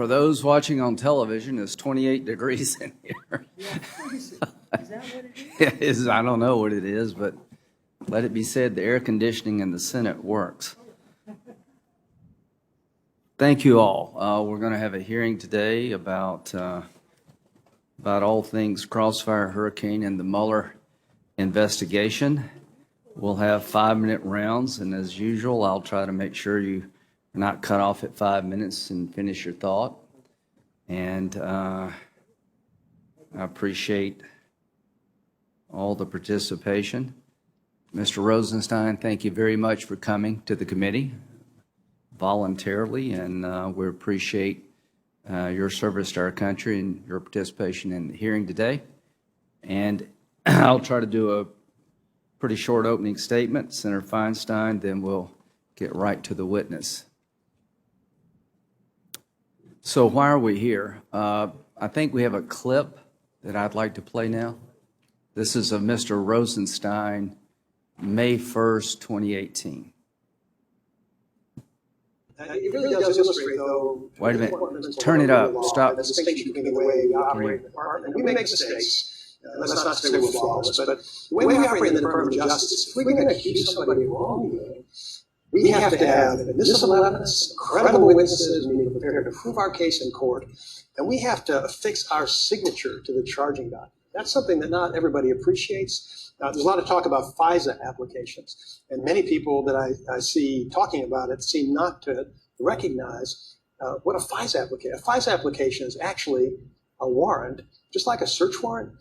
For those watching on television, it's 28 degrees in here. Is that what it is? I don't know what it is, but let it be said, the air conditioning in the Senate works. Thank you all. We're going to have a hearing today about all things Crossfire Hurricane and the Mueller investigation. We'll have 5-minute rounds, and as usual, I'll try to make sure you're not cut off at 5 minutes and finish your thought. And I appreciate all the participation. Mr. Rosenstein, thank you very much for coming to the committee voluntarily, and we appreciate your service to our country and your participation in the hearing today. And I'll try to do a pretty short opening statement, Senator Feinstein, then we'll get right to the witness. So why are we here? I think we have a clip that I'd like to play now. This is of Mr. Rosenstein, May 1st, 2018. It really does illustrate, though. Wait a minute. Turn it up. Stop. The distinction between the way we operate in the department. We make mistakes. Let's not say we're flawless, but the way we operate in the Department of Justice, if we're going to accuse somebody of wrongdoing, we have to have admissible evidence, credible witnesses, we need to prepare to prove our case in court, and we have to affix our signature to the charging document. That's something that not everybody appreciates. There's a lot of talk about FISA applications, and many people that I see talking about it seem not to recognize what a FISA application. A FISA application is actually a warrant, just like a search warrant.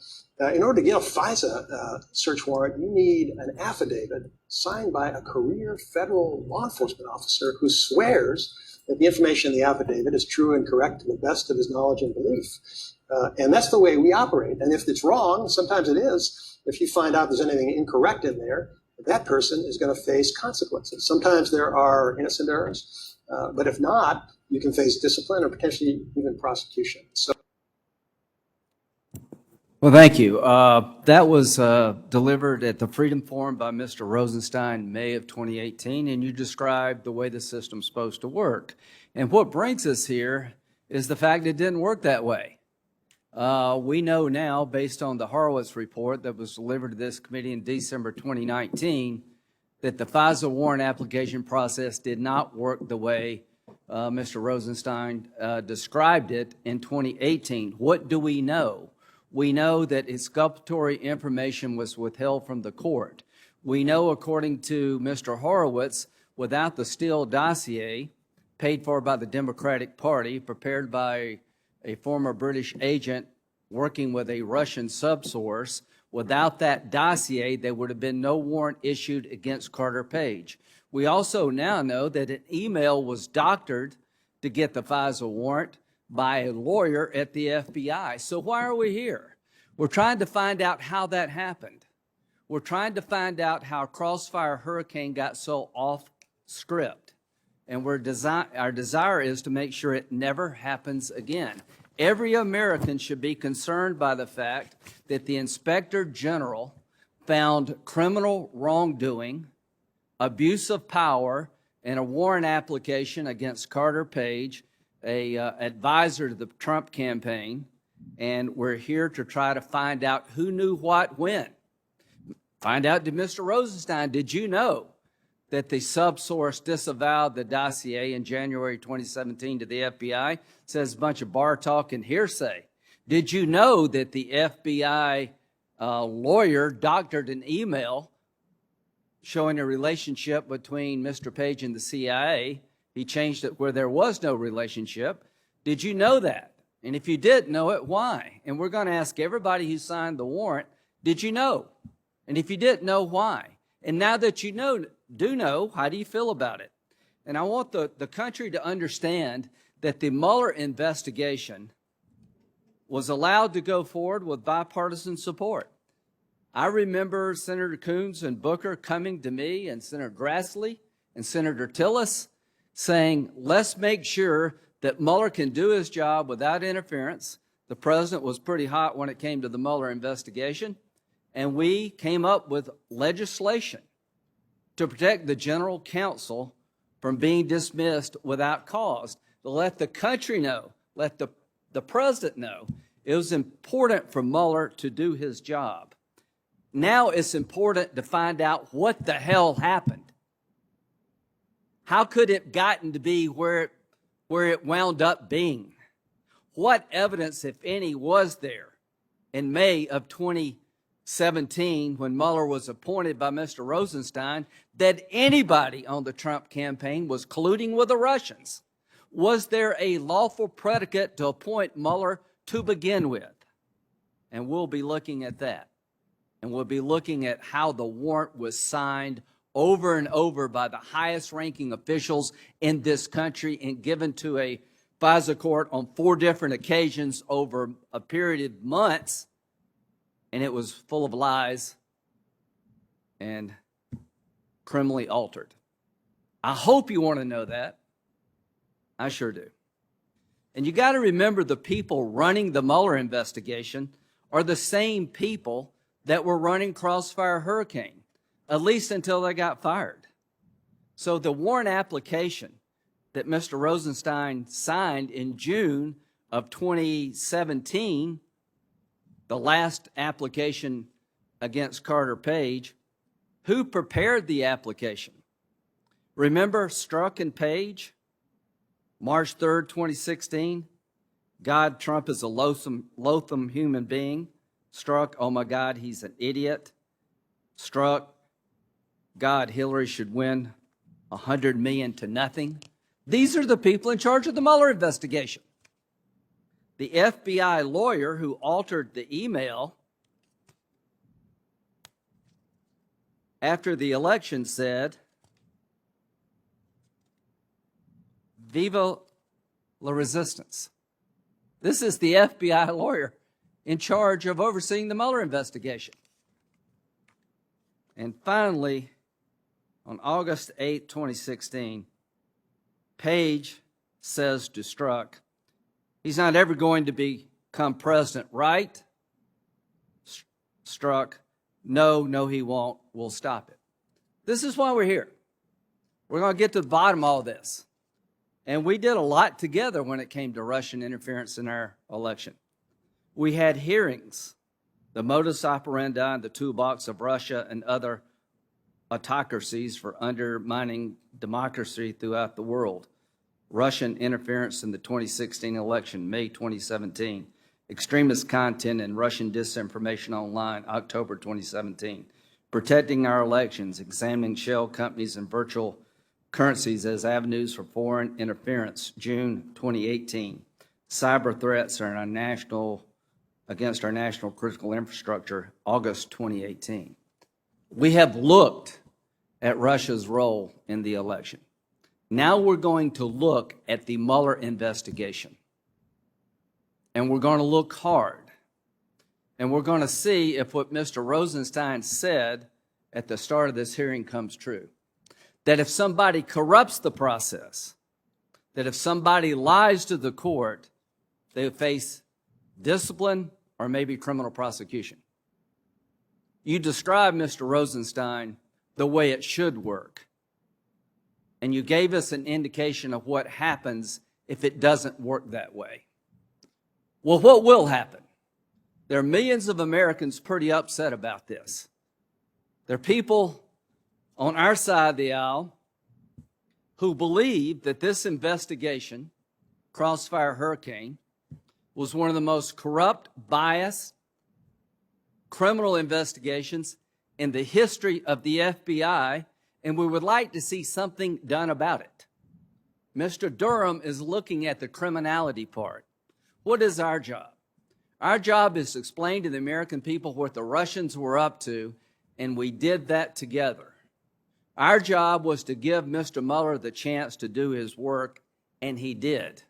In order to get a FISA search warrant, you need an affidavit signed by a career federal law enforcement officer who swears that the information in the affidavit is true and correct to the best of his knowledge and belief. And that's the way we operate. And if it's wrong, sometimes it is, if you find out there's anything incorrect in there, that person is going to face consequences. Sometimes there are innocent errors, but if not, you can face discipline or potentially even prosecution. So. Well, thank you. That was delivered at the Freedom Forum by Mr. Rosenstein, May of 2018, and you described the way the system's supposed to work. And what brings us here is the fact it didn't work that way. We know now, based on the Horowitz report that was delivered to this committee in December 2019, that the FISA warrant application process did not work the way Mr. Rosenstein described it in 2018. What do we know? We know that exculpatory information was withheld from the court. We know, according to Mr. Horowitz, without the Steele dossier, paid for by the Democratic Party, prepared by a former British agent working with a Russian subsource, without that dossier, there would have been no warrant issued against Carter Page. We also now know that an email was doctored to get the FISA warrant by a lawyer at the FBI. So why are we here? We're trying to find out how that happened. We're trying to find out how Crossfire Hurricane got so off script. And our desire is to make sure it never happens again. Every American should be concerned by the fact that the Inspector General found criminal wrongdoing, abuse of power, and a warrant application against Carter Page, a advisor to the Trump campaign, and we're here to try to find out who knew what when. Find out, did Mr. Rosenstein, did you know that the subsource disavowed the dossier in January 2017 to the FBI? Says a bunch of bar talk and hearsay. Did you know that the FBI lawyer doctored an email showing a relationship between Mr. Page and the CIA? He changed it where there was no relationship. Did you know that? And if you didn't know it, why? And we're going to ask everybody who signed the warrant, did you know? And if you didn't know, why? And now that you do know, how do you feel about it? And I want the country to understand that the Mueller investigation was allowed to go forward with bipartisan support. I remember Senator Coons and Booker coming to me, and Senator Grassley and Senator Tillis, saying, let's make sure that Mueller can do his job without interference. The president was pretty hot when it came to the Mueller investigation, and we came up with legislation to protect the general counsel from being dismissed without cause, to let the country know, let the president know it was important for Mueller to do his job. Now it's important to find out what the hell happened. How could it gotten to be where it wound up being? What evidence, if any, was there in May of 2017 when Mueller was appointed by Mr. Rosenstein that anybody on the Trump campaign was colluding with the Russians? Was there a lawful predicate to appoint Mueller to begin with? And we'll be looking at that. And we'll be looking at how the warrant was signed over and over by the highest ranking officials in this country and given to a FISA court on 4 different occasions over a period of months. And it was full of lies and criminally altered. I hope you want to know that. I sure do. And you got to remember the people running the Mueller investigation are the same people that were running Crossfire Hurricane, at least until they got fired. So the warrant application that Mr. Rosenstein signed in June of 2017, the last application against Carter Page, who prepared the application? Remember Strzok and Page? March 3rd, 2016. God, Trump is a loathsome human being. Strzok, oh my God, he's an idiot. Strzok, God, Hillary should win 100 million to nothing. These are the people in charge of the Mueller investigation. The FBI lawyer who altered the email after the election said, "Viva la resistance." This is the FBI lawyer in charge of overseeing the Mueller investigation. And finally, on August 8, 2016, Page says to Strzok, he's not ever going to become president, right? Strzok, no, he won't. We'll stop it. This is why we're here. We're going to get to the bottom of all this. And we did a lot together when it came to Russian interference in our election. We had hearings, the modus operandi and the toolbox of Russia and other autocracies for undermining democracy throughout the world. Russian interference in the 2016 election, May 2017. Extremist content and Russian disinformation online, October 2017. Protecting our elections, examining shell companies and virtual currencies as avenues for foreign interference, June 2018. Cyber threats are against our national critical infrastructure, August 2018. We have looked at Russia's role in the election. Now we're going to look at the Mueller investigation. And we're going to look hard. And we're going to see if what Mr. Rosenstein said at the start of this hearing comes true. That if somebody corrupts the process, that if somebody lies to the court, they face discipline or maybe criminal prosecution. You described, Mr. Rosenstein, the way it should work. And you gave us an indication of what happens if it doesn't work that way. Well, what will happen? There are millions of Americans pretty upset about this. There are people on our side of the aisle who believe that this investigation, Crossfire Hurricane, was one of the most corrupt, biased, criminal investigations in the history of the FBI, and we would like to see something done about it. Mr. Durham is looking at the criminality part. What is our job? Our job is to explain to the American people what the Russians were up to, and we did that together. Our job was to give Mr. Mueller the chance to do his work, and he did.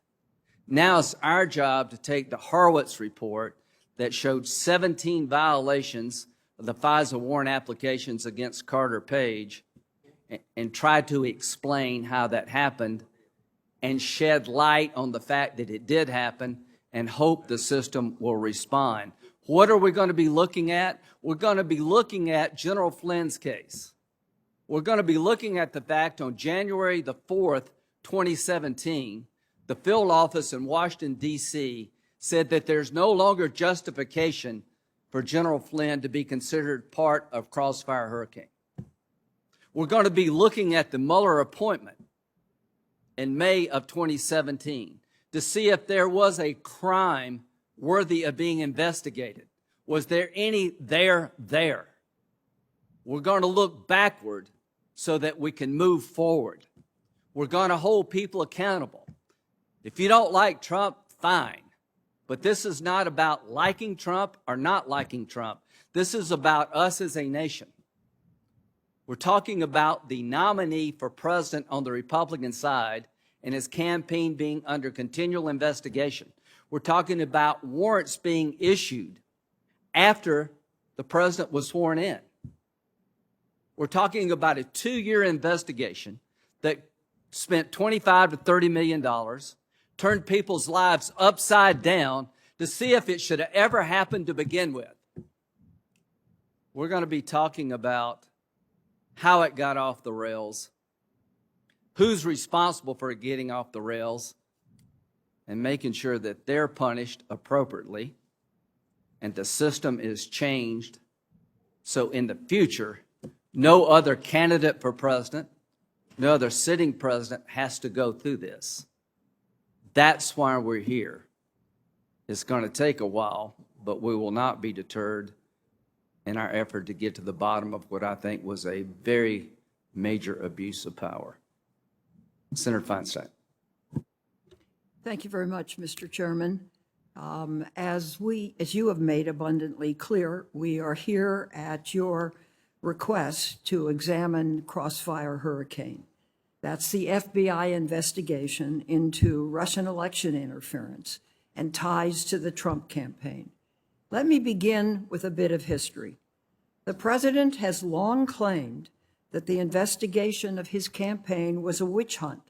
Now it's our job to take the Horowitz report that showed 17 violations of the FISA warrant applications against Carter Page and try to explain how that happened and shed light on the fact that it did happen and hope the system will respond. What are we going to be looking at? We're going to be looking at General Flynn's case. We're going to be looking at the fact on January the 4th, 2017, the field office in Washington, D.C., said that there's no longer justification for General Flynn to be considered part of Crossfire Hurricane. We're going to be looking at the Mueller appointment in May of 2017 to see if there was a crime worthy of being investigated. Was there any there? We're going to look backward so that we can move forward. We're going to hold people accountable. If you don't like Trump, fine. But this is not about liking Trump or not liking Trump. This is about us as a nation. We're talking about the nominee for president on the Republican side and his campaign being under continual investigation. We're talking about warrants being issued after the president was sworn in. We're talking about a 2-year investigation that spent $25 to $30 million, turned people's lives upside down to see if it should have ever happened to begin with. We're going to be talking about how it got off the rails, who's responsible for it getting off the rails, and making sure that they're punished appropriately and the system is changed so in the future, no other candidate for president, no other sitting president has to go through this. That's why we're here. It's going to take a while, but we will not be deterred in our effort to get to the bottom of what I think was a very major abuse of power. Senator Feinstein. Thank you very much, Mr. Chairman. As you have made abundantly clear, we are here at your request to examine Crossfire Hurricane. That's the FBI investigation into Russian election interference and ties to the Trump campaign. Let me begin with a bit of history. The president has long claimed that the investigation of his campaign was a witch hunt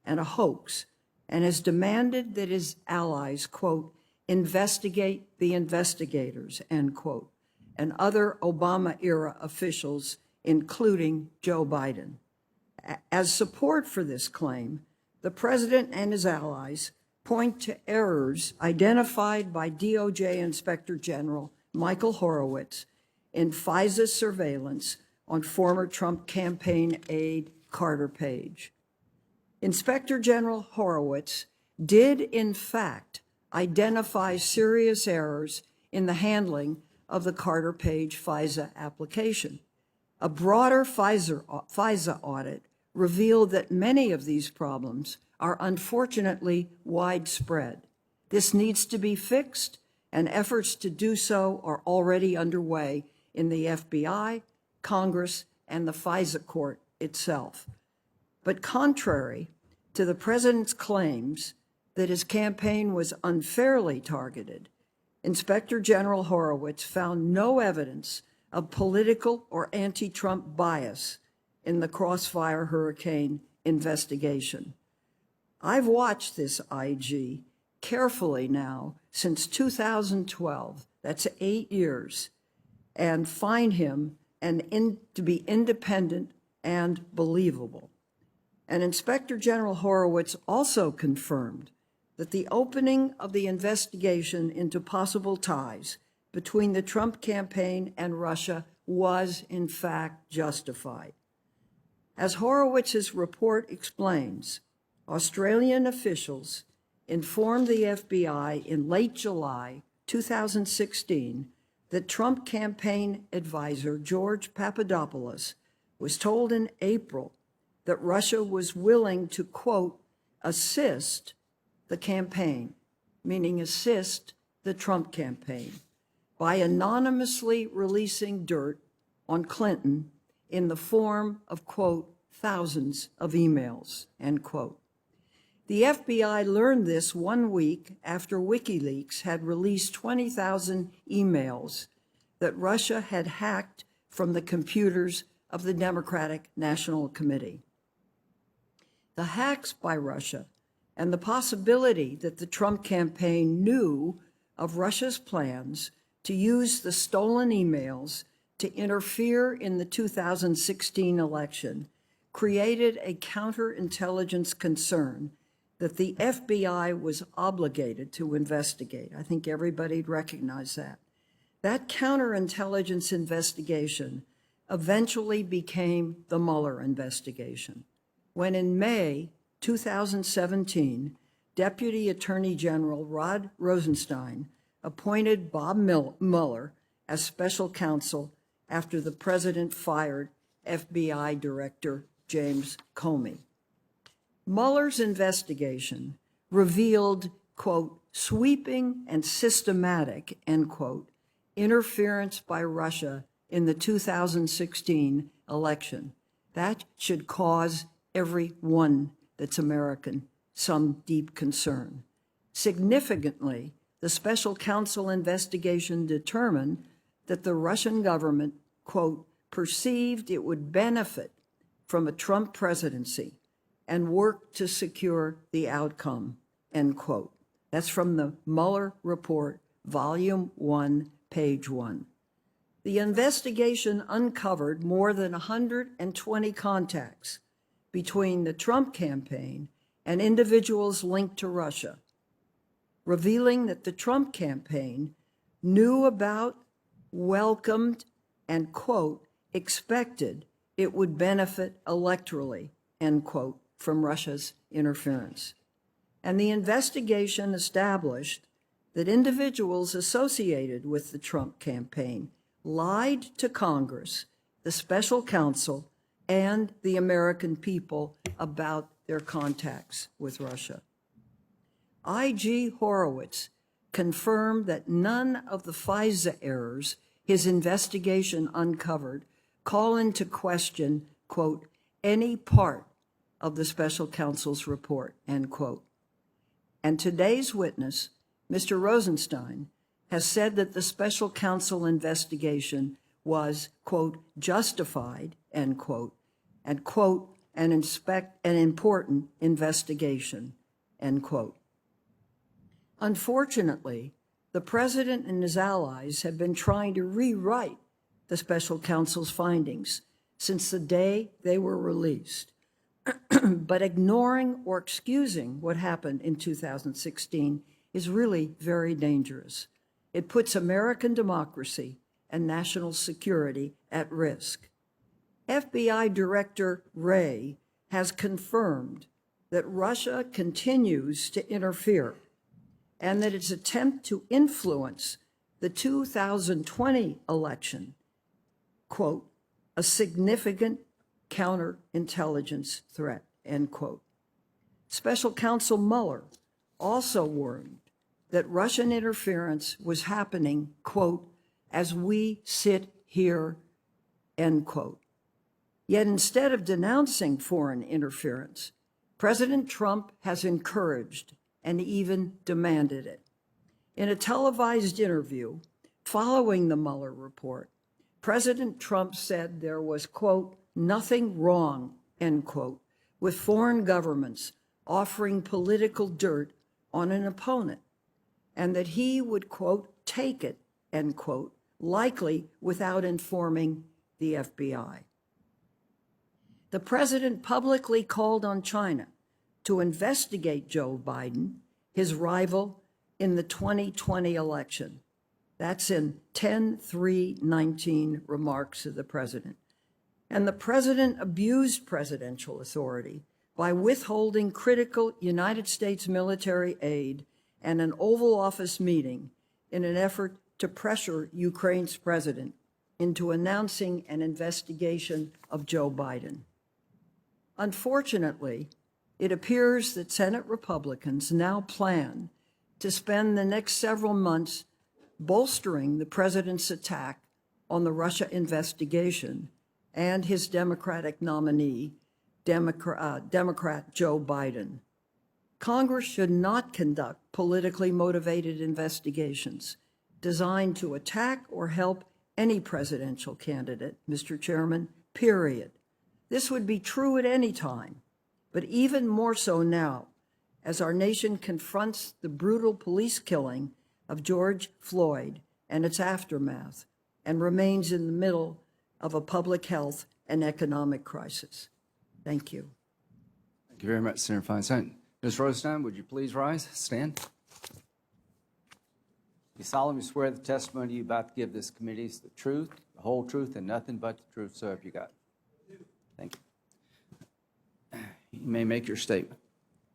and a hoax, and has demanded that his allies, quote, investigate the investigators, end quote, and other Obama-era officials, including Joe Biden. As support for this claim, the president and his allies point to errors identified by DOJ Inspector General Michael Horowitz in FISA's surveillance on former Trump campaign aide Carter Page. Inspector General Horowitz did, in fact, identify serious errors in the handling of the Carter Page FISA application. A broader FISA audit revealed that many of these problems are unfortunately widespread. This needs to be fixed, and efforts to do so are already underway in the FBI, Congress, and the FISA court itself. But contrary to the president's claims that his campaign was unfairly targeted, Inspector General Horowitz found no evidence of political or anti-Trump bias in the Crossfire Hurricane investigation. I've watched this IG carefully now since 2012, that's 8 years, and find him to be independent and believable. And Inspector General Horowitz also confirmed that the opening of the investigation into possible ties between the Trump campaign and Russia was, in fact, justified. As Horowitz's report explains, Australian officials informed the FBI in late July 2016 that Trump campaign advisor George Papadopoulos was told in April that Russia was willing to, quote, assist the campaign, meaning assist the Trump campaign, by anonymously releasing dirt on Clinton in the form of, quote, thousands of emails, end quote. The FBI learned this 1 week after WikiLeaks had released 20,000 emails that Russia had hacked from the computers of the Democratic National Committee. The hacks by Russia and the possibility that the Trump campaign knew of Russia's plans to use the stolen emails to interfere in the 2016 election created a counterintelligence concern that the FBI was obligated to investigate. I think everybody'd recognize that. That counterintelligence investigation eventually became the Mueller investigation, when in May 2017, Deputy Attorney General Rod Rosenstein appointed Bob Mueller as special counsel after the president fired FBI Director James Comey. Mueller's investigation revealed, quote, sweeping and systematic, end quote, interference by Russia in the 2016 election. That should cause everyone that's American some deep concern. Significantly, the special counsel investigation determined that the Russian government, quote, perceived it would benefit from a Trump presidency and worked to secure the outcome, end quote. That's from the Mueller Report, Volume 1, Page 1. The investigation uncovered more than 120 contacts between the Trump campaign and individuals linked to Russia, revealing that the Trump campaign knew about, welcomed, and, quote, expected it would benefit electorally, end quote, from Russia's interference. And the investigation established that individuals associated with the Trump campaign lied to Congress, the special counsel, and the American people about their contacts with Russia. I.G. Horowitz confirmed that none of the FISA errors his investigation uncovered call into question, quote, any part of the special counsel's report, end quote. And today's witness, Mr. Rosenstein, has said that the special counsel investigation was, quote, justified, end quote, and, quote, an important investigation, end quote. Unfortunately, the president and his allies have been trying to rewrite the special counsel's findings since the day they were released, but ignoring or excusing what happened in 2016 is really very dangerous. It puts American democracy and national security at risk. FBI Director Wray has confirmed that Russia continues to interfere and that its attempt to influence the 2020 election, quote, a significant counterintelligence threat, end quote. Special Counsel Mueller also warned that Russian interference was happening, quote, as we sit here, end quote. Yet instead of denouncing foreign interference, President Trump has encouraged and even demanded it. In a televised interview following the Mueller report, President Trump said there was, quote, nothing wrong, end quote, with foreign governments offering political dirt on an opponent, and that he would, quote, take it, end quote, likely without informing the FBI. The president publicly called on China to investigate Joe Biden, his rival, in the 2020 election. That's in 10/3/19 remarks of the president. And the president abused presidential authority by withholding critical United States military aid and an Oval Office meeting in an effort to pressure Ukraine's president into announcing an investigation of Joe Biden. Unfortunately, it appears that Senate Republicans now plan to spend the next several months bolstering the president's attack on the Russia investigation and his Democratic nominee, Democrat Joe Biden. Congress should not conduct politically motivated investigations designed to attack or help any presidential candidate, Mr. Chairman, period. This would be true at any time, but even more so now, as our nation confronts the brutal police killing of George Floyd and its aftermath, and remains in the middle of a public health and economic crisis. Thank you. Thank you very much, Senator Feinstein. Ms. Rosenstein, would you please rise? Stand. You solemnly swear the testimony you're about to give this committee is the truth, the whole truth, and nothing but the truth, so help you God. Thank you. You may make your statement.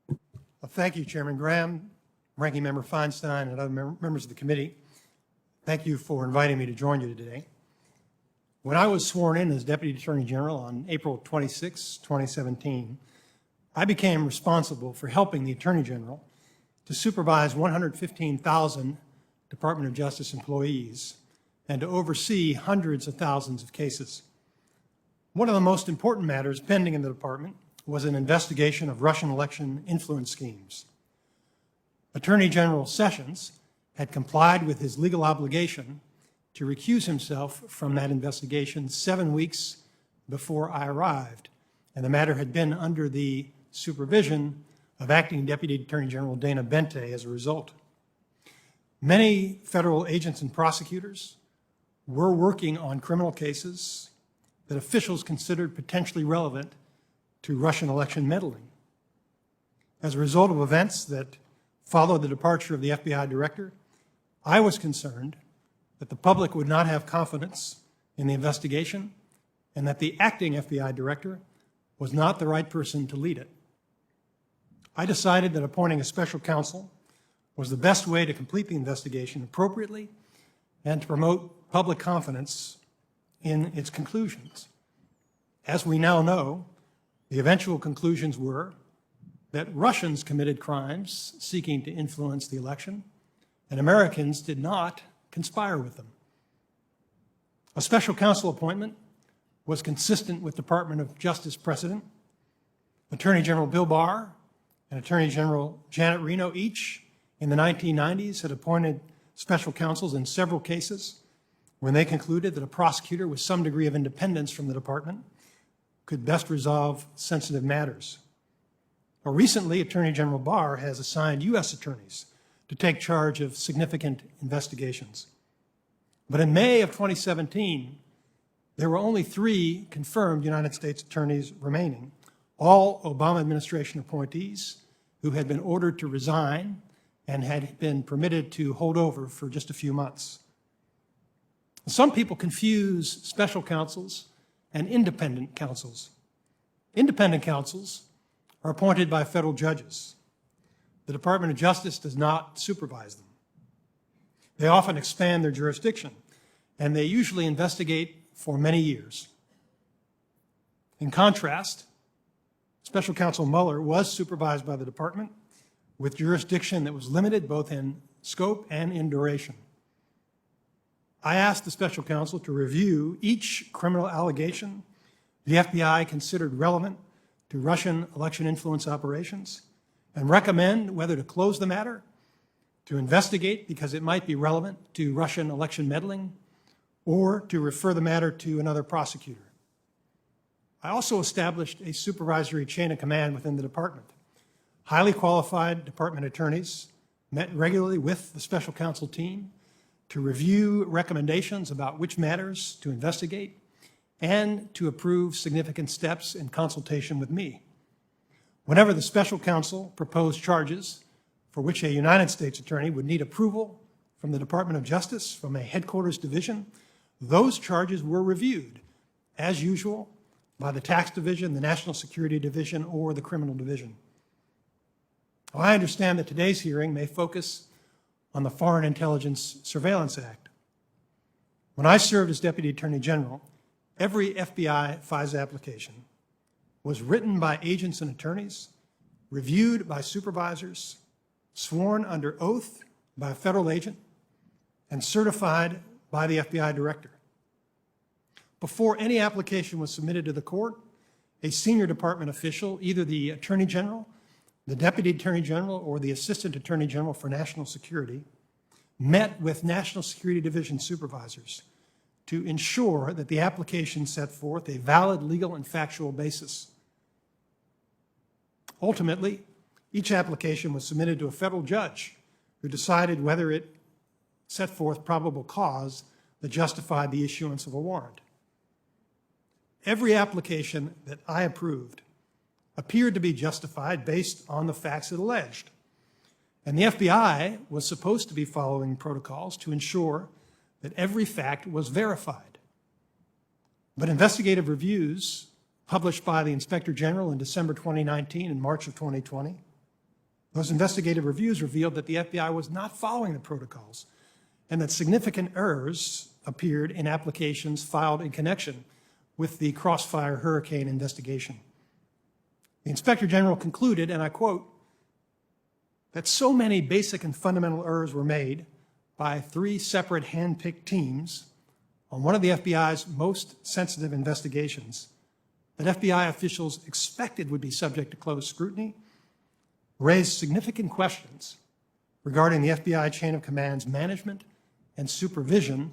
Well, thank you, Chairman Graham, Ranking Member Feinstein, and other members of the committee. Thank you for inviting me to join you today. When I was sworn in as Deputy Attorney General on April 26, 2017, I became responsible for helping the Attorney General to supervise 115,000 Department of Justice employees and to oversee hundreds of thousands of cases. One of the most important matters pending in the department was an investigation of Russian election influence schemes. Attorney General Sessions had complied with his legal obligation to recuse himself from that investigation 7 weeks before I arrived, and the matter had been under the supervision of Acting Deputy Attorney General Dana Bente as a result. Many federal agents and prosecutors were working on criminal cases that officials considered potentially relevant to Russian election meddling. As a result of events that followed the departure of the FBI director, I was concerned that the public would not have confidence in the investigation and that the acting FBI director was not the right person to lead it. I decided that appointing a special counsel was the best way to complete the investigation appropriately and to promote public confidence in its conclusions. As we now know, the eventual conclusions were that Russians committed crimes seeking to influence the election, and Americans did not conspire with them. A special counsel appointment was consistent with Department of Justice precedent. Attorney General Bill Barr and Attorney General Janet Reno, each in the 1990s, had appointed special counsels in several cases when they concluded that a prosecutor with some degree of independence from the department could best resolve sensitive matters. More recently, Attorney General Barr has assigned U.S. attorneys to take charge of significant investigations. But in May of 2017, there were only 3 confirmed United States attorneys remaining, all Obama administration appointees who had been ordered to resign and had been permitted to hold over for just a few months. Some people confuse special counsels and independent counsels. Independent counsels are appointed by federal judges. The Department of Justice does not supervise them. They often expand their jurisdiction, and they usually investigate for many years. In contrast, Special Counsel Mueller was supervised by the department with jurisdiction that was limited both in scope and in duration. I asked the special counsel to review each criminal allegation the FBI considered relevant to Russian election influence operations and recommend whether to close the matter, to investigate because it might be relevant to Russian election meddling, or to refer the matter to another prosecutor. I also established a supervisory chain of command within the department. Highly qualified department attorneys met regularly with the special counsel team to review recommendations about which matters to investigate and to approve significant steps in consultation with me. Whenever the special counsel proposed charges for which a United States attorney would need approval from the Department of Justice, from a headquarters division, those charges were reviewed, as usual, by the tax division, the national security division, or the criminal division. Well, I understand that today's hearing may focus on the Foreign Intelligence Surveillance Act. When I served as Deputy Attorney General, every FBI FISA application was written by agents and attorneys, reviewed by supervisors, sworn under oath by a federal agent, and certified by the FBI director. Before any application was submitted to the court, a senior department official, either the Attorney General, the Deputy Attorney General, or the Assistant Attorney General for National Security, met with National Security Division supervisors to ensure that the application set forth a valid legal and factual basis. Ultimately, each application was submitted to a federal judge who decided whether it set forth probable cause that justified the issuance of a warrant. Every application that I approved appeared to be justified based on the facts it alleged. And the FBI was supposed to be following protocols to ensure that every fact was verified. But investigative reviews published by the Inspector General in December 2019 and March of 2020, those investigative reviews revealed that the FBI was not following the protocols and that significant errors appeared in applications filed in connection with the Crossfire Hurricane investigation. The Inspector General concluded, and I quote, that so many basic and fundamental errors were made by 3 separate hand-picked teams on one of the FBI's most sensitive investigations that FBI officials expected would be subject to close scrutiny, raised significant questions regarding the FBI chain of command's management and supervision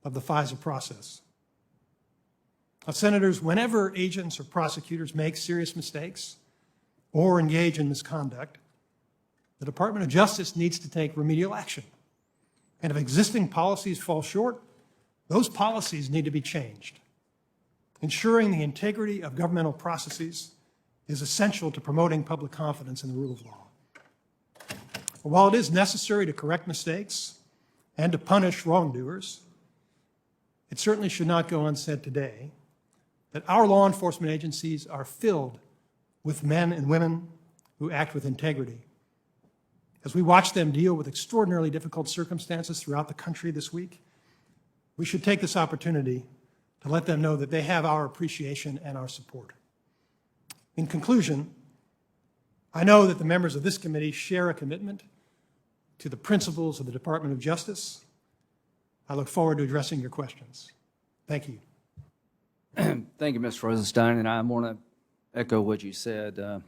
of the FISA process. Now, Senators, whenever agents or prosecutors make serious mistakes or engage in misconduct, the Department of Justice needs to take remedial action. And if existing policies fall short, those policies need to be changed. Ensuring the integrity of governmental processes is essential to promoting public confidence in the rule of law. While it is necessary to correct mistakes and to punish wrongdoers, it certainly should not go unsaid today that our law enforcement agencies are filled with men and women who act with integrity. As we watch them deal with extraordinarily difficult circumstances throughout the country this week, we should take this opportunity to let them know that they have our appreciation and our support. In conclusion, I know that the members of this committee share a commitment to the principles of the Department of Justice. I look forward to addressing your questions. Thank you. Thank you, Mr. Rosenstein, and I want to echo what you said.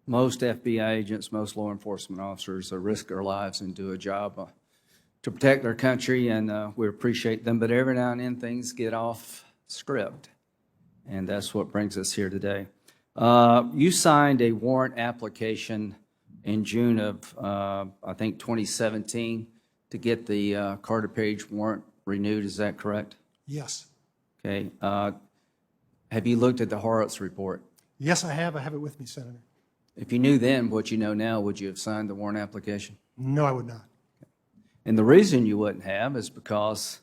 Most FBI agents, most law enforcement officers risk their lives and do a job to protect their country, and we appreciate them. But every now and then things get off script, and that's what brings us here today. You signed a warrant application in June of, I think, 2017 to get the Carter Page warrant renewed. Is that correct? Yes. Okay. Have you looked at the Horowitz report? Yes, I have. I have it with me, Senator. If you knew then what you know now, would you have signed the warrant application? No, I would not. And the reason you wouldn't have is because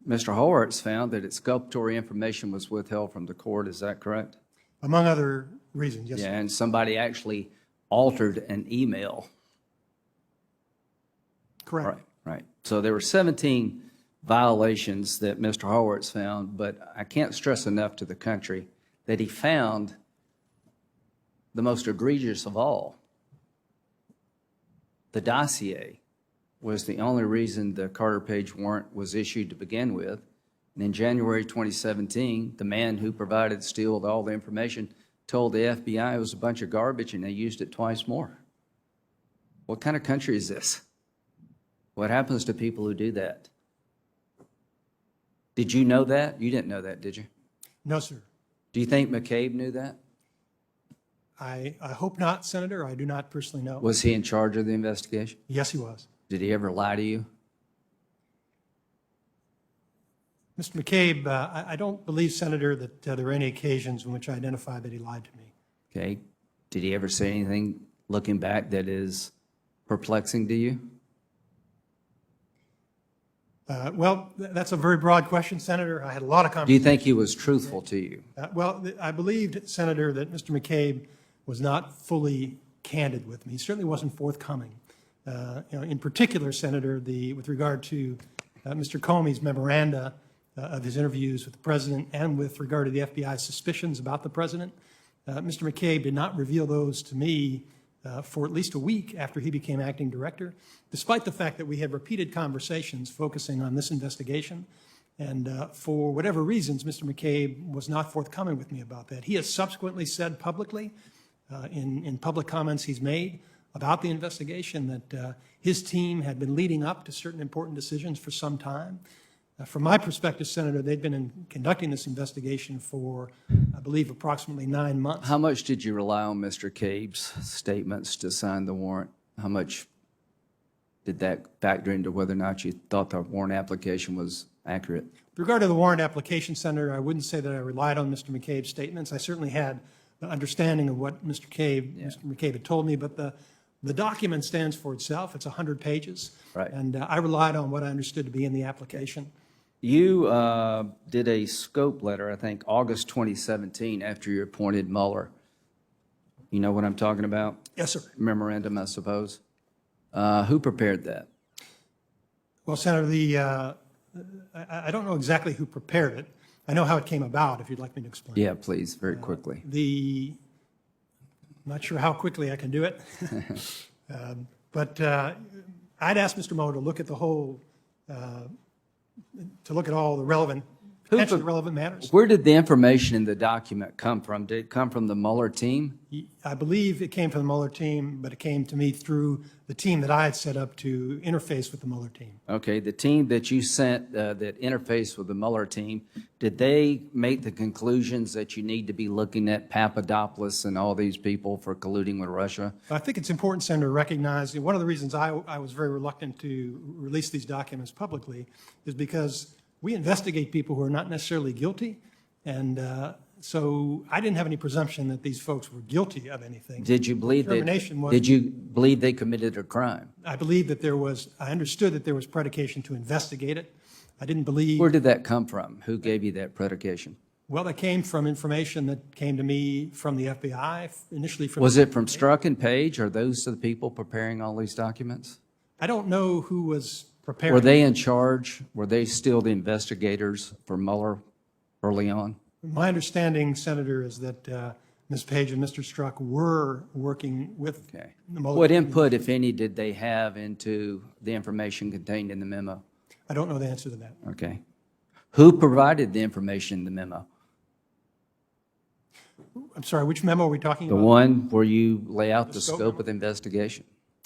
Mr. Horowitz found that exculpatory information was withheld from the court. Is that correct? Among other reasons, yes. Yeah, Sir. and somebody actually altered an email. Correct. Right, right. So there were 17 violations that Mr. Horowitz found, but I can't stress enough to the country that he found the most egregious of all. The dossier was the only reason the Carter Page warrant was issued to begin with. And in January 2017, the man who provided Steele with all the information told the FBI it was a bunch of garbage and they used it twice more. What kind of country is this? What happens to people who do that? Did you know that? You didn't know that, did you? No, sir. Do you think McCabe knew that? I hope not, Senator. I do not personally know. Was he in charge of the investigation? Yes, he was. Did he ever lie to you? Mr. McCabe, I don't believe, Senator, that there were any occasions in which I identified that he lied to me. Okay. Did he ever say anything looking back that is perplexing to you? Well, that's a very broad question, Senator. I had a lot of Do you conversations. think he was truthful to you? I believed, Senator, that Mr. McCabe was not fully candid with me. He certainly wasn't forthcoming. In particular, Senator, with regard to Mr. Comey's memoranda of his interviews with the president and with regard to the FBI's suspicions about the president, Mr. McCabe did not reveal those to me for at least a week after he became acting director, despite the fact that we had repeated conversations focusing on this investigation. And for whatever reasons, Mr. McCabe was not forthcoming with me about that. He has subsequently said publicly, in public comments he's made about the investigation, that his team had been leading up to certain important decisions for some time. From my perspective, Senator, they'd been conducting this investigation for, I believe, approximately 9 months. How much did you rely on Mr. McCabe's statements to sign the warrant? How much did that factor into whether or not you thought the warrant application was accurate? With regard to the warrant application, Senator, I wouldn't say that I relied on Mr. McCabe's statements. I certainly had understanding of what Mr. McCabe had told me, but the document stands for itself. It's 100 pages. Right. And I relied on what I understood to be in the application. You did a scope letter, I think, August 2017, after you appointed Mueller. You know what I'm talking about? Yes, sir. Memorandum, I suppose. Who prepared that? Well, Senator, I don't know exactly who prepared it. I know how it came about, if you'd like me to explain. Yeah, please, very quickly. I'm not sure how quickly I can do it. But I'd asked Mr. Mueller to look at the whole, to look at all the relevant, potentially relevant matters. Where did the information in the document come from? Did it come from the Mueller team? I believe it came from the Mueller team, but it came to me through the team that I had set up to interface with the Mueller team. Okay, the team that you sent that interfaced with the Mueller team, did they make the conclusions that you need to be looking at Papadopoulos and all these people for colluding with Russia? I think it's important, Senator, to recognize, one of the reasons I was very reluctant to release these documents publicly is because we investigate people who are not necessarily guilty, and so I didn't have any presumption that these folks were guilty of anything. Did you believe they committed a crime? I believe that I understood that there was predication to investigate it. I didn't believe. Where did that come from? Who gave you that predication? Well, that came from information that came to me from the FBI, initially from. Was it from Strzok and Page? Are those the people preparing all these documents? I don't know who was preparing. Were they in charge? Were they still the investigators for Mueller early on? My understanding, Senator, is that Ms. Page and Mr. Strzok were working with the Mueller. What input, if any, did they have into the information contained in the memo? I don't know the answer to that. Okay. Who provided the information in the memo? I'm sorry, which memo are we talking The about? one where you lay out the scope scope memo? of the investigation?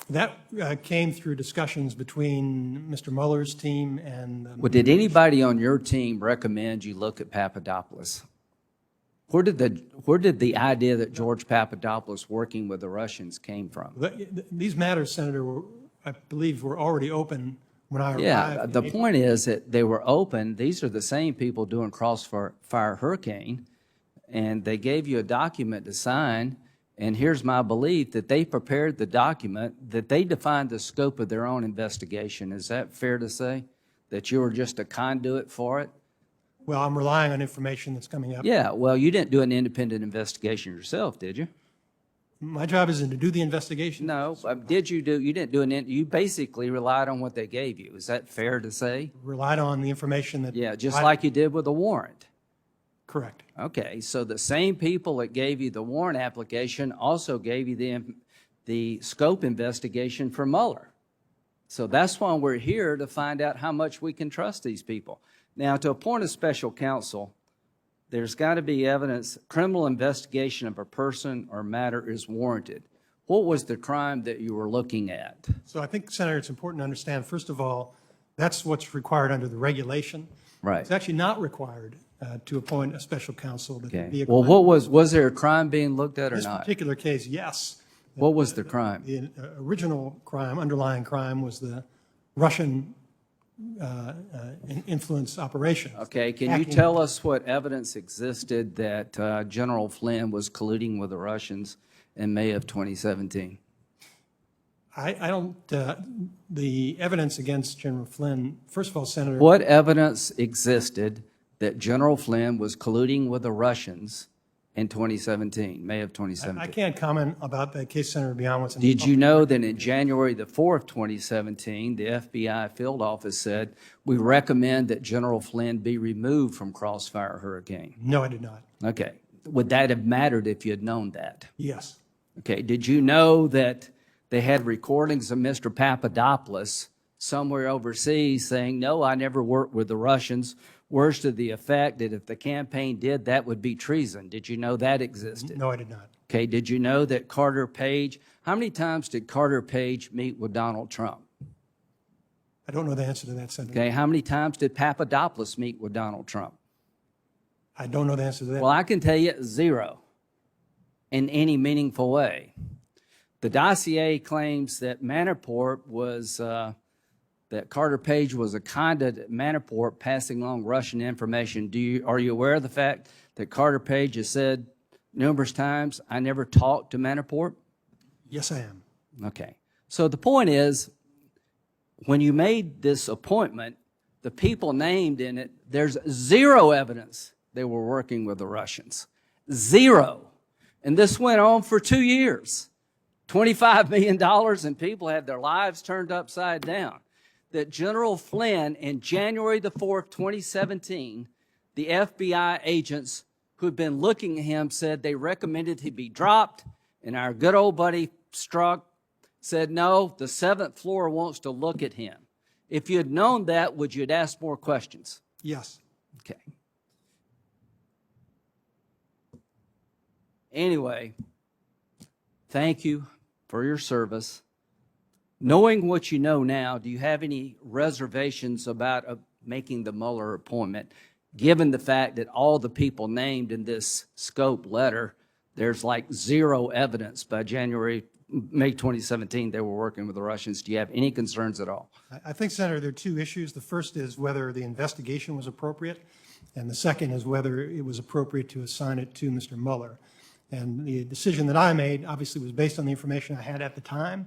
That came through discussions between Mr. Mueller's team and. Well, did anybody on your team recommend you look at Papadopoulos? Where did the idea that George Papadopoulos working with the Russians came from? These matters, Senator, I believe were already open when I arrived. Yeah, the point is that they were open. These are the same people doing Crossfire Hurricane, and they gave you a document to sign. And here's my belief, that they prepared the document, that they defined the scope of their own investigation. Is that fair to say? That you were just a conduit for it? Well, I'm relying on information that's coming up. Yeah, well, you didn't do an independent investigation yourself, did you? My job isn't to do the investigation. No, you didn't do you basically relied on what they gave you. Is that fair to say? Relied on the information that. Yeah, just like you did with the warrant. Correct. Okay, so the same people that gave you the warrant application also gave you the scope investigation for Mueller. So that's why we're here, to find out how much we can trust these people. Now, to appoint a special counsel, there's got to be evidence, criminal investigation of a person or matter is warranted. What was the crime that you were looking at? So I think, Senator, it's important to understand, first of all, that's what's required under the regulation. Right. It's actually not required to appoint a special counsel. That Okay. be a Well, crime. was there a crime being looked at or In this not? particular case, yes. What was the crime? The original crime, underlying crime, was the Russian influence operation. Okay, can you tell us what evidence existed that General Flynn was colluding with the Russians in May of 2017? I don't, the evidence against General Flynn, first of all, Senator. What evidence existed that General Flynn was colluding with the Russians in 2017, May of 2017? I can't comment about that case, Senator, beyond what's in the Did you know that in January the 4th, 2017, the FBI field office said, we recommend that General Flynn be removed from Crossfire Hurricane? No, I did not. Okay. Would that have mattered if you had known that? Yes. Okay. Did you know that they had recordings of Mr. Papadopoulos somewhere overseas saying, no, I never worked with the Russians? Words to the effect that if the campaign did, that would be treason. Did you know that existed? No, I did not. Okay, did you know that Carter Page, how many times did Carter Page meet with Donald Trump? I don't know the answer to that, Senator. Okay, how many times did Papadopoulos meet with Donald Trump? I don't know the answer to that. Well, I can tell you 0 in any meaningful way. The dossier claims that Manafort was, that Carter Page was a conduit at Manafort passing along Russian information. Are you aware of the fact that Carter Page has said numerous times I never talked to Manafort? Yes, I am. Okay. So the point is, when you made this appointment, the people named in it, there's zero evidence they were working with the Russians. Zero. And this went on for 2 years. $25 million, and people had their lives turned upside down. That General Flynn, in January the 4th, 2017, the FBI agents who had been looking at him said they recommended he be dropped, and our good old buddy Strzok said, no, the 7th floor wants to look at him. If you had known that, would you have asked more questions? Yes. Okay. Anyway, thank you for your service. Knowing what you know now, do you have any reservations about making the Mueller appointment, given the fact that all the people named in this scope letter, there's like zero evidence by May 2017 they were working with the Russians? Do you have any concerns at all? I think, Senator, there are two issues. The first is whether the investigation was appropriate, and the second is whether it was appropriate to assign it to Mr. Mueller. And the decision that I made obviously was based on the information I had at the time.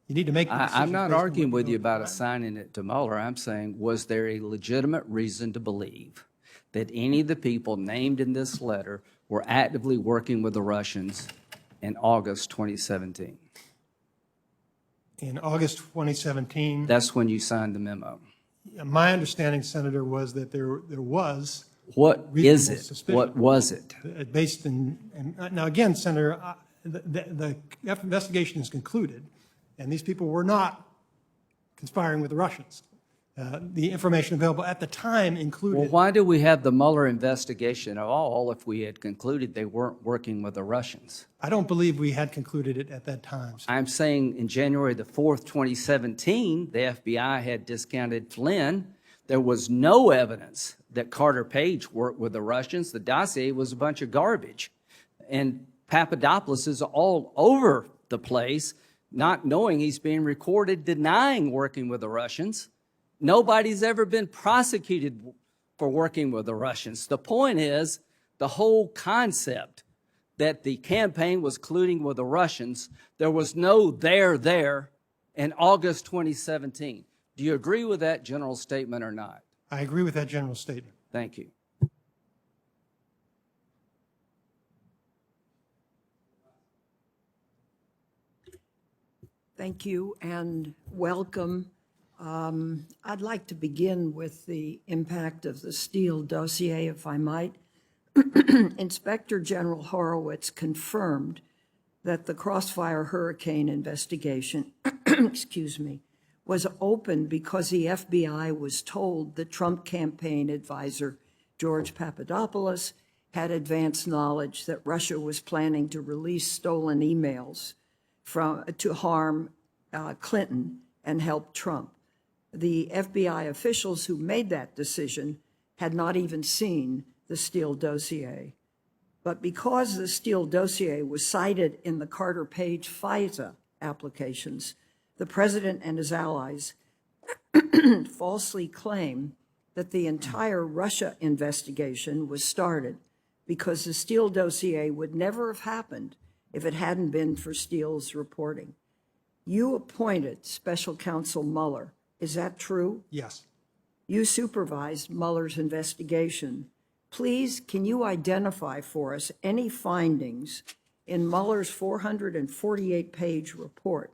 You need to make the decision. I'm not based on arguing what with you know at the about time. assigning it to Mueller. I'm saying, was there a legitimate reason to believe that any of the people named in this letter were actively working with the Russians in August 2017? In August 2017, That's when you signed the memo. my understanding, Senator, was that there was What is reasonable it? suspicion. What was it? Based in, and now again, Senator, the investigation is concluded, and these people were not conspiring with the Russians. The information available at the time Well, included. why do we have the Mueller investigation at all if we had concluded they weren't working with the Russians? I don't believe we had concluded it at that time. I'm saying in January the 4th, 2017, the FBI had discounted Flynn. There was no evidence that Carter Page worked with the Russians. The dossier was a bunch of garbage. And Papadopoulos is all over the place, not knowing he's being recorded, denying working with the Russians. Nobody's ever been prosecuted for working with the Russians. The point is, the whole concept that the campaign was colluding with the Russians, there was no there in August 2017. Do you agree with that general statement or not? I agree with that general statement. Thank you. Thank you and welcome. I'd like to begin with the impact of the Steele dossier, if I might. Inspector General Horowitz confirmed that the Crossfire Hurricane investigation, excuse me, was open because the FBI was told the Trump campaign advisor, George Papadopoulos, had advanced knowledge that Russia was planning to release stolen emails to harm Clinton and help Trump. The FBI officials who made that decision had not even seen the Steele dossier. But because the Steele dossier was cited in the Carter Page FISA applications, the president and his allies falsely claim that the entire Russia investigation was started because the Steele dossier would never have happened if it hadn't been for Steele's reporting. You appointed Special Counsel Mueller. Is that true? Yes. You supervised Mueller's investigation. Please, can you identify for us any findings in Mueller's 448-page report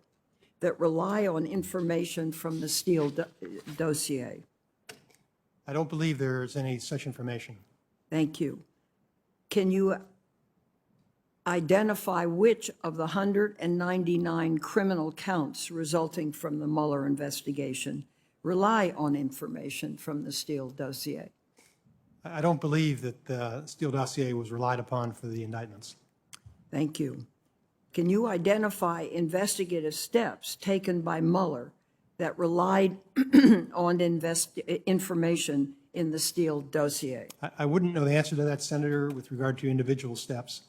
that rely on information from the Steele dossier? I don't believe there is any such information. Thank you. Can you identify which of the 199 criminal counts resulting from the Mueller investigation rely on information from the Steele dossier? I don't believe that the Steele dossier was relied upon for the indictments. Thank you. Can you identify investigative steps taken by Mueller that relied on information in the Steele dossier? I wouldn't know the answer to that, Senator, with regard to individual steps.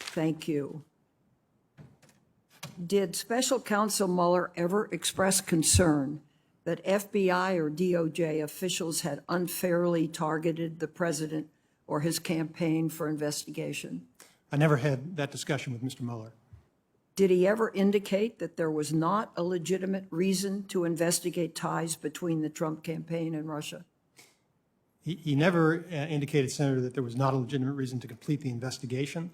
Thank you. Did Special Counsel Mueller ever express concern that FBI or DOJ officials had unfairly targeted the president or his campaign for investigation? I never had that discussion with Mr. Mueller. Did he ever indicate that there was not a legitimate reason to investigate ties between the Trump campaign and Russia? He never indicated, Senator, that there was not a legitimate reason to complete the investigation.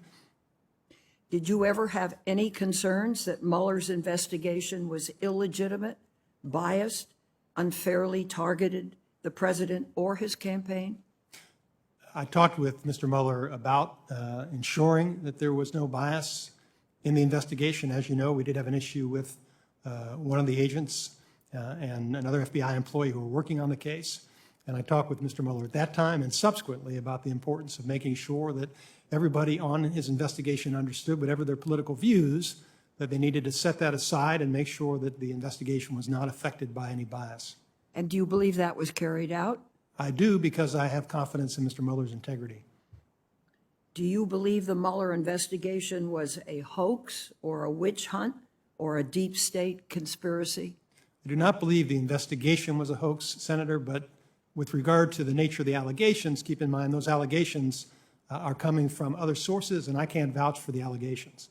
Did you ever have any concerns that Mueller's investigation was illegitimate, biased, unfairly targeted the president or his campaign? I talked with Mr. Mueller about ensuring that there was no bias in the investigation. As you know, we did have an issue with one of the agents and another FBI employee who were working on the case. And I talked with Mr. Mueller at that time and subsequently about the importance of making sure that everybody on his investigation understood, whatever their political views, that they needed to set that aside and make sure that the investigation was not affected by any bias. And do you believe that was carried out? I do, because I have confidence in Mr. Mueller's integrity. Do you believe the Mueller investigation was a hoax or a witch hunt or a deep state conspiracy? I do not believe the investigation was a hoax, Senator, but with regard to the nature of the allegations, keep in mind those allegations are coming from other sources, and I can't vouch for the allegations.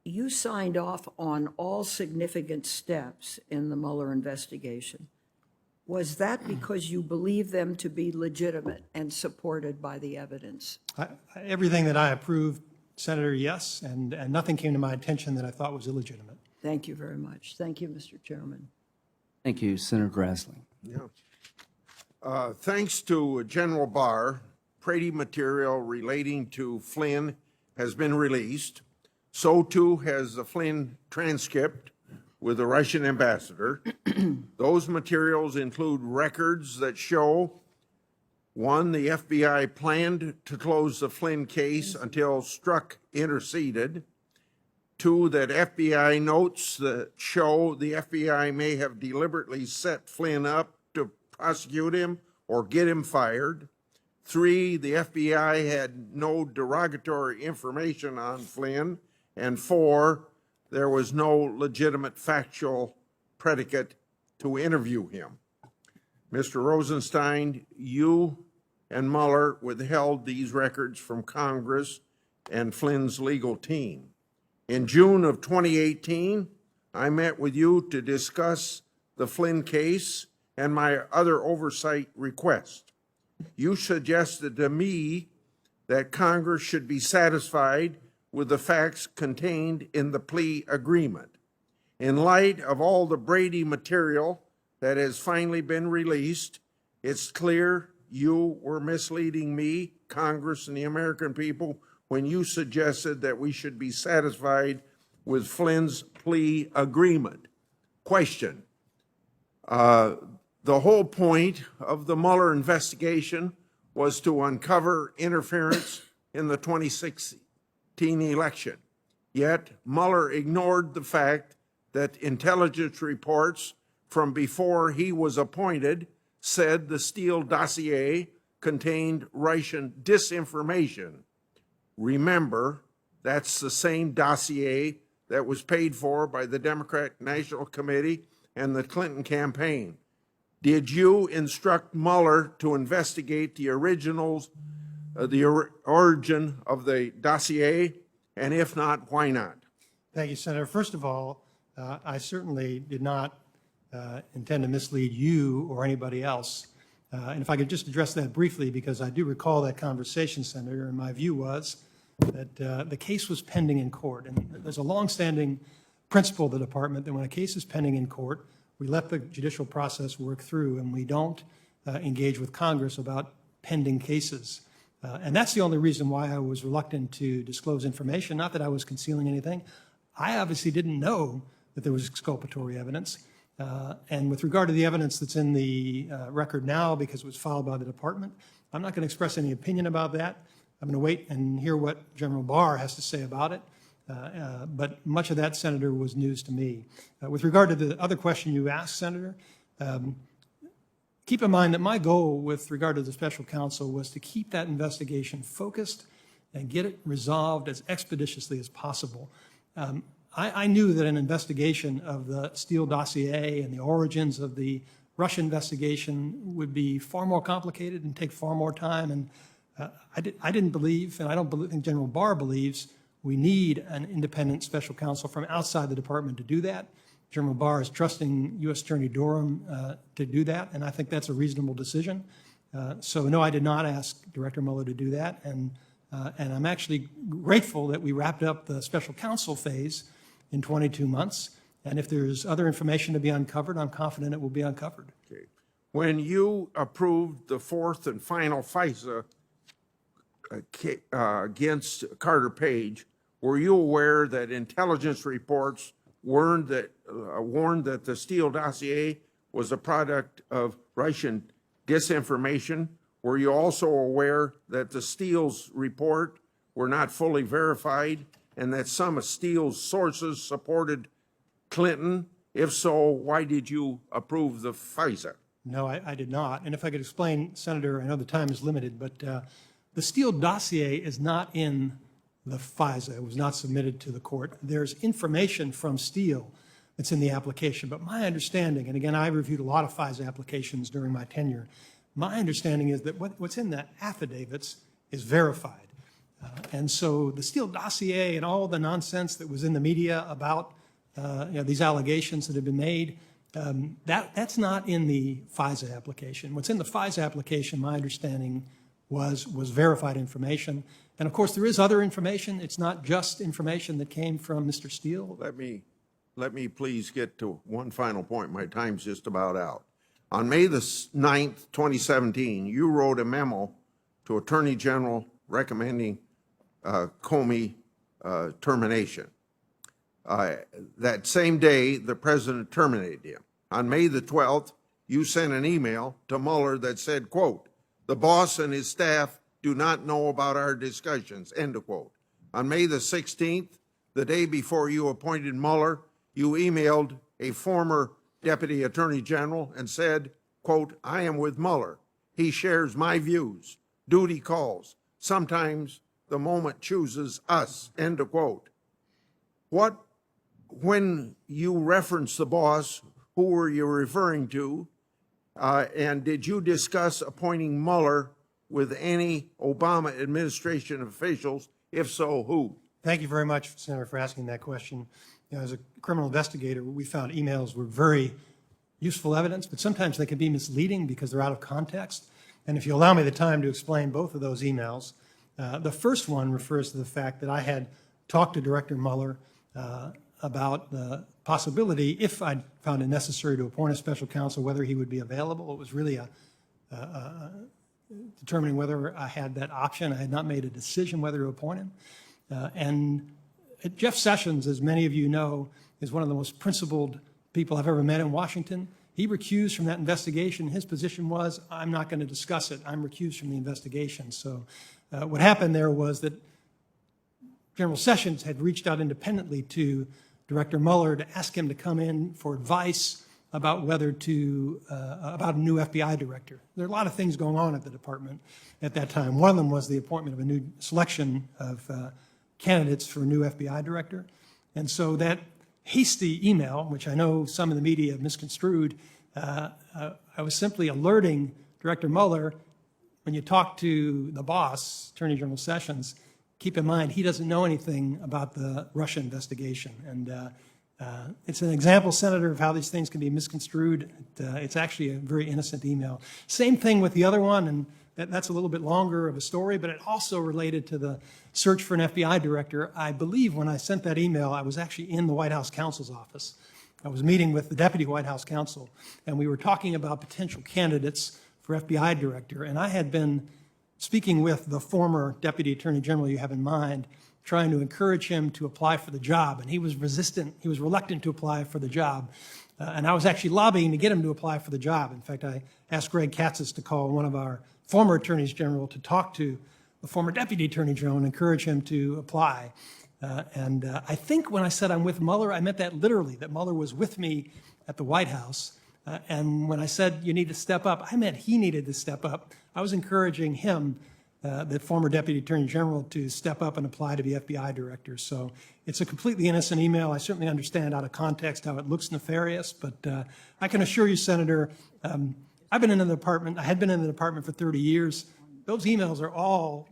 You signed off on all significant steps in the Mueller investigation. Was that because you believe them to be legitimate and supported by the evidence? Everything that I approved, Senator, yes, and nothing came to my attention that I thought was illegitimate. Thank you very much. Thank you, Mr. Chairman. Thank you, Senator Grassley. Yeah. Thanks to General Barr, Brady material relating to Flynn has been released. So too has the Flynn transcript with the Russian ambassador. Those materials include records that show, one, the FBI planned to close the Flynn case until Strzok interceded. Two, that FBI notes that show the FBI may have deliberately set Flynn up to prosecute him or get him fired. Three, the FBI had no derogatory information on Flynn. And four, there was no legitimate factual predicate to interview him. Mr. Rosenstein, you and Mueller withheld these records from Congress and Flynn's legal team. In June of 2018, I met with you to discuss the Flynn case and my other oversight request. You suggested to me that Congress should be satisfied with the facts contained in the plea agreement. In light of all the Brady material that has finally been released, it's clear you were misleading me, Congress, and the American people when you suggested that we should be satisfied with Flynn's plea agreement. Question. The whole point of the Mueller investigation was to uncover interference in the 2016 election. Yet Mueller ignored the fact that intelligence reports from before he was appointed said the Steele dossier contained Russian disinformation. Remember, that's the same dossier that was paid for by the Democratic National Committee and the Clinton campaign. Did you instruct Mueller to investigate the originals, the origin of the dossier? And if not, why not? Thank you, Senator. First of all, I certainly did not intend to mislead you or anybody else. And if I could just address that briefly, because I do recall that conversation, Senator, and my view was that the case was pending in court. And there's a longstanding principle of the department that when a case is pending in court, we let the judicial process work through, and we don't engage with Congress about pending cases. And that's the only reason why I was reluctant to disclose information, not that I was concealing anything. I obviously didn't know that there was exculpatory evidence. And with regard to the evidence that's in the record now, because it was filed by the department, I'm not going to express any opinion about that. I'm going to wait and hear what General Barr has to say about it. But much of that, Senator, was news to me. With regard to the other question you asked, Senator, keep in mind that my goal with regard to the special counsel was to keep that investigation focused and get it resolved as expeditiously as possible. I knew that an investigation of the Steele dossier and the origins of the Russia investigation would be far more complicated and take far more time. And I didn't believe, and I don't think General Barr believes, we need an independent special counsel from outside the department to do that. General Barr is trusting U.S. Attorney Durham to do that, and I think that's a reasonable decision. So no, I did not ask Director Mueller to do that, and I'm actually grateful that we wrapped up the special counsel phase in 22 months. And if there's other information to be uncovered, I'm confident it will be uncovered. Okay. When you approved the fourth and final FISA against Carter Page, were you aware that intelligence reports warned that the Steele dossier was a product of Russian disinformation? Were you also aware that the Steele's report were not fully verified and that some of Steele's sources supported Clinton? If so, why did you approve the FISA? No, I did not. And if I could explain, Senator, I know the time is limited, but the Steele dossier is not in the FISA. It was not submitted to the court. There's information from Steele that's in the application. But my understanding, and again, I reviewed a lot of FISA applications during my tenure, my understanding is that what's in the affidavits is verified. And so the Steele dossier and all the nonsense that was in the media about these allegations that have been made, that's not in the FISA application. What's in the FISA application, my understanding, was verified information. And of course, there is other information. It's not just information that came from Mr. Steele. Let me please get to one final point. My time's just about out. On May the 9th, 2017, you wrote a memo to Attorney General recommending Comey termination. That same day, the president terminated him. On May the 12th, you sent an email to Mueller that said, quote, "The boss and his staff do not know about our discussions," end of quote. On May the 16th, the day before you appointed Mueller, you emailed a former Deputy Attorney General and said, quote, "I am with Mueller. He shares my views. Duty calls. Sometimes the moment chooses us," end of quote. When you referenced the boss, who were you referring to? And did you discuss appointing Mueller with any Obama administration officials? If so, who? Thank you very much, Senator, for asking that question. As a criminal investigator, we found emails were very useful evidence, but sometimes they can be misleading because they're out of context. And if you allow me the time to explain both of those emails, the first one refers to the fact that I had talked to Director Mueller about the possibility, if I found it necessary to appoint a special counsel, whether he would be available. It was really determining whether I had that option. I had not made a decision whether to appoint him. And Jeff Sessions, as many of you know, is one of the most principled people I've ever met in Washington. He recused from that investigation. His position was, I'm not going to discuss it. I'm recused from the investigation. So what happened there was that General Sessions had reached out independently to Director Mueller to ask him to come in for advice about whether to, about a new FBI director. There are a lot of things going on at the department at that time. One of them was the appointment of a new selection of candidates for a new FBI director. And so that hasty email, which I know some of the media have misconstrued, I was simply alerting Director Mueller, when you talk to the boss, Attorney General Sessions, keep in mind he doesn't know anything about the Russia investigation. And it's an example, Senator, of how these things can be misconstrued. It's actually a very innocent email. Same thing with the other one, and that's a little bit longer of a story, but it also related to the search for an FBI director. I believe when I sent that email, I was actually in the White House counsel's office. I was meeting with the Deputy White House counsel, and we were talking about potential candidates for FBI director. And I had been speaking with the former Deputy Attorney General you have in mind, trying to encourage him to apply for the job. And he was resistant, he was reluctant to apply for the job. And I was actually lobbying to get him to apply for the job. In fact, I asked Greg Katzis to call one of our former attorneys general to talk to the former Deputy Attorney General and encourage him to apply. I think when I said I'm with Mueller, I meant that literally, that Mueller was with me at the White House. And when I said you need to step up, I meant he needed to step up. I was encouraging him the former Deputy Attorney General to step up and apply to be FBI director. So it's a completely innocent email. I certainly understand out of context how it looks nefarious, but I can assure you, Senator, I've been in the department, I had been in the department for 30 years. Those emails are all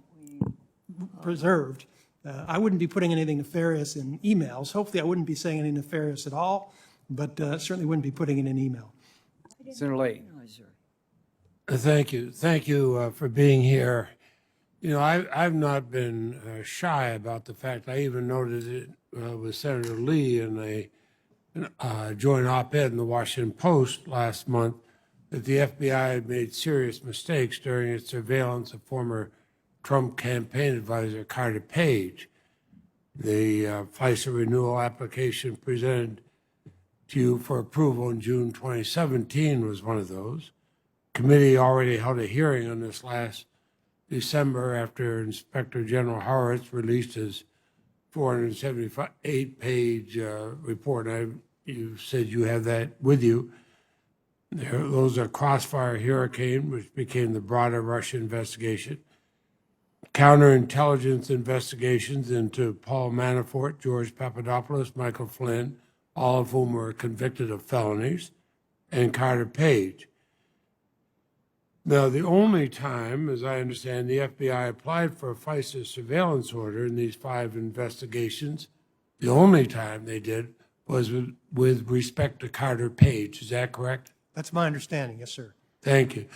preserved. I wouldn't be putting anything nefarious in emails. Hopefully, I wouldn't be saying anything nefarious at all, but certainly wouldn't be putting it in email. Senator Lee. Thank you. Thank you for being here. You know, I've not been shy about the fact, I even noted it with Senator Lee in a joint op-ed in the Washington Post last month, that the FBI had made serious mistakes during its surveillance of former Trump campaign advisor Carter Page. The FISA renewal application presented to you for approval in June 2017 was one of those. Committee already held a hearing on this last December after Inspector General Horowitz released his 478-page report. You said you have that with you. Those are Crossfire Hurricane, which became the broader Russia investigation, counterintelligence investigations into Paul Manafort, George Papadopoulos, Michael Flynn, all of whom were convicted of felonies, and Carter Page. Now, the only time, as I understand, the FBI applied for a FISA surveillance order in these 5 investigations, the only time they did was with respect to Carter Page. Is that correct? That's my understanding, yes, sir. Thank you.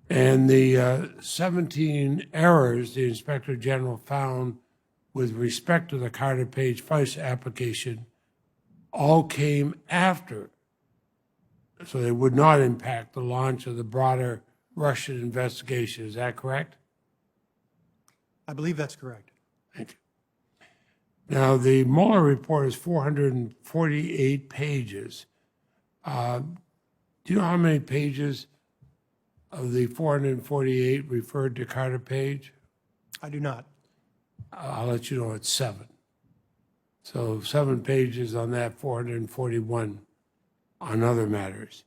And the 17 errors the Inspector General found with respect to the Carter Page FISA application all came after, so they would not impact the launch of the broader Russian investigation. Is that correct? I believe that's correct. Thank you. Now, the Mueller report is 448 pages. Do you know how many pages of the 448 referred to Carter Page? I do not. I'll let you know it's 7. So 7 pages on that, 441 on other matters.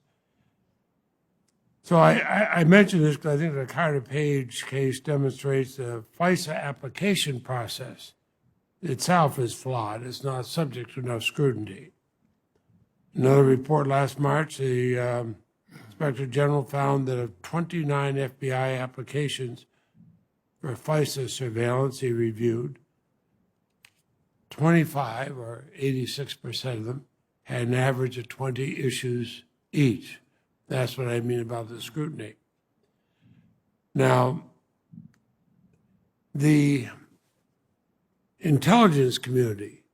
So I mention this because I think the Carter Page case demonstrates the FISA application process itself is flawed. It's not subject to enough scrutiny. Another report last March, the Inspector General found that of 29 FBI applications for FISA surveillance he reviewed, 25, or 86% of them, had an average of 20 issues each. That's what I mean about the scrutiny. Now, the intelligence community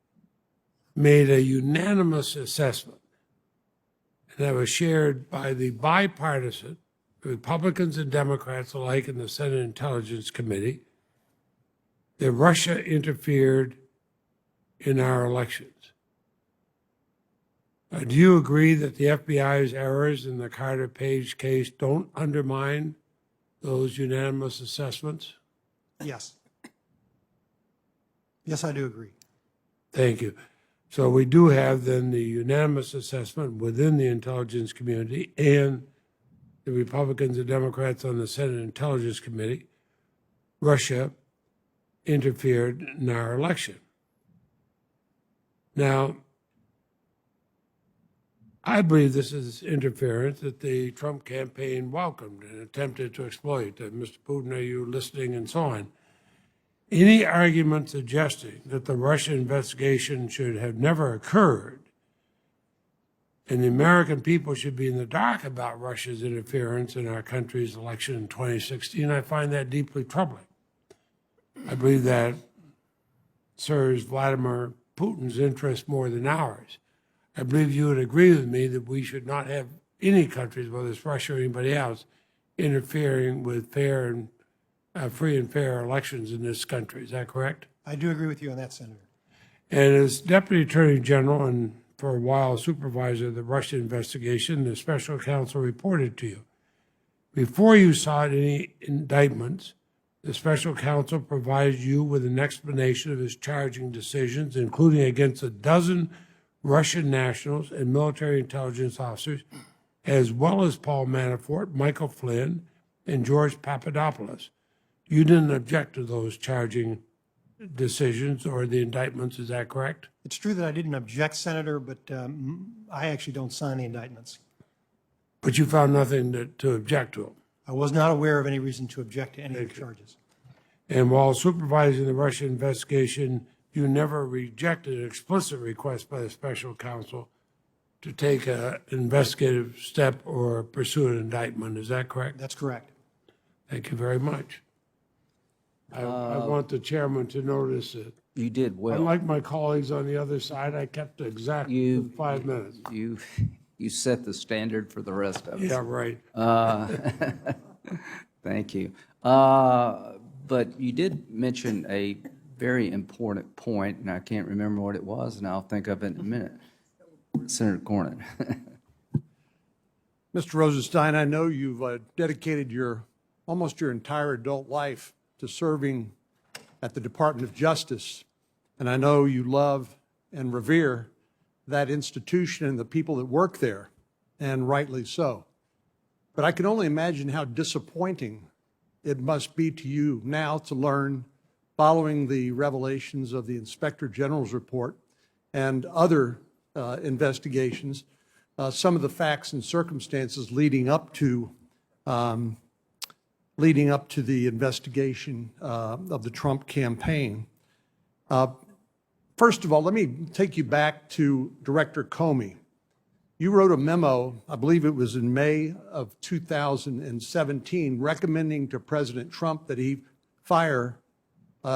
made a unanimous assessment, and that was shared by the bipartisan Republicans and Democrats alike in the Senate Intelligence Committee, that Russia interfered in our elections. Do you agree that the FBI's errors in the Carter Page case don't undermine those unanimous assessments? Yes. Yes, I do agree. Thank you. So we do have then the unanimous assessment within the intelligence community and the Republicans and Democrats on the Senate Intelligence Committee. Russia interfered in our election. Now, I believe this is interference that the Trump campaign welcomed and attempted to exploit. Mr. Putin, are you listening, and so on? Any argument suggesting that the Russia investigation should have never occurred and the American people should be in the dark about Russia's interference in our country's election in 2016, I find that deeply troubling. I believe that serves Vladimir Putin's interest more than ours. I believe you would agree with me that we should not have any countries, whether it's Russia or anybody else, interfering with fair and free and fair elections in this country. Is that correct? I do agree with you on that, Senator. And as Deputy Attorney General and for a while supervisor of the Russia investigation, the special counsel reported to you. Before you sought any indictments, the special counsel provided you with an explanation of his charging decisions, including against 12 Russian nationals and military intelligence officers, as well as Paul Manafort, Michael Flynn, and George Papadopoulos, You didn't object to those charging decisions or the indictments, is that correct? It's true that I didn't object, Senator, but I actually don't sign the indictments. But you found nothing to object to. I was not aware of any reason to object to any of the charges. And while supervising the Russia investigation, you never rejected an explicit request by the special counsel to take an investigative step or pursue an indictment. Is that correct? That's correct. Thank you very much. I want the chairman to notice that, You did well. unlike my colleagues on the other side, I kept the exact 5 minutes. You set the standard for the rest of us. Yeah, right. Thank you. But you did mention a very important point, and I can't remember what it was, and I'll think of it in a minute. Senator Cornyn. Mr. Rosenstein, I know you've dedicated almost your entire adult life to serving at the Department of Justice, and I know you love and revere that institution and the people that work there, and rightly so. But I can only imagine how disappointing it must be to you now to learn, following the revelations of the Inspector General's report and other investigations, some of the facts and circumstances leading up to the investigation of the Trump campaign. First of all, let me take you back to Director Comey. You wrote a memo, I believe it was in May of 2017, recommending to President Trump that he fire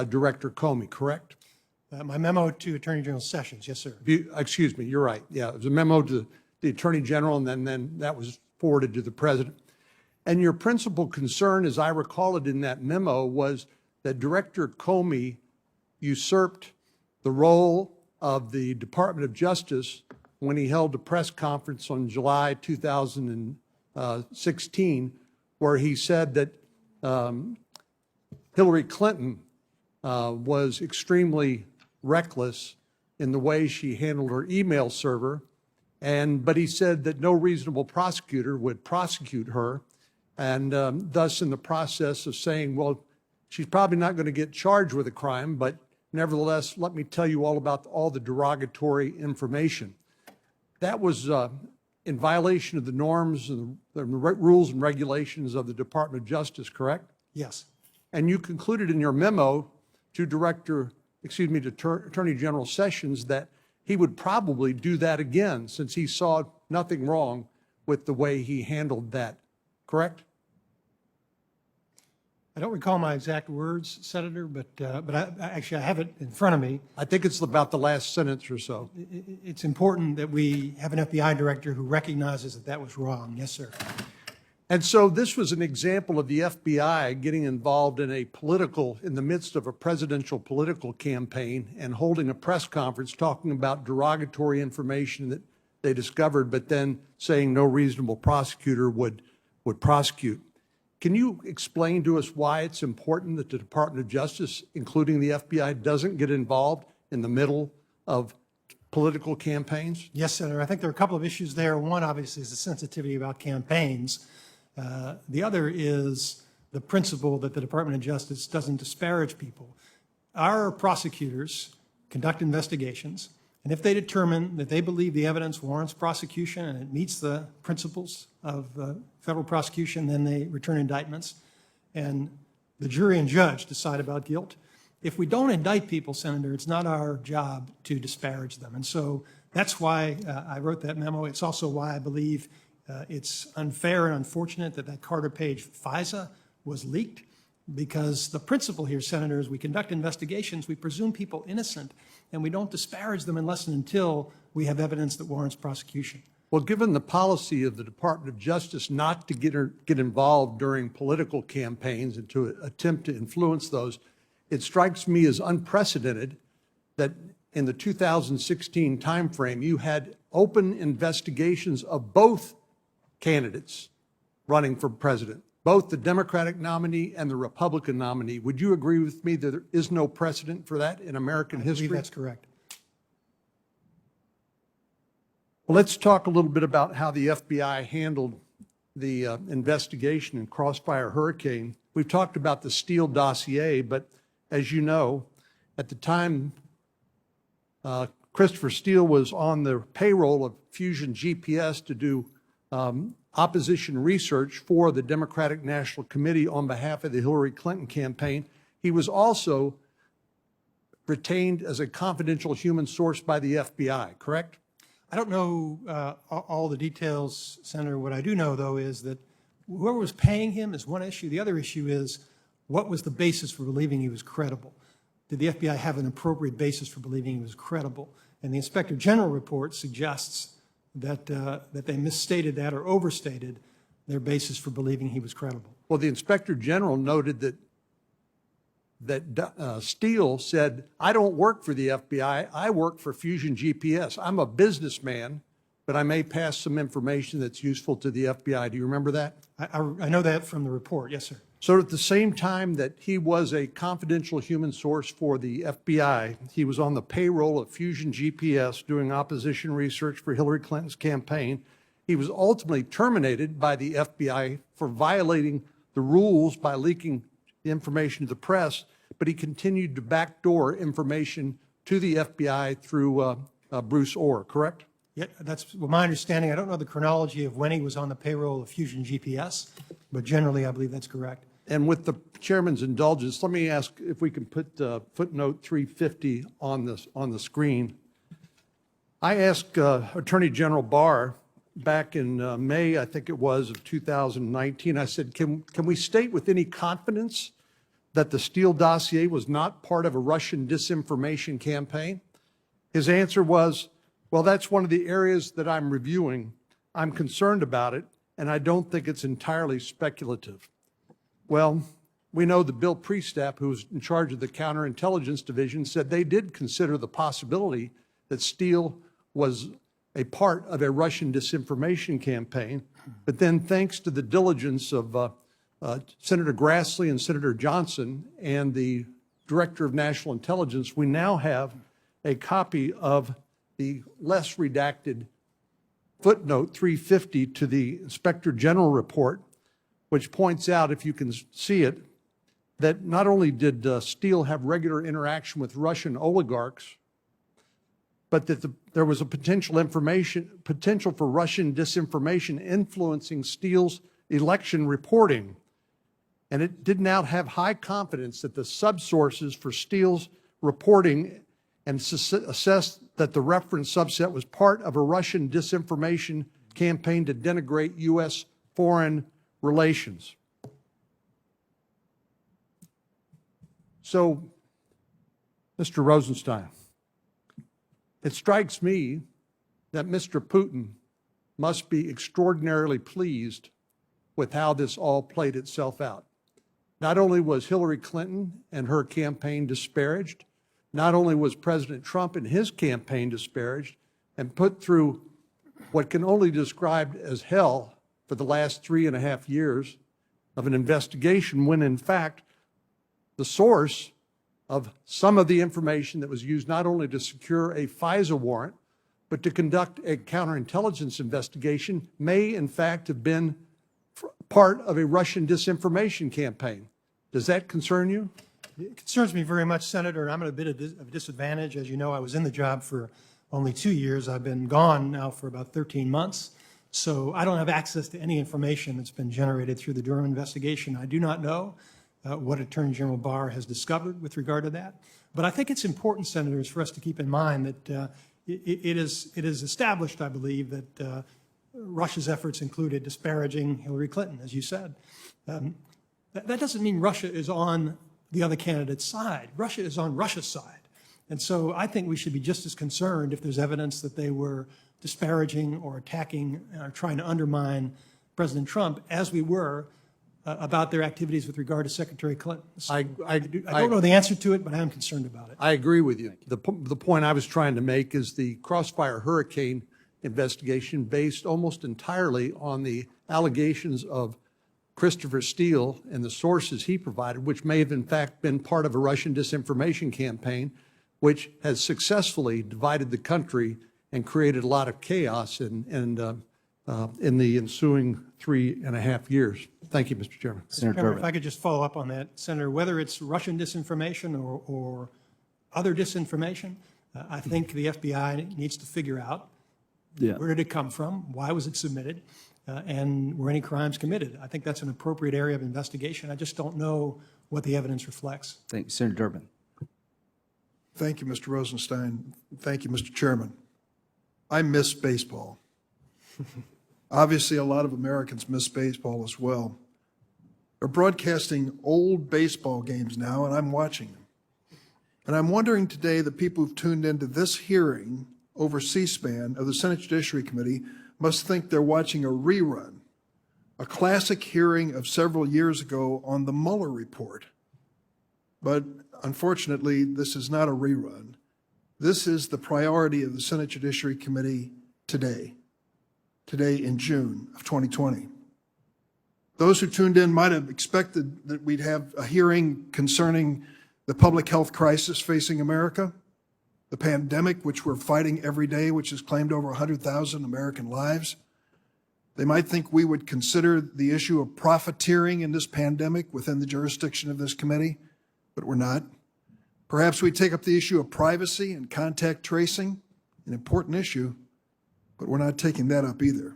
Director Comey, correct? My memo to Attorney General Sessions, yes, sir. Excuse me, you're right. Yeah, it was a memo to the Attorney General, and then that was forwarded to the President. And your principal concern, as I recall it in that memo, was that Director Comey usurped the role of the Department of Justice when he held a press conference on July 2016, where he said that Hillary Clinton was extremely reckless in the way she handled her email server, but he said that no reasonable prosecutor would prosecute her, and thus in the process of saying, well, she's probably not going to get charged with a crime, but nevertheless, let me tell you all about all the derogatory information. That was in violation of the norms and the rules and regulations of the Department of Justice, correct? Yes. And you concluded in your memo to Attorney General Sessions that he would probably do that again since he saw nothing wrong with the way he handled that, correct? I don't recall my exact words, Senator, but I have it in front of me. I think it's about the last sentence or so. It's important that we have an FBI director who recognizes that that was wrong. Yes, sir. And so this was an example of the FBI getting involved in in the midst of a presidential political campaign and holding a press conference talking about derogatory information that they discovered, but then saying no reasonable prosecutor would prosecute. Can you explain to us why it's important that the Department of Justice, including the FBI, doesn't get involved in the middle of political campaigns? Yes, Senator. I think there are a couple of issues there. One, obviously, is the sensitivity about campaigns. The other is the principle that the Department of Justice doesn't disparage people. Our prosecutors conduct investigations, and if they determine that they believe the evidence warrants prosecution and it meets the principles of federal prosecution, then they return indictments, and the jury and judge decide about guilt. If we don't indict people, Senator, it's not our job to disparage them. And so that's why I wrote that memo. It's also why I believe it's unfair and unfortunate that Carter Page FISA was leaked, because the principle here, Senator, is we conduct investigations, we presume people innocent, and we don't disparage them unless and until we have evidence that warrants prosecution. Well, given the policy of the Department of Justice not to get involved during political campaigns and to attempt to influence those, it strikes me as unprecedented that in the 2016 timeframe, you had open investigations of both candidates running for president, both the Democratic nominee and the Republican nominee. Would you agree with me that there is no precedent for that in American history? I believe that's correct. Well, let's talk a little bit about how the FBI handled the investigation in Crossfire Hurricane, we've talked about the Steele dossier, but as you know, at the time, Christopher Steele was on the payroll of Fusion GPS to do opposition research for the Democratic National Committee on behalf of the Hillary Clinton campaign. He was also retained as a confidential human source by the FBI, correct? I don't know all the details, Senator. What I do know, though, is that whoever was paying him is one issue. The other issue is what was the basis for believing he was credible? Did the FBI have an appropriate basis for believing he was credible? And the Inspector General report suggests that they misstated that or overstated their basis for believing he was credible. Well, the Inspector General noted that Steele said, I don't work for the FBI, I work for Fusion GPS. I'm a businessman, but I may pass some information that's useful to the FBI. Do you remember that? I know that from the report, yes, sir. So at the same time that he was a confidential human source for the FBI, he was on the payroll of Fusion GPS doing opposition research for Hillary Clinton's campaign. He was ultimately terminated by the FBI for violating the rules by leaking information to the press, but he continued to backdoor information to the FBI through Bruce Orr, correct? Yeah, that's my understanding. I don't know the chronology of when he was on the payroll of Fusion GPS, but generally I believe that's correct. And with the chairman's indulgence, let me ask if we can put footnote 350 on the screen. I asked Attorney General Barr back in May, I think it was, of 2019, I said, can we state with any confidence that the Steele dossier was not part of a Russian disinformation campaign? His answer was, well, that's one of the areas that I'm reviewing. I'm concerned about it, and I don't think it's entirely speculative. Well, we know that Bill Priestap, who was in charge of the counterintelligence division, said they did consider the possibility that Steele was a part of a Russian disinformation campaign. But then thanks to the diligence of Senator Grassley and Senator Johnson and the Director of National Intelligence, we now have a copy of the less redacted footnote 350 to the Inspector General report, which points out, if you can see it, that not only did Steele have regular interaction with Russian oligarchs, but that there was a potential for Russian disinformation influencing Steele's election reporting. And it did not have high confidence that the subsources for Steele's reporting and assessed that the reference subset was part of a Russian disinformation campaign to denigrate U.S. foreign relations. So, Mr. Rosenstein, it strikes me that Mr. Putin must be extraordinarily pleased with how this all played itself out. Not only was Hillary Clinton and her campaign disparaged, not only was President Trump and his campaign disparaged and put through what can only be described as hell for the last 3.5 years of an investigation, when in fact the source of some of the information that was used not only to secure a FISA warrant, but to conduct a counterintelligence investigation may in fact have been part of a Russian disinformation campaign. Does that concern you? It concerns me very much, Senator. I'm at a bit of a disadvantage. As you know, I was in the job for only 2 years. I've been gone now for about 13 months. So I don't have access to any information that's been generated through the Durham investigation. I do not know what Attorney General Barr has discovered with regard to that. But I think it's important, Senators, for us to keep in mind that it is established, I believe, that Russia's efforts included disparaging Hillary Clinton, as you said. That doesn't mean Russia is on the other candidate's side. Russia is on Russia's side. And so I think we should be just as concerned if there's evidence that they were disparaging or attacking or trying to undermine President Trump, as we were about their activities with regard to Secretary Clinton. So I don't know the answer to it, but I am concerned about it. I agree with you. The point I was trying to make is the Crossfire Hurricane investigation based almost entirely on the allegations of Christopher Steele and the sources he provided, which may have in fact been part of a Russian disinformation campaign, which has successfully divided the country and created a lot of chaos and in the ensuing 3.5 years. Thank you, Mr. Chairman. Senator Chairman, if Durbin. I could just follow up on that, Senator, whether it's Russian disinformation or other disinformation, I think the FBI needs to figure out Yeah. where did it come from, why was it submitted, and were any crimes committed. I think that's an appropriate area of investigation. I just don't know what the evidence reflects. Thank you, Senator Durbin. Thank you, Mr. Rosenstein. Thank you, Mr. Chairman. I miss baseball. Obviously, a lot of Americans miss baseball as well. They're broadcasting old baseball games now, and I'm watching them. And I'm wondering today, the people who've tuned into this hearing over C-SPAN of the Senate Judiciary Committee must think they're watching a rerun, a classic hearing of several years ago on the Mueller report. But unfortunately, this is not a rerun. This is the priority of the Senate Judiciary Committee today in June of 2020. Those who tuned in might have expected that we'd have a hearing concerning the public health crisis facing America, the pandemic which we're fighting every day, which has claimed over 100,000 American lives. They might think we would consider the issue of profiteering in this pandemic within the jurisdiction of this committee, but we're not. Perhaps we take up the issue of privacy and contact tracing, an important issue, but we're not taking that up either.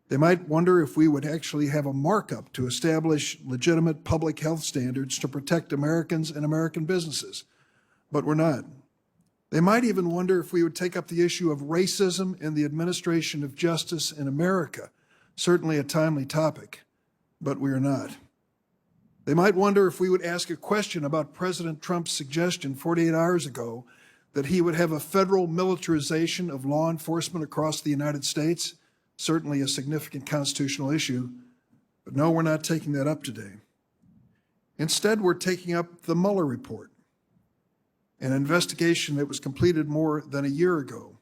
They might wonder if we would actually have a markup to establish legitimate public health standards to protect Americans and American businesses, but we're not. They might even wonder if we would take up the issue of racism in the administration of justice in America, certainly a timely topic, but we are not. They might wonder if we would ask a question about President Trump's suggestion 48 hours ago that he would have a federal militarization of law enforcement across the United States, certainly a significant constitutional issue, but no, we're not taking that up today. Instead, we're taking up the Mueller report, an investigation that was completed more than a year ago.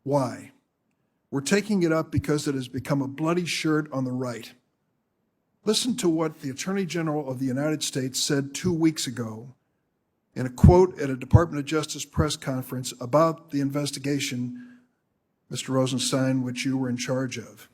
Why? We're taking it up because it has become a bloody shirt on the right. Listen to what the Attorney General of the United States said 2 weeks ago in a quote at a Department of Justice press conference about the investigation, Mr. Rosenstein, which you were in charge of.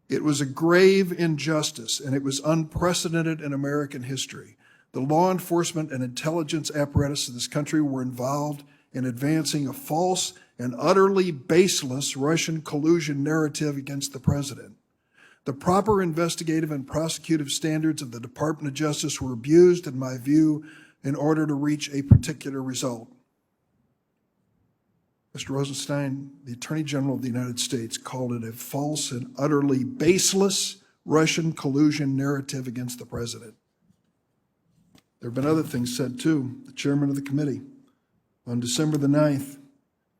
It was a grave injustice, and it was unprecedented in American history. The law enforcement and intelligence apparatus of this country were involved in advancing a false and utterly baseless Russian collusion narrative against the president. The proper investigative and prosecutive standards of the Department of Justice were abused, in my view, in order to reach a particular result. Mr. Rosenstein, the Attorney General of the United States called it a false and utterly baseless Russian collusion narrative against the president. There have been other things said too. The chairman of the committee, on December the 9th,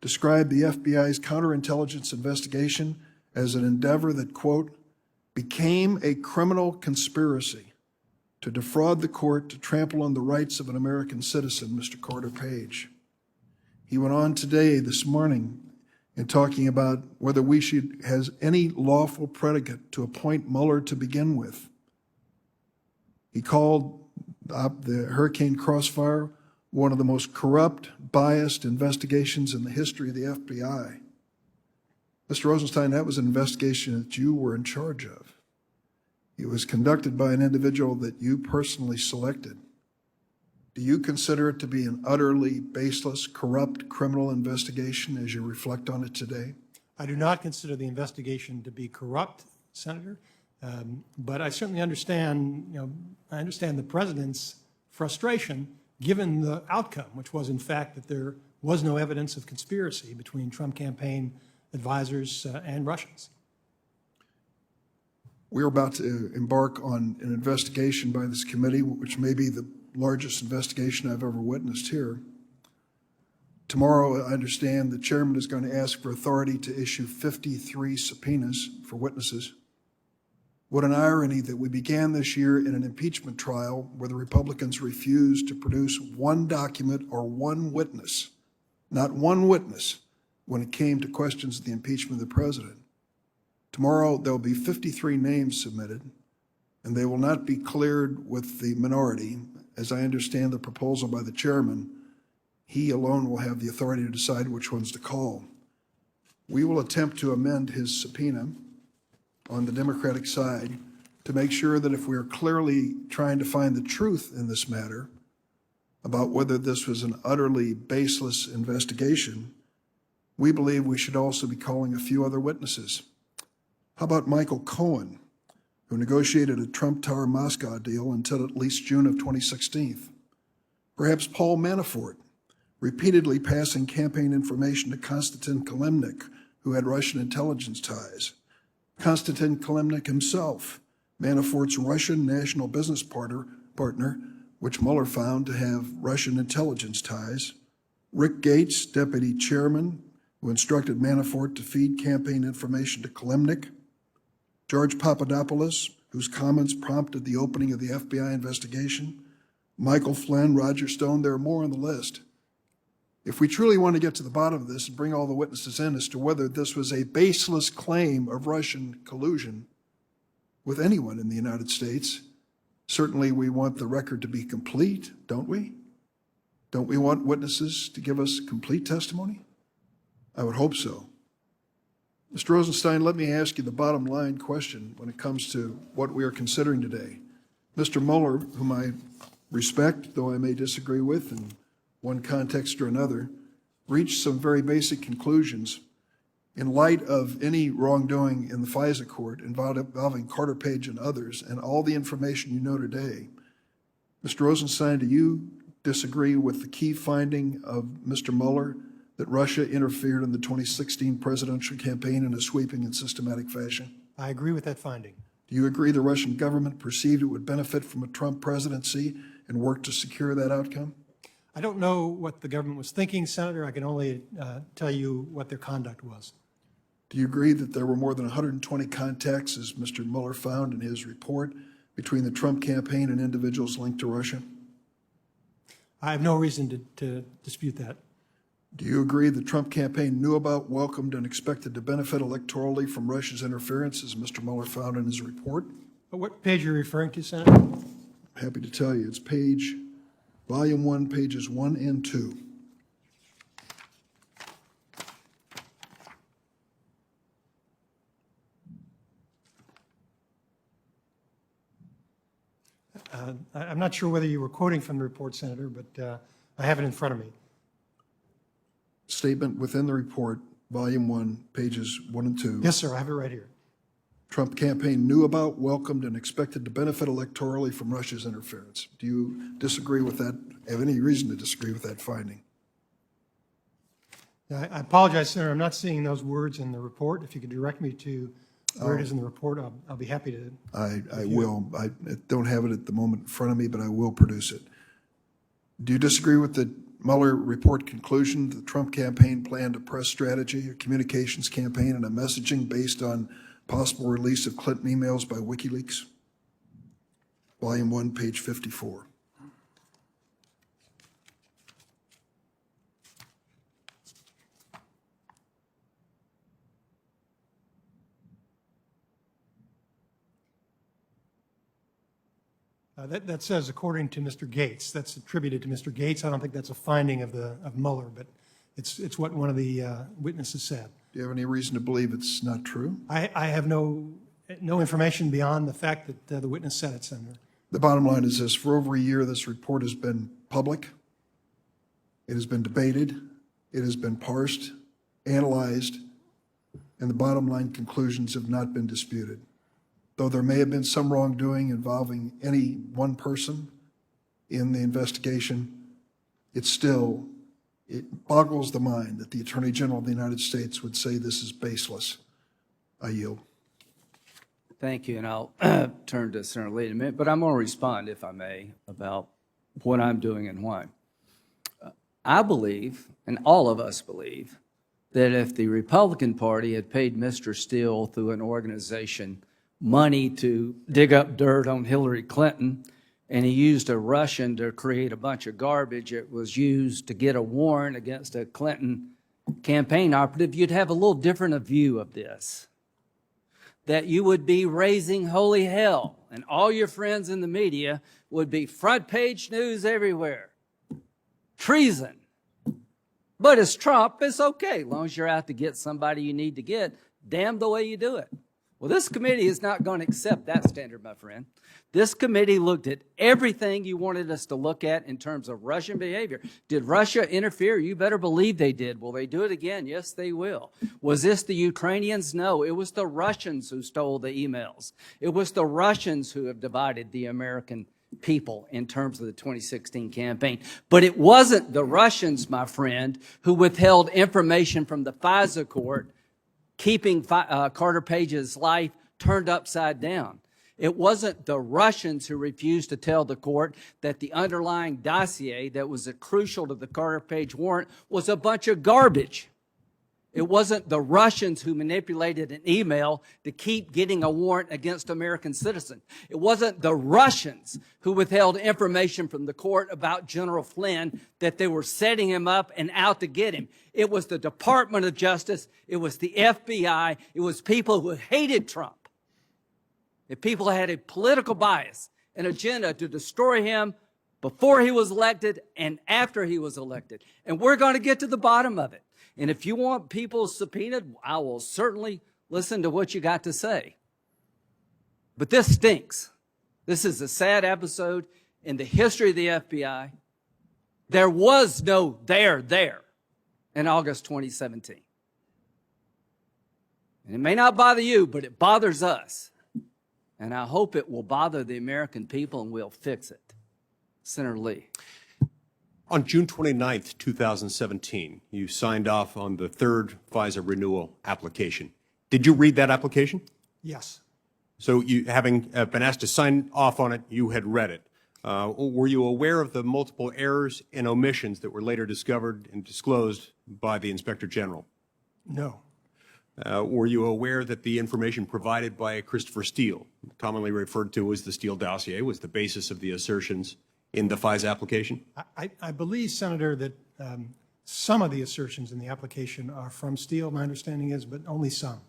described the FBI's counterintelligence investigation as an endeavor that, quote, became a criminal conspiracy to defraud the court, to trample on the rights of an American citizen, Mr. Carter Page. He went on today, this morning, in talking about whether we has any lawful predicate to appoint Mueller to begin with. He called the Hurricane Crossfire one of the most corrupt, biased investigations in the history of the FBI. Mr. Rosenstein, that was an investigation that you were in charge of. It was conducted by an individual that you personally selected. Do you consider it to be an utterly baseless, corrupt criminal investigation as you reflect on it today? I do not consider the investigation to be corrupt, Senator, but I certainly understand, I understand the president's frustration given the outcome, which was in fact that there was no evidence of conspiracy between Trump campaign advisors and Russians. We're about to embark on an investigation by this committee, which may be the largest investigation I've ever witnessed here. Tomorrow, I understand the chairman is going to ask for authority to issue 53 subpoenas for witnesses. What an irony that we began this year in an impeachment trial where the Republicans refused to produce one document or one witness, not one witness, when it came to questions of the impeachment of the president. Tomorrow, there'll be 53 names submitted, and they will not be cleared with the minority. As I understand the proposal by the chairman, he alone will have the authority to decide which ones to call. we will attempt to amend his subpoena on the Democratic side to make sure that if we are clearly trying to find the truth in this matter about whether this was an utterly baseless investigation, we believe we should also be calling a few other witnesses. How about Michael Cohen, who negotiated a Trump Tower Moscow deal until at least June of 2016? Perhaps Paul Manafort, repeatedly passing campaign information to Konstantin Kilimnik, who had Russian intelligence ties. Konstantin Kilimnik himself, Manafort's Russian national business partner, which Mueller found to have Russian intelligence ties. Rick Gates, deputy chairman, who instructed Manafort to feed campaign information to Kilimnik. George Papadopoulos, whose comments prompted the opening of the FBI investigation. Michael Flynn, Roger Stone, there are more on the list. If we truly want to get to the bottom of this and bring all the witnesses in as to whether this was a baseless claim of Russian collusion with anyone in the United States, certainly we want the record to be complete, don't we? Don't we want witnesses to give us complete testimony? I would hope so. Mr. Rosenstein, let me ask you the bottom line question when it comes to what we are considering today. Mr. Mueller, whom I respect, though I may disagree with in one context or another, reached some very basic conclusions in light of any wrongdoing in the FISA court involving Carter Page and others, and all the information you know today. Mr. Rosenstein, do you disagree with the key finding of Mr. Mueller that Russia interfered in the 2016 presidential campaign in a sweeping and systematic fashion? I agree with that finding. Do you agree the Russian government perceived it would benefit from a Trump presidency and worked to secure that outcome? I don't know what the government was thinking, Senator. I can only tell you what their conduct was. Do you agree that there were more than 120 contacts, as Mr. Mueller found in his report, between the Trump campaign and individuals linked to Russia? I have no reason to dispute that. Do you agree the Trump campaign knew about, welcomed, and expected to benefit electorally from Russia's interference, as Mr. Mueller found in his report? What page are you referring to, Senator? Happy to tell you. It's volume 1, pages 1 and 2. I'm not sure whether you were quoting from the report, Senator, but I have it in front of me. Statement within the report, volume 1, pages 1 and 2. Yes, sir, I have it right here. Trump campaign knew about, welcomed, and expected to benefit electorally from Russia's interference. Do you disagree with that? Have any reason to disagree with that finding? I apologize, Senator, I'm not seeing those words in the report. If you could direct me to where it is in the report, I'll be happy to. I will. I don't have it at the moment in front of me, but I will produce it. Do you disagree with the Mueller report conclusion that the Trump campaign planned a press strategy, a communications campaign, and a messaging based on possible release of Clinton emails by WikiLeaks? Volume 1, page 54. That says according to Mr. Gates. That's attributed to Mr. Gates. I don't think that's a finding of Mueller, but it's what one of the witnesses said. Do you have any reason to believe it's not true? I have no information beyond the fact that the witness said it, Senator. The bottom line is this: for over a year, this report has been public. It has been debated. It has been parsed, analyzed, and the bottom line conclusions have not been disputed. Though there may have been some wrongdoing involving any one person in the investigation, it boggles the mind that the Attorney General of the United States would say this is baseless. I yield. Thank you, and I'll turn to Senator Lee in a minute, but I'm going to respond, if I may, about what I'm doing and why. I believe, and all of us believe, that if the Republican Party had paid Mr. Steele through an organization money to dig up dirt on Hillary Clinton, and he used a Russian to create a bunch of garbage, it was used to get a warrant against a Clinton campaign operative, you'd have a little different a view of this. That you would be raising holy hell, and all your friends in the media would be front page news everywhere. Treason. But as Trump, it's okay. As long as you're out to get somebody you need to get, damn the way you do it. Well, this committee is not going to accept that standard, my friend. This committee looked at everything you wanted us to look at in terms of Russian behavior. Did Russia interfere? You better believe they did. Will they do it again? Yes, they will. Was this the Ukrainians? No, it was the Russians who stole the emails. It was the Russians who have divided the American people in terms of the 2016 campaign. But it wasn't the Russians, my friend, who withheld information from the FISA court, keeping Carter Page's life turned upside down. It wasn't the Russians who refused to tell the court that the underlying dossier that was crucial to the Carter Page warrant was a bunch of garbage. It wasn't the Russians who manipulated an email to keep getting a warrant against American citizens. It wasn't the Russians who withheld information from the court about General Flynn that they were setting him up and out to get him. It was the Department of Justice. It was the FBI. It was people who hated Trump. If people had a political bias, an agenda to destroy him before he was elected and after he was elected. And we're going to get to the bottom of it. And if you want people subpoenaed, I will certainly listen to what you got to say. But this stinks. This is a sad episode in the history of the FBI. There was no there in August 2017. And it may not bother you, but it bothers us. And I hope it will bother the American people and we'll fix it. Senator Lee. On June 29th, 2017, you signed off on the third FISA renewal application. Did you read that application? Yes. So you, having been asked to sign off on it, you had read it. Were you aware of the multiple errors and omissions that were later discovered and disclosed by the Inspector General? No. Were you aware that the information provided by Christopher Steele, commonly referred to as the Steele dossier, was the basis of the assertions in the FISA application? I believe, Senator, that some of the assertions in the application are from Steele, my understanding is, but only some.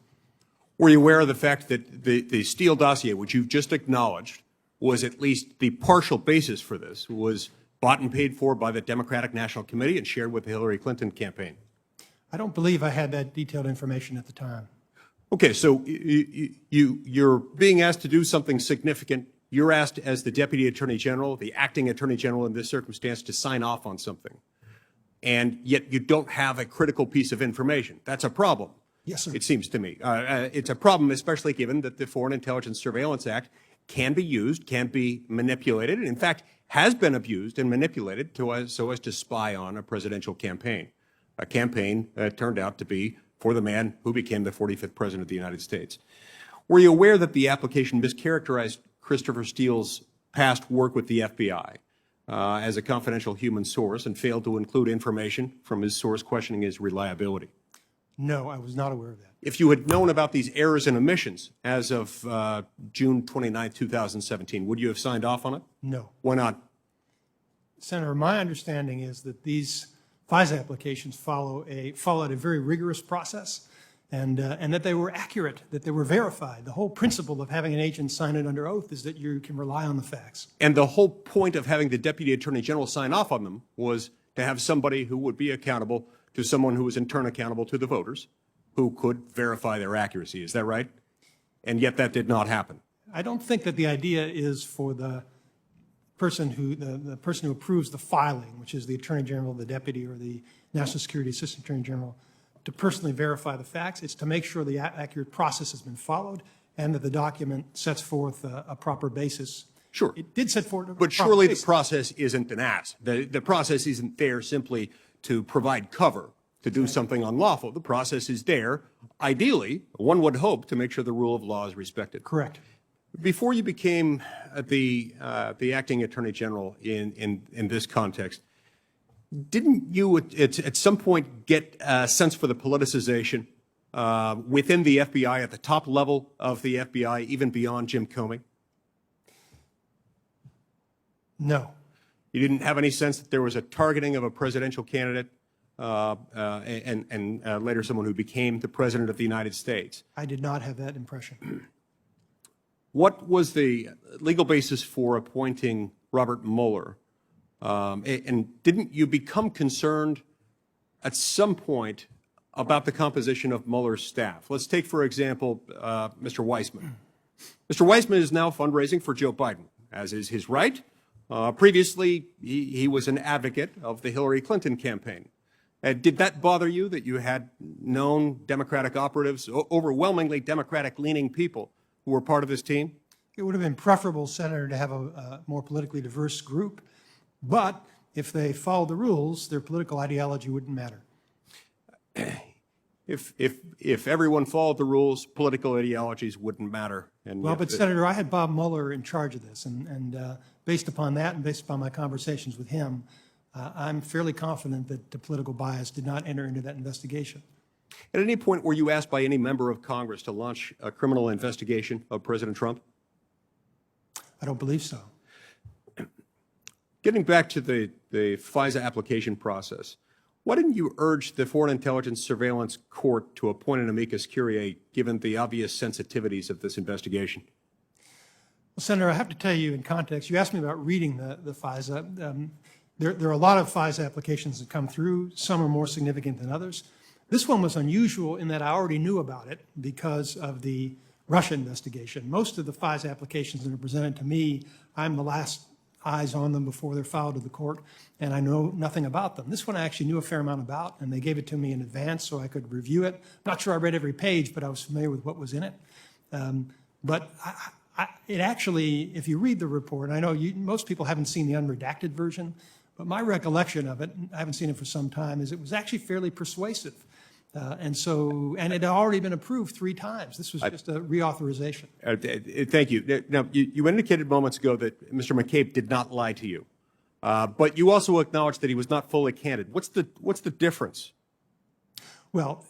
Were you aware of the fact that the Steele dossier, which you've just acknowledged, was at least the partial basis for this, was bought and paid for by the Democratic National Committee and shared with the Hillary Clinton campaign? I don't believe I had that detailed information at the time. Okay, so you're being asked to do something significant. You're asked as the Deputy Attorney General, the acting Attorney General in this circumstance, to sign off on something. And yet you don't have a critical piece of information. That's a problem. Yes, sir. It seems to me. It's a problem, especially given that the Foreign Intelligence Surveillance Act can be used, can be manipulated, and in fact has been abused and manipulated so as to spy on a presidential campaign. A campaign that turned out to be for the man who became the 45th President of the United States. Were you aware that the application mischaracterized Christopher Steele's past work with the FBI as a confidential human source and failed to include information from his source questioning his reliability? No, I was not aware of that. If you had known about these errors and omissions as of June 29, 2017, would you have signed off on it? No. Why not? Senator, my understanding is that these FISA applications followed a very rigorous process, and that they were accurate, that they were verified. The whole principle of having an agent sign it under oath is that you can rely on the facts. And the whole point of having the Deputy Attorney General sign off on them was to have somebody who would be accountable to someone who was in turn accountable to the voters, who could verify their accuracy. Is that right? And yet that did not happen. I don't think that the idea is for the person who approves the filing, which is the Attorney General, the Deputy, or the National Security Assistant Attorney General, to personally verify the facts. It's to make sure the accurate process has been followed and that the document sets forth a proper basis. Sure. It did set forth a But proper surely basis. the process isn't an ass. The process isn't there simply to provide cover, to do something unlawful. The process is there, ideally, one would hope, to make sure the rule of law is respected. Correct. Before you became the acting Attorney General in this context, didn't you at some point get a sense for the politicization within the FBI, at the top level of the FBI, even beyond Jim Comey? No. You didn't have any sense that there was a targeting of a presidential candidate and later someone who became the President of the United States? I did not have that impression. What was the legal basis for appointing Robert Mueller? And didn't you become concerned at some point about the composition of Mueller's staff. Let's take, for example, Mr. Weissman. Mr. Weissman is now fundraising for Joe Biden, as is his right. Previously, he was an advocate of the Hillary Clinton campaign. Did that bother you that you had known Democratic operatives, overwhelmingly Democratic-leaning people who were part of his team? It would have been preferable, Senator, to have a more politically diverse group, but if they followed the rules, their political ideology wouldn't matter. If everyone followed the rules, political ideologies wouldn't matter. And Well, yet but Senator, I had Bob Mueller in charge of this, and based upon that and based upon my conversations with him, I'm fairly confident that the political bias did not enter into that investigation. At any point were you asked by any member of Congress to launch a criminal investigation of President Trump? I don't believe so. Getting back to the FISA application process, why didn't you urge the Foreign Intelligence Surveillance Court to appoint an amicus curiae, given the obvious sensitivities of this investigation? Well, Senator, I have to tell you in context, you asked me about reading the FISA. There are a lot of FISA applications that come through. Some are more significant than others. This one was unusual in that I already knew about it because of the Russia investigation. Most of the FISA applications that are presented to me, I'm the last eyes on them before they're filed to the court, and I know nothing about them. This one I actually knew a fair amount about, and they gave it to me in advance so I could review it. Not sure I read every page, but I was familiar with what was in it. But it actually, if you read the report, I know most people haven't seen the unredacted version, but my recollection of it, I haven't seen it for some time, is it was actually fairly persuasive. And it had already been approved 3 times. This was just a reauthorization. Thank you. Now, you indicated moments ago that Mr. McCabe did not lie to you, but you also acknowledged that he was not fully candid. What's the difference? Well,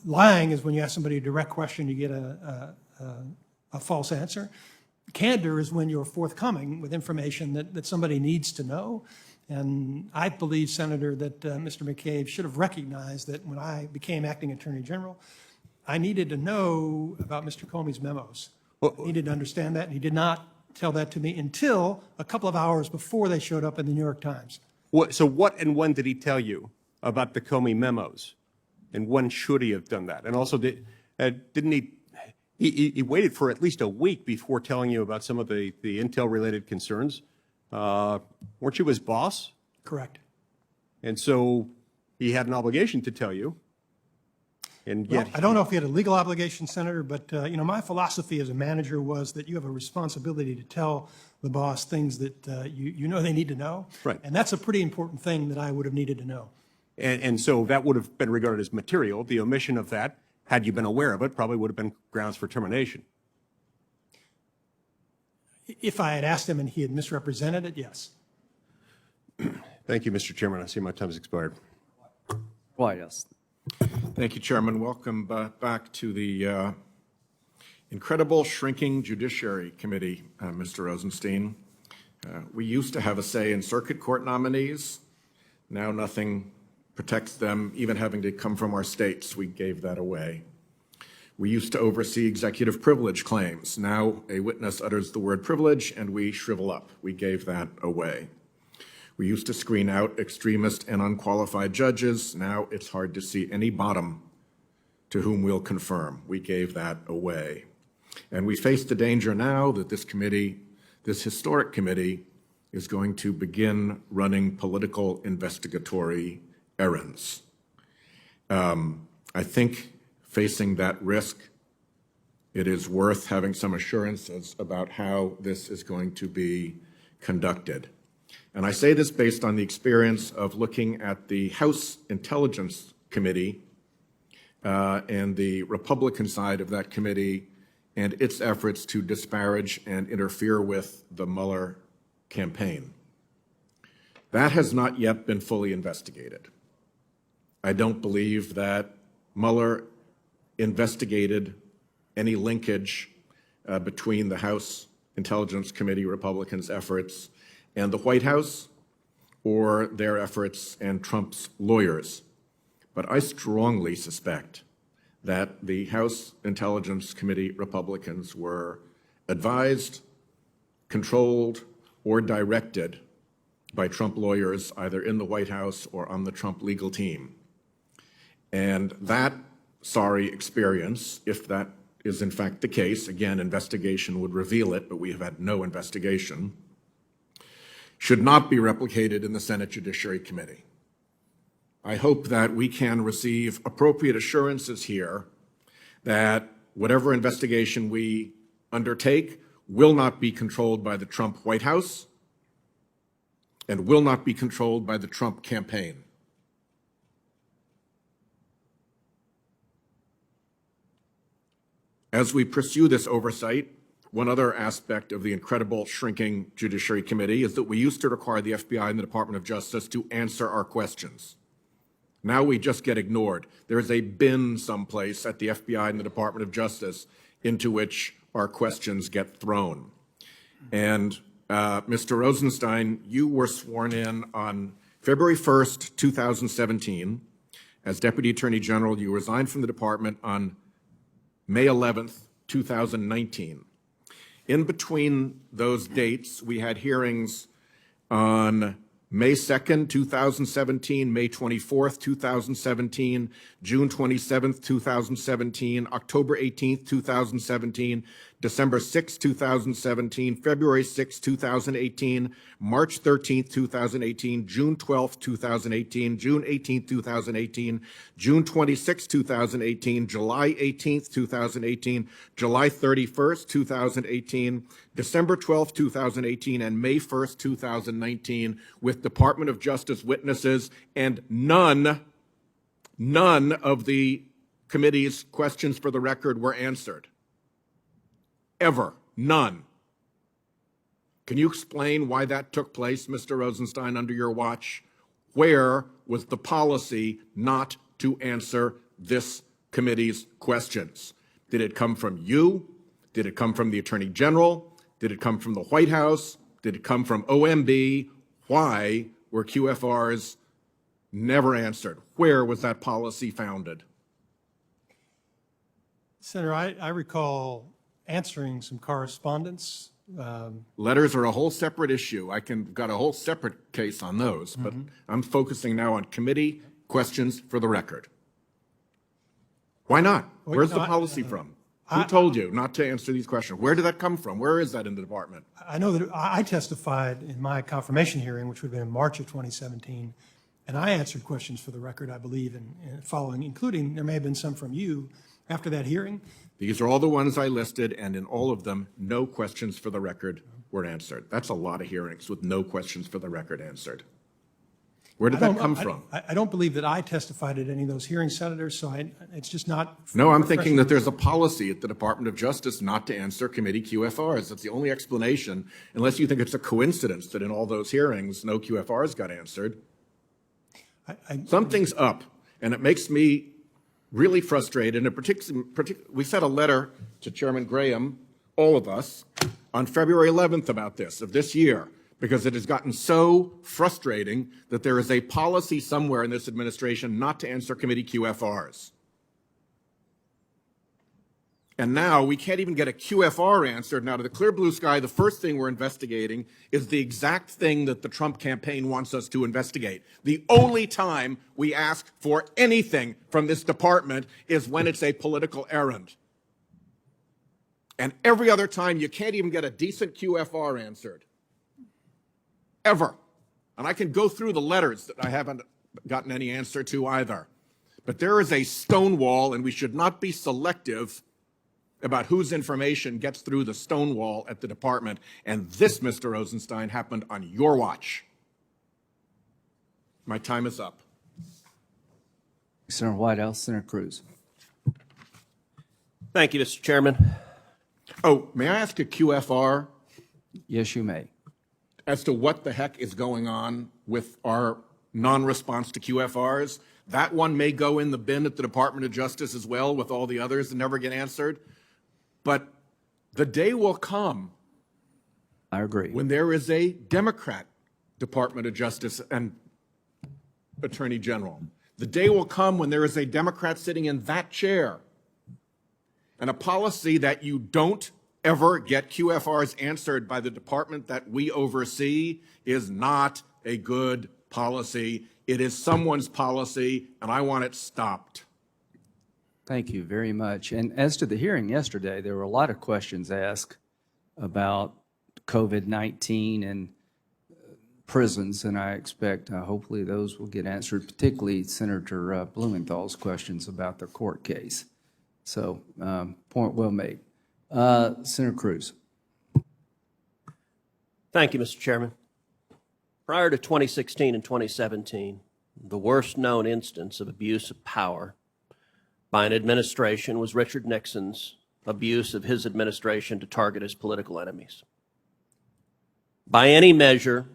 lying is when you ask somebody a direct question, you get a false answer. Candor is when you're forthcoming with information that somebody needs to know. And I believe, Senator, that Mr. McCabe should have recognized that when I became acting Attorney General, I needed to know about Mr. Comey's memos. I needed to understand that, and he did not tell that to me until a couple of hours before they showed up in the New York Times. So what and when did he tell you about the Comey memos? And when should he have done that? And also, didn't he waited for at least a week before telling you about some of the intel-related concerns? Weren't you his boss? Correct. And so he had an obligation to tell you. And yet, Well, I don't know if he had a legal obligation, Senator, but my philosophy as a manager was that you have a responsibility to tell the boss things that you know they need to know. Right. And that's a pretty important thing that I would have needed to know. and so that would have been regarded as material. The omission of that, had you been aware of it, probably would have been grounds for termination. If I had asked him and he had misrepresented it, yes. Thank you, Mr. Chairman. I see my time has expired. Why, yes. Thank you, Chairman. Welcome back to the incredible shrinking Judiciary Committee, Mr. Rosenstein. We used to have a say in circuit court nominees. Now nothing protects them, even having to come from our states. We gave that away. We used to oversee executive privilege claims. Now a witness utters the word privilege and we shrivel up. We gave that away. We used to screen out extremist and unqualified judges. Now it's hard to see any bottom to whom we'll confirm. We gave that away. And we face the danger now that this committee, this historic committee, is going to begin running political investigatory errands. I think facing that risk, it is worth having some assurances about how this is going to be conducted. And I say this based on the experience of looking at the House Intelligence Committee and the Republican side of that committee and its efforts to disparage and interfere with the Mueller campaign. That has not yet been fully investigated. I don't believe that Mueller investigated any linkage between the House Intelligence Committee Republicans' efforts and the White House or their efforts and Trump's lawyers. But I strongly suspect that the House Intelligence Committee Republicans were advised, controlled, or directed by Trump lawyers either in the White House or on the Trump legal team. And that sorry experience, if that is in fact the case, again, investigation would reveal it, but we have had no investigation, should not be replicated in the Senate Judiciary Committee. I hope that we can receive appropriate assurances here that whatever investigation we undertake will not be controlled by the Trump White House and will not be controlled by the Trump campaign. As we pursue this oversight, one other aspect of the incredible shrinking Judiciary Committee is that we used to require the FBI and the Department of Justice to answer our questions. Now we just get ignored. There is a bin someplace at the FBI and the Department of Justice into which our questions get thrown. And Mr. Rosenstein, you were sworn in on February 1st, 2017. As Deputy Attorney General, you resigned from the department on May 11th, 2019. In between those dates, we had hearings on May 2nd, 2017, May 24th, 2017, June 27th, 2017, October 18th, 2017, December 6th, 2017, February 6th, 2018, March 13th, 2018, June 12th, 2018, June 18th, 2018, June 26th, 2018, July 18th, 2018, July 31st, 2018, December 12th, 2018, and May 1st, 2019, with Department of Justice witnesses, and none of the committee's questions for the record were answered. Ever. None. Can you explain why that took place, Mr. Rosenstein, under your watch? Where was the policy not to answer this committee's questions? Did it come from you? Did it come from the Attorney General? Did it come from the White House? Did it come from OMB? Why were QFRs never answered? Where was that policy founded? Senator, I recall answering some correspondence. Letters are a whole separate issue. Got a whole separate case on those, but I'm focusing now on committee questions for the record. Why not? Where's the policy from? Who told you not to answer these questions? Where did that come from? Where is that in the department? I know that I testified in my confirmation hearing, which would have been in March of 2017, and I answered questions for the record, I believe, and following, including there may have been some from you after that hearing. These are all the ones I listed, and in all of them, no questions for the record were answered. That's a lot of hearings with no questions for the record answered. Where did that come from? I don't believe that I testified at any of those hearings, Senator, so it's just not. No, I'm thinking that there's a policy at the Department of Justice not to answer committee QFRs. That's the only explanation, unless you think it's a coincidence that in all those hearings, no QFRs got answered. Something's up, and it makes me really frustrated. And we sent a letter to Chairman Graham, all of us, on February 11th about this, of this year, because it has gotten so frustrating that there is a policy somewhere in this administration not to answer committee QFRs. And now we can't even get a QFR answered. Now, to the clear blue sky, the first thing we're investigating is the exact thing that the Trump campaign wants us to investigate. The only time we ask for anything from this department is when it's a political errand. And every other time, you can't even get a decent QFR answered. Ever. And I can go through the letters that I haven't gotten any answer to either. But there is a stonewall, and we should not be selective about whose information gets through the stonewall at the department. And this, Mr. Rosenstein, happened on your watch. My time is up. Senator Whitehouse, Senator Cruz. Thank you, Mr. Chairman. Oh, may I ask a QFR Yes, you may. as to what the heck is going on with our non-response to QFRs? That one may go in the bin at the Department of Justice as well with all the others that never get answered. But the day will come I agree. when there is a Democrat Department of Justice and Attorney General. The day will come when there is a Democrat sitting in that chair, and a policy that you don't ever get QFRs answered by the department that we oversee is not a good policy. It is someone's policy, and I want it stopped. Thank you very much. And as to the hearing yesterday, there were a lot of questions asked about COVID-19 and prisons, and I expect hopefully those will get answered, particularly Senator Blumenthal's questions about the court case. So, point well made. Senator Cruz. Thank you, Mr. Chairman. Prior to 2016 and 2017, the worst known instance of abuse of power by an administration was Richard Nixon's abuse of his administration to target his political enemies. By any measure,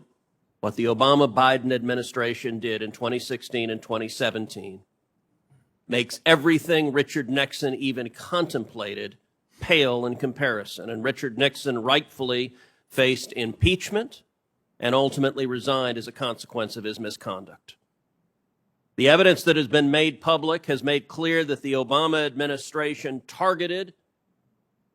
what the Obama-Biden administration did in 2016 and 2017 makes everything Richard Nixon even contemplated pale in comparison. And Richard Nixon rightfully faced impeachment and ultimately resigned as a consequence of his misconduct. The evidence that has been made public has made clear that the Obama administration targeted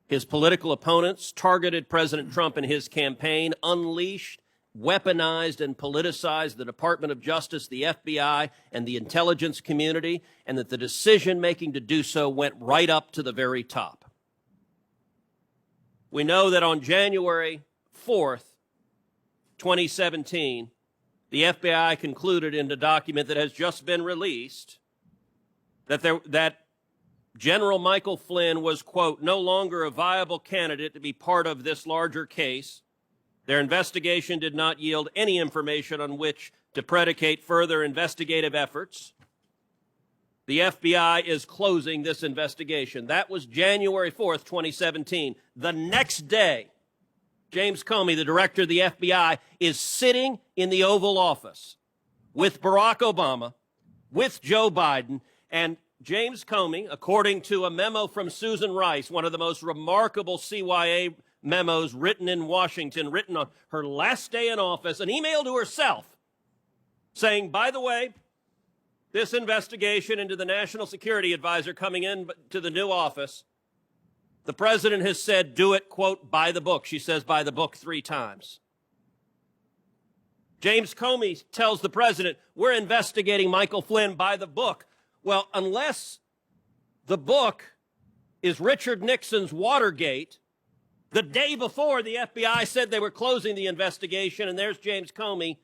his political opponents, targeted President Trump and his campaign, unleashed, weaponized, and politicized the Department of Justice, the FBI, and the intelligence community, and that the decision-making to do so went right up to the very top. We know that on January 4th, 2017, the FBI concluded in a document that has just been released that General Michael Flynn was, quote, no longer a viable candidate to be part of this larger case. Their investigation did not yield any information on which to predicate further investigative efforts. The FBI is closing this investigation. That was January 4th, 2017. The next day, James Comey, the director of the FBI, is sitting in the Oval Office with Barack Obama, with Joe Biden, and James Comey, according to a memo from Susan Rice, one of the most remarkable CYA memos written in Washington, written on her last day in office, an email to herself saying, by the way, this investigation into the National Security Advisor coming in to the new office, the president has said, do it, quote, by the book. She says by the book 3 times. James Comey tells the president, we're investigating Michael Flynn by the book. Well, unless the book is Richard Nixon's Watergate, the day before the FBI said they were closing the investigation, and there's James Comey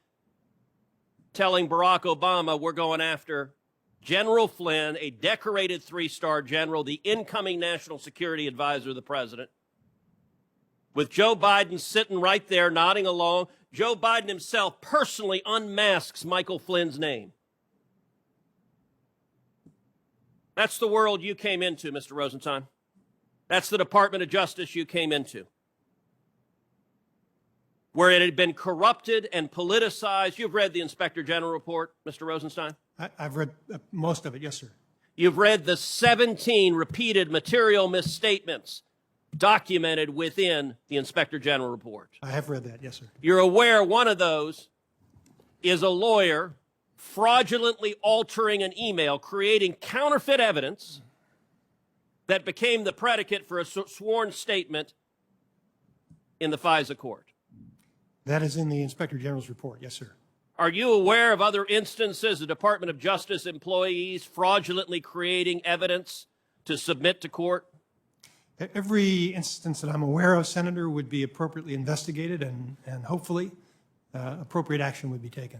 telling Barack Obama, we're going after General Flynn, a decorated 3-star general, the incoming national security advisor of the president, with Joe Biden sitting right there nodding along. Joe Biden himself personally unmasks Michael Flynn's name. That's the world you came into, Mr. Rosenstein. That's the Department of Justice you came into, where it had been corrupted and politicized. You've read the Inspector General report, Mr. Rosenstein? I've read most of it, yes, sir. You've read the 17 repeated material misstatements documented within the Inspector General report. I have read that, yes, sir. You're aware one of those is a lawyer fraudulently altering an email, creating counterfeit evidence that became the predicate for a sworn statement in the FISA court. That is in the Inspector General's report, yes, sir. Are you aware of other instances of Department of Justice employees fraudulently creating evidence to submit to court? Every instance that I'm aware of, Senator, would be appropriately investigated and hopefully appropriate action would be taken.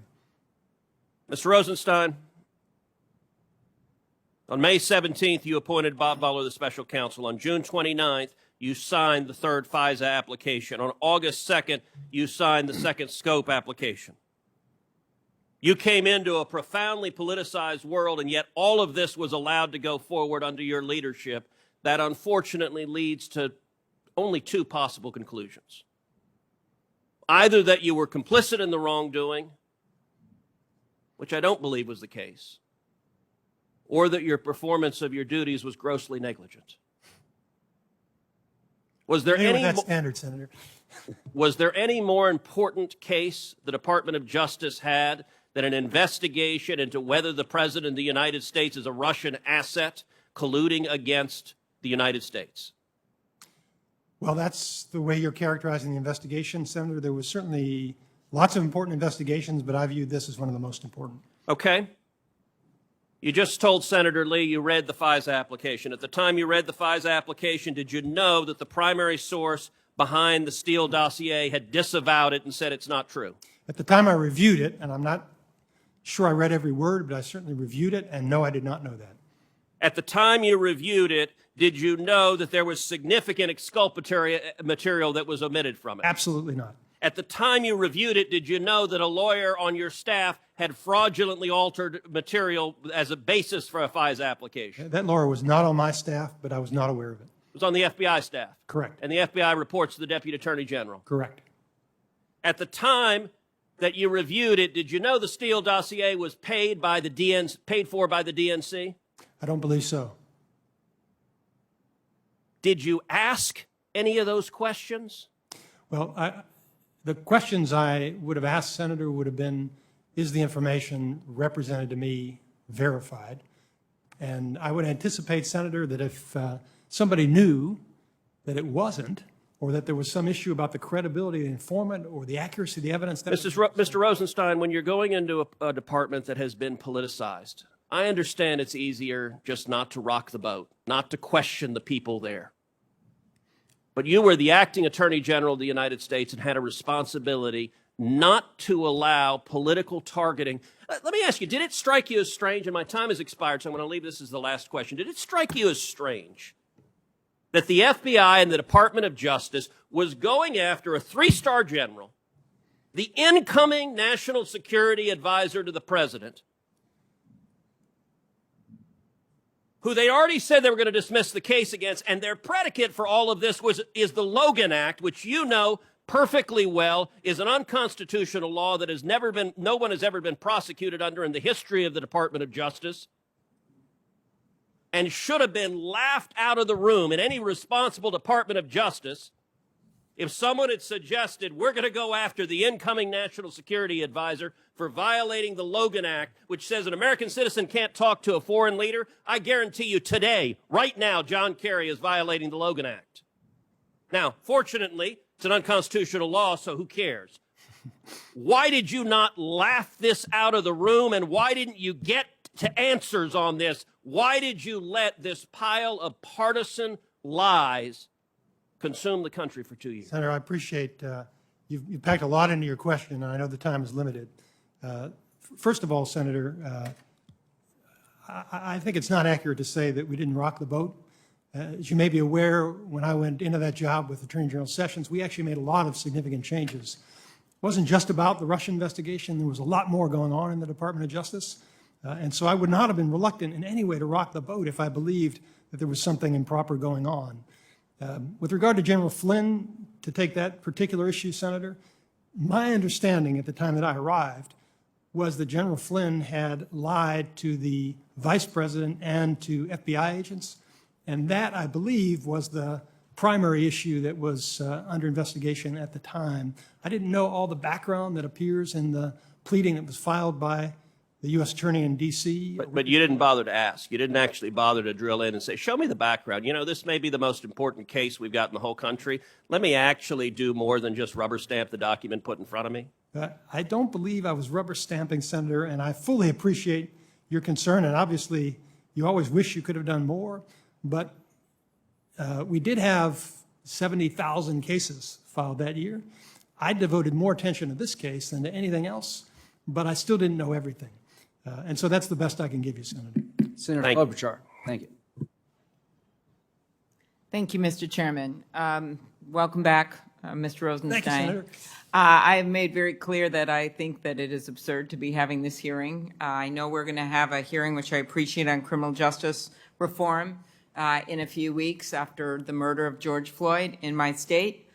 Mr. Rosenstein, on May 17th, you appointed Bob Mueller the special counsel. On June 29th, you signed the 3rd FISA application. On August 2nd, you signed the 2nd scope application. You came into a profoundly politicized world, and yet all of this was allowed to go forward under your leadership. That unfortunately leads to only 2 possible conclusions. Either that you were complicit in the wrongdoing, which I don't believe was the case, or that your performance of your duties was grossly negligent. Was there any that standard, Senator? Was there any more important case the Department of Justice had than an investigation into whether the President of the United States is a Russian asset colluding against the United States? Well, that's the way you're characterizing the investigation, Senator. There was certainly lots of important investigations, but I viewed this as one of the most important. Okay. You just told Senator Lee you read the FISA application. At the time you read the FISA application, did you know that the primary source behind the Steele dossier had disavowed it and said it's not true? At the time I reviewed it, and I'm not sure I read every word, but I certainly reviewed it, and no, I did not know that. At the time you reviewed it, did you know that there was significant exculpatory material that was omitted from it? Absolutely not. At the time you reviewed it, did you know that a lawyer on your staff had fraudulently altered material as a basis for a FISA application? That lawyer was not on my staff, but I was not aware of it. It was on the FBI staff. Correct. And the FBI reports to the Deputy Attorney General. Correct. At the time that you reviewed it, did you know the Steele dossier was paid for by the DNC? I don't believe so. Did you ask any of those questions? Well, the questions I would have asked, Senator, would have been, is the information represented to me verified? And I would anticipate, Senator, that if somebody knew that it wasn't, or that there was some issue about the credibility of the informant or the accuracy of the evidence. That Mr. Rosenstein, when you're going into a department that has been politicized, I understand it's easier just not to rock the boat, not to question the people there. But you were the acting Attorney General of the United States and had a responsibility not to allow political targeting. Let me ask you, did it strike you as strange, and my time has expired, so I'm going to leave this as the last question. Did it strike you as strange that the FBI and the Department of Justice was going after a three-star general, the incoming national security advisor to the president, who they already said they were going to dismiss the case against, and their predicate for all of this is the Logan Act, which you know perfectly well is an unconstitutional law that no one has ever been prosecuted under in the history of the Department of Justice, and should have been laughed out of the room in any responsible Department of Justice if someone had suggested we're going to go after the incoming national security advisor for violating the Logan Act, which says an American citizen can't talk to a foreign leader. I guarantee you today, right now, John Kerry is violating the Logan Act. Now, fortunately, it's an unconstitutional law, so who cares? Why did you not laugh this out of the room, and why didn't you get to answers on this? Why did you let this pile of partisan lies consume the country for 2 years? Senator, I appreciate you've packed a lot into your question, and I know the time is limited. First of all, Senator, I think it's not accurate to say that we didn't rock the boat. As you may be aware, when I went into that job with Attorney General Sessions, we actually made a lot of significant changes. It wasn't just about the Russia investigation. There was a lot more going on in the Department of Justice. And so I would not have been reluctant in any way to rock the boat if I believed that there was something improper going on. With regard to General Flynn, to take that particular issue, Senator, my understanding at the time that I arrived was that General Flynn had lied to the Vice President and to FBI agents, and that, I believe, was the primary issue that was under investigation at the time. I didn't know all the background that appears in the pleading that was filed by the U.S. Attorney in D.C. But you didn't bother to ask. You didn't actually bother to drill in and say, show me the background. You know, this may be the most important case we've got in the whole country. Let me actually do more than just rubber stamp the document put in front of me. I don't believe I was rubber stamping, Senator, and I fully appreciate your concern, and obviously you always wish you could have done more, but we did have 70,000 cases filed that year. I devoted more attention to this case than to anything else, but I still didn't know everything. And so that's the best I can give you, Senator. Senator Thank you. Klobuchar, thank you. Thank you, Mr. Chairman. Welcome back, Mr. Rosenstein. Thank you, Senator. I have made very clear that I think that it is absurd to be having this hearing. I know we're going to have a hearing, which I appreciate, on criminal justice reform in a few weeks after the murder of George Floyd in my state.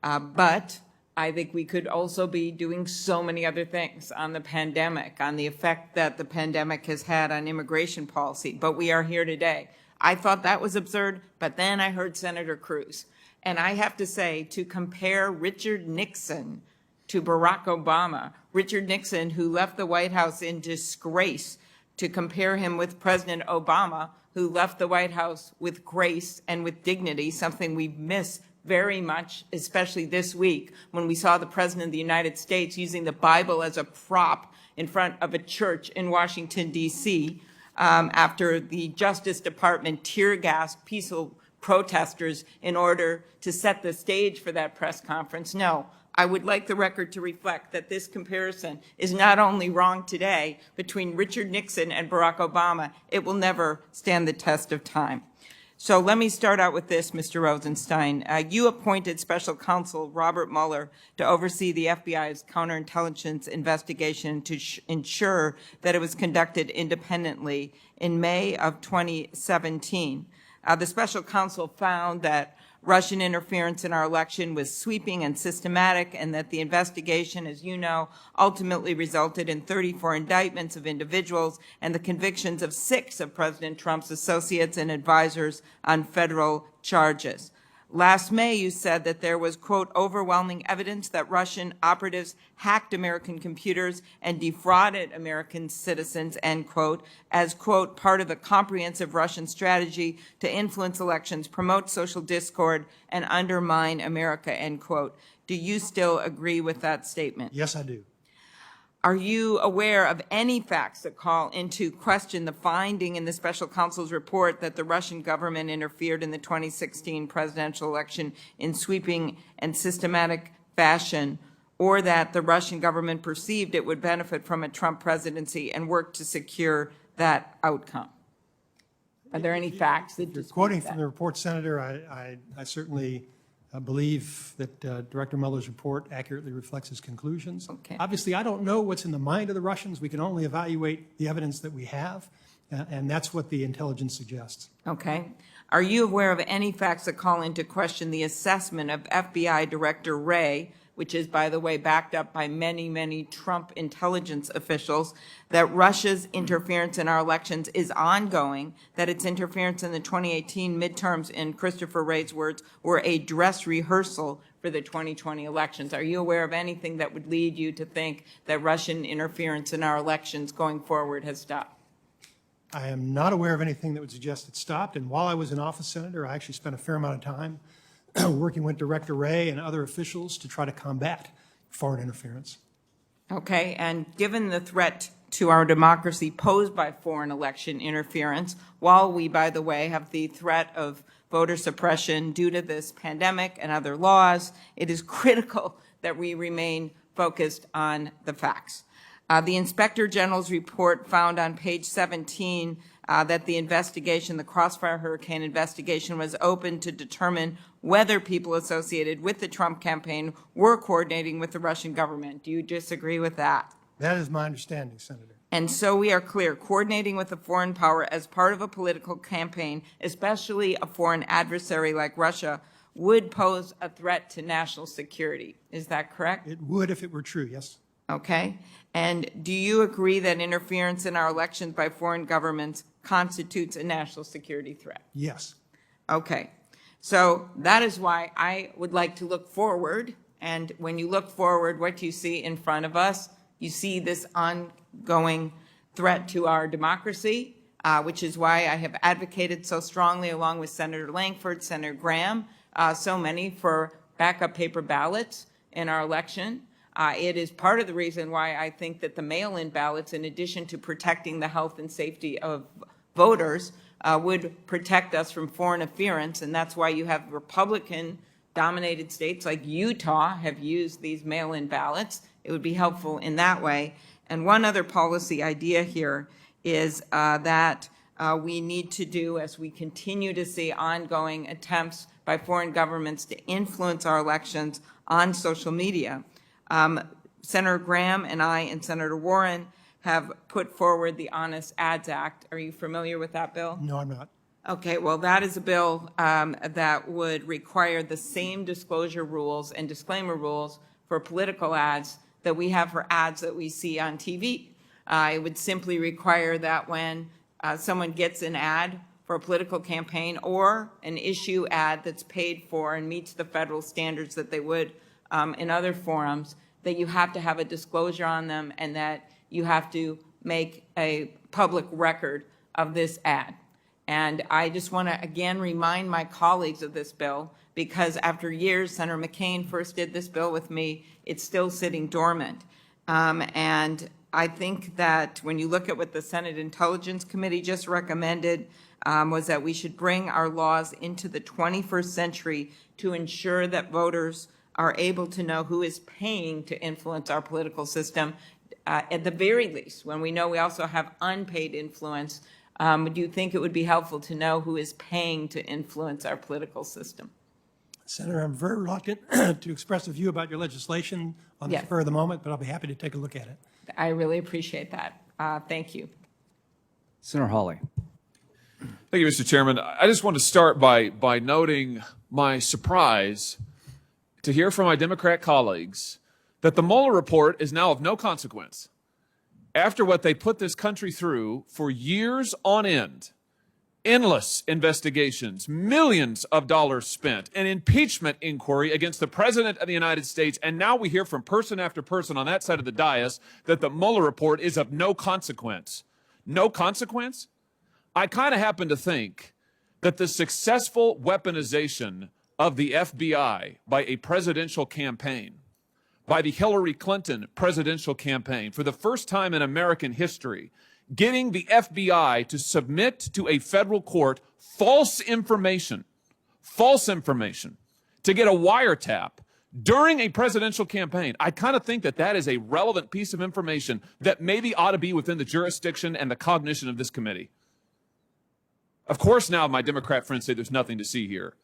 But I think we could also be doing so many other things on the pandemic, on the effect that the pandemic has had on immigration policy. But we are here today. I thought that was absurd, but then I heard Senator Cruz. And I have to say, to compare Richard Nixon to Barack Obama, Richard Nixon, who left the White House in disgrace, to compare him with President Obama, who left the White House with grace and with dignity, something we've missed very much, especially this week, when we saw the President of the United States using the Bible as a prop in front of a church in Washington, D.C., after the Justice Department tear-gassed peaceful protesters in order to set the stage for that press conference. No, I would like the record to reflect that this comparison is not only wrong today between Richard Nixon and Barack Obama, it will never stand the test of time. So let me start out with this, Mr. Rosenstein. You appointed Special Counsel Robert Mueller to oversee the FBI's counterintelligence investigation to ensure that it was conducted independently in May of 2017. The Special Counsel found that Russian interference in our election was sweeping and systematic, and that the investigation, as you know, ultimately resulted in 34 indictments of individuals and the convictions of 6 of President Trump's associates and advisors on federal charges. Last May, you said that there was, quote, overwhelming evidence that Russian operatives hacked American computers and defrauded American citizens, end quote, as, quote, part of a comprehensive Russian strategy to influence elections, promote social discord, and undermine America, end quote. Do you still agree with that statement? Yes, I do. Are you aware of any facts that call into question the finding in the Special Counsel's report that the Russian government interfered in the 2016 presidential election in sweeping and systematic fashion, or that the Russian government perceived it would benefit from a Trump presidency and worked to secure that outcome? Are there any facts that You're dispute quoting that? from the report, Senator. I certainly believe that Director Mueller's report accurately reflects his conclusions. Okay. Obviously, I don't know what's in the mind of the Russians. We can only evaluate the evidence that we have, and that's what the intelligence suggests. Okay. Are you aware of any facts that call into question the assessment of FBI Director Wray, which is, by the way, backed up by many, many Trump intelligence officials, that Russia's interference in our elections is ongoing, that its interference in the 2018 midterms, in Christopher Wray's words, were a dress rehearsal for the 2020 elections? Are you aware of anything that would lead you to think that Russian interference in our elections going forward has stopped? I am not aware of anything that would suggest it stopped, and while I was in office, Senator, I actually spent a fair amount of time working with Director Wray and other officials to try to combat foreign interference. Okay, and given the threat to our democracy posed by foreign election interference, while we, by the way, have the threat of voter suppression due to this pandemic and other laws, it is critical that we remain focused on the facts. The Inspector General's report found on page 17 that the investigation, the Crossfire Hurricane investigation, was open to determine whether people associated with the Trump campaign were coordinating with the Russian government. Do you disagree with that? That is my understanding, Senator. And so we are clear, coordinating with a foreign power as part of a political campaign, especially a foreign adversary like Russia, would pose a threat to national security. Is that correct? It would if it were true, yes. Okay. And do you agree that interference in our elections by foreign governments constitutes a national security threat? Yes. Okay. So that is why I would like to look forward. And when you look forward, what do you see in front of us? You see this ongoing threat to our democracy, which is why I have advocated so strongly, along with Senator Langford, Senator Graham, so many, for backup paper ballots in our election. It is part of the reason why I think that the mail-in ballots, in addition to protecting the health and safety of voters, would protect us from foreign interference, and that's why you have Republican-dominated states like Utah have used these mail-in ballots. It would be helpful in that way. And one other policy idea here is that we need to do, as we continue to see ongoing attempts by foreign governments to influence our elections on social media. Senator Graham and I and Senator Warren have put forward the Honest Ads Act. Are you familiar with that bill? No, I'm not. Okay, well, that is a bill that would require the same disclosure rules and disclaimer rules for political ads that we have for ads that we see on TV. It would simply require that when someone gets an ad for a political campaign or an issue ad that's paid for and meets the federal standards that they would in other forums, that you have to have a disclosure on them and that you have to make a public record of this ad. And I just want to again remind my colleagues of this bill, because after years, Senator McCain first did this bill with me, it's still sitting dormant. And I think that when you look at what the Senate Intelligence Committee just recommended, was that we should bring our laws into the 21st century to ensure that voters are able to know who is paying to influence our political system, at the very least, when we know we also have unpaid influence. Do you think it would be helpful to know who is paying to influence our political system? Senator, I'm very reluctant to express a view about your legislation on the Yes. spur of the moment, but I'll be happy to take a look at it. I really appreciate that. Thank you. Senator Hawley. Thank you, Mr. Chairman. I just want to start by noting my surprise to hear from my Democrat colleagues that the Mueller report is now of no consequence. After what they put this country through for years on end, endless investigations, millions of dollars spent, an impeachment inquiry against the President of the United States, and now we hear from person after person on that side of the dais that the Mueller report is of no consequence. No consequence? I kind of happen to think that the successful weaponization of the FBI by a presidential campaign, by the Hillary Clinton presidential campaign, for the first time in American history, getting the FBI to submit to a federal court false information, to get a wiretap during a presidential campaign. I kind of think that that is a relevant piece of information that maybe ought to be within the jurisdiction and the cognition of this committee. Of course, now my Democrat friends say there's nothing to see here,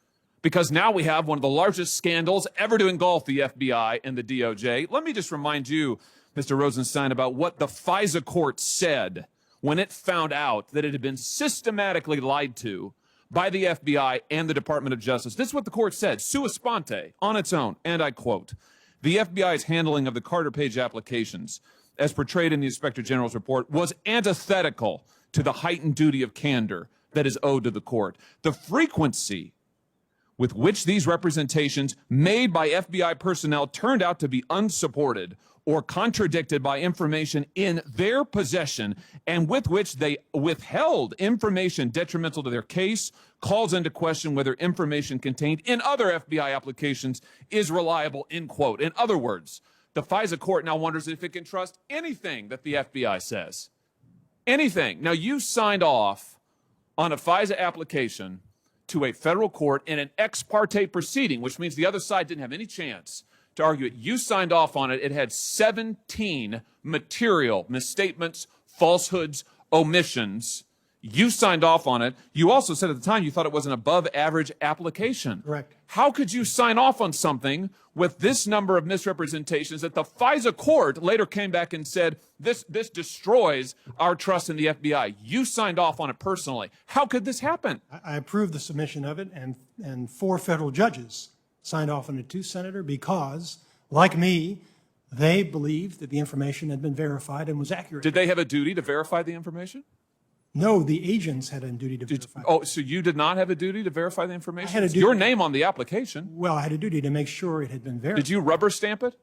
because now we have one of the largest scandals ever to engulf the FBI and the DOJ. Let me just remind you, Mr. Rosenstein, about what the FISA court said when it found out that it had been systematically lied to by the FBI and the Department of Justice. This is what the court said, sua sponte, on its own, and I quote, "The FBI's handling of the Carter Page applications, as portrayed in the Inspector General's report, was antithetical to the heightened duty of candor that is owed to the court. The frequency with which these representations made by FBI personnel turned out to be unsupported or contradicted by information in their possession, and with which they withheld information detrimental to their case, calls into question whether information contained in other FBI applications is reliable," end quote. In other words, the FISA court now wonders if it can trust anything that the FBI says. Anything. Now, you signed off on a FISA application to a federal court in an ex parte proceeding, which means the other side didn't have any chance to argue it. You signed off on it. It had 17 material misstatements, falsehoods, omissions. You signed off on it. You also said at the time you thought it was an above average application. Correct. How could you sign off on something with this number of misrepresentations that the FISA court later came back and said, this destroys our trust in the FBI? You signed off on it personally. How could this happen? I approved the submission of it, and 4 federal judges signed off on it too, Senator, because, like me, they believed that the information had been verified and was accurate. Did they have a duty to verify the information? No, the agents had a duty to verify. Oh, so you did not have a duty to verify the information? I had a It's duty. your name on the application. Well, I had a duty to make sure it had been verified. Did you rubber stamp it?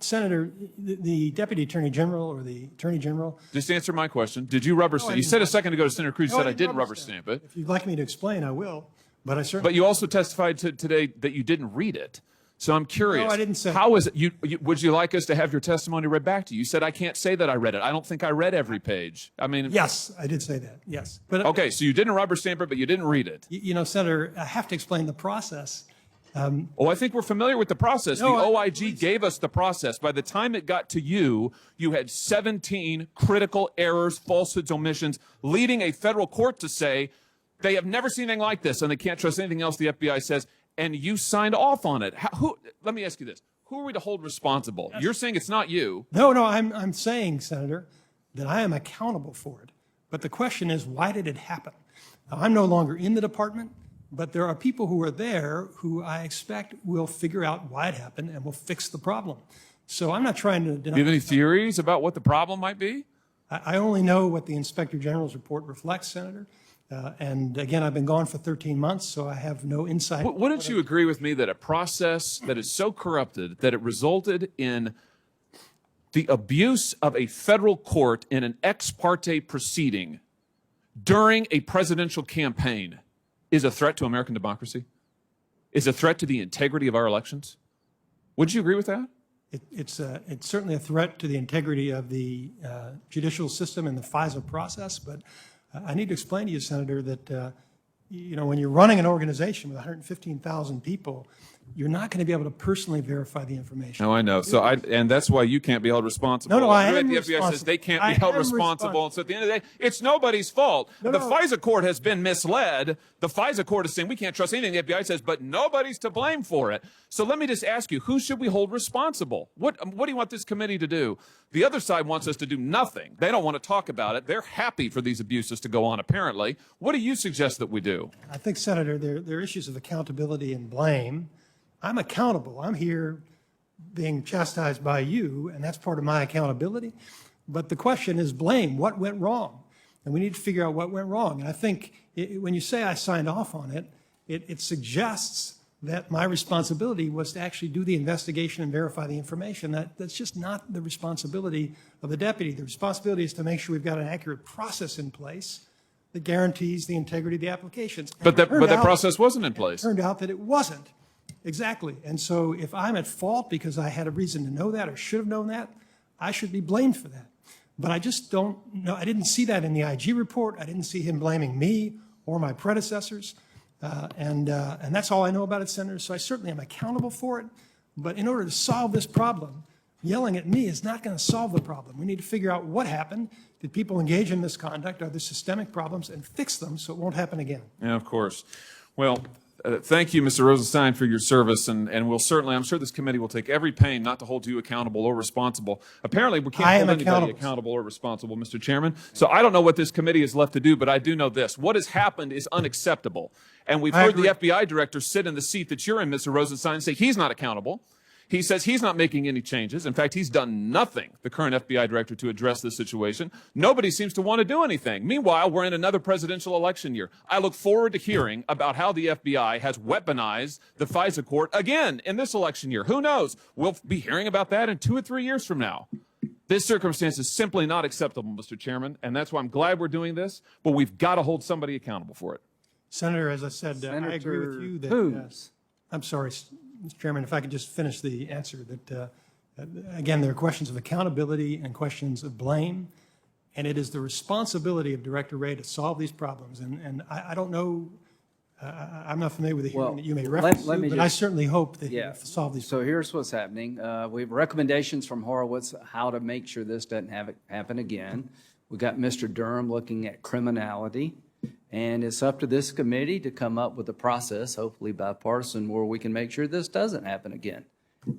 Senator, the Deputy Attorney General or the Attorney General. Just answer my question. Did you rubber stamp? I You didn't said a rubber- second ago to Senator Cruz, you No, said I didn't rubber stamp stamp it. If you'd like me to explain, I will, but I certainly. But you also testified today that you didn't read it. So I'm curious. No, I didn't say- How is it? Would you like us to have your testimony read back to you? You said I can't say that I read it. I don't think I read every page. I mean. Yes, I did say that, yes. But Okay, so you didn't rubber stamp it, but you didn't read it. You know, Senator, I have to explain the process. Oh, I think we're familiar with the process. No, the I- OIG gave us the process. By the time it got to you, you had 17 critical errors, falsehoods, omissions, leading a federal court to say they have never seen anything like this and they can't trust anything else the FBI says, and you signed off on it. Let me ask you this. Who are we to hold responsible? You're saying it's not you. No, I'm saying, Senator, that I am accountable for it. But the question is, why did it happen? Now, I'm no longer in the department, but there are people who are there who I expect will figure out why it happened and will fix the problem. So I'm not trying to deny. Do you have any theories about what the problem might be? I only know what the Inspector General's report reflects, Senator. And again, I've been gone for 13 months, so I have no insight. Wouldn't you agree with me that a process that is so corrupted that it resulted in the abuse of a federal court in an ex parte proceeding during a presidential campaign is a threat to American democracy? Is a threat to the integrity of our elections? Would you agree with that? It's certainly a threat to the integrity of the judicial system and the FISA process, but I need to explain to you, Senator, that when you're running an organization with 115,000 people, you're not going to be able to personally verify the information. No, I know. And that's why you can't be held responsible. No, I am The FBI responsible. says they can't be held responsible. And so at the end of the day, it's nobody's fault. The FISA court has been misled. The FISA court is saying we can't trust anything the FBI says, but nobody's to blame for it. So let me just ask you, who should we hold responsible? What do you want this committee to do? The other side wants us to do nothing. They don't want to talk about it. They're happy for these abuses to go on, apparently. What do you suggest that we do? I think, Senator, there are issues of accountability and blame. I'm accountable. I'm here being chastised by you, and that's part of my accountability. But the question is blame. What went wrong? And we need to figure out what went wrong. And I think when you say I signed off on it, it suggests that my responsibility was to actually do the investigation and verify the information. That's just not the responsibility of the deputy. The responsibility is to make sure we've got an accurate process in place that guarantees the integrity of the applications. But that process wasn't in place. It turned out that it wasn't. Exactly. And so if I'm at fault because I had a reason to know that or should have known that, I should be blamed for that. But I just don't know. I didn't see that in the IG report. I didn't see him blaming me or my predecessors. And that's all I know about it, Senator. So I certainly am accountable for it. But in order to solve this problem, yelling at me is not going to solve the problem. We need to figure out what happened. Did people engage in misconduct? Are there systemic problems? And fix them so it won't happen again. Yeah, of course. Well, thank you, Mr. Rosenstein, for your service, and we'll certainly, I'm sure this committee will take every pain not to hold you accountable or responsible. Apparently, we can't hold anybody accountable or responsible, Mr. Chairman. So I don't know what this committee is left to do, but I do know this. What has happened is unacceptable. And we've heard the FBI director sit in the seat that you're in, Mr. Rosenstein, and say he's not accountable. He says he's not making any changes. In fact, he's done nothing, the current FBI director, to address this situation. Nobody seems to want to do anything. Meanwhile, we're in another presidential election year. I look forward to hearing about how the FBI has weaponized the FISA court again in this election year. Who knows? We'll be hearing about that in 2 or 3 years from now. This circumstance is simply not acceptable, Mr. Chairman, and that's why I'm glad we're doing this, but we've got to hold somebody accountable for it. Senator, as I said, I agree with you that, I'm sorry, Mr. Chairman, if I could just finish the answer, that, again, there are questions of accountability and questions of blame, and it is the responsibility of Director Wray to solve these problems. And I don't know, I'm not familiar with the hearing that you may reference to, but I certainly hope that you'll solve these So here's what's happening. We have recommendations from Horowitz how to make sure this doesn't happen again. We got Mr. Durham looking at criminality. And it's up to this committee to come up with a process, hopefully bipartisan, where we can make sure this doesn't happen again.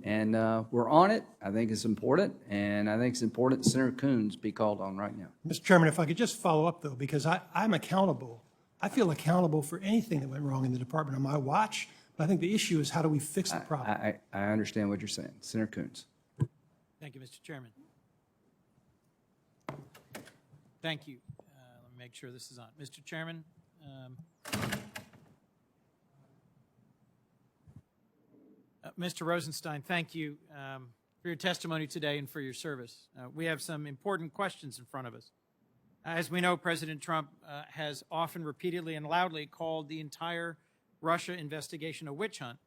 And we're on it. I think it's important. And I think it's important that Senator Coons be called on right now. Mr. Chairman, if I could just follow up, though, because I'm accountable. I feel accountable for anything that went wrong in the department on my watch. But I think the issue is how do we fix the problem? I understand what you're saying. Senator Coons. Thank you, Mr. Chairman. Thank you. Let me make sure this is on. Mr. Chairman, Mr. Rosenstein, thank you for your testimony today and for your service. We have some important questions in front of us. As we know, President Trump has often repeatedly and loudly called the entire Russia investigation a witch hunt.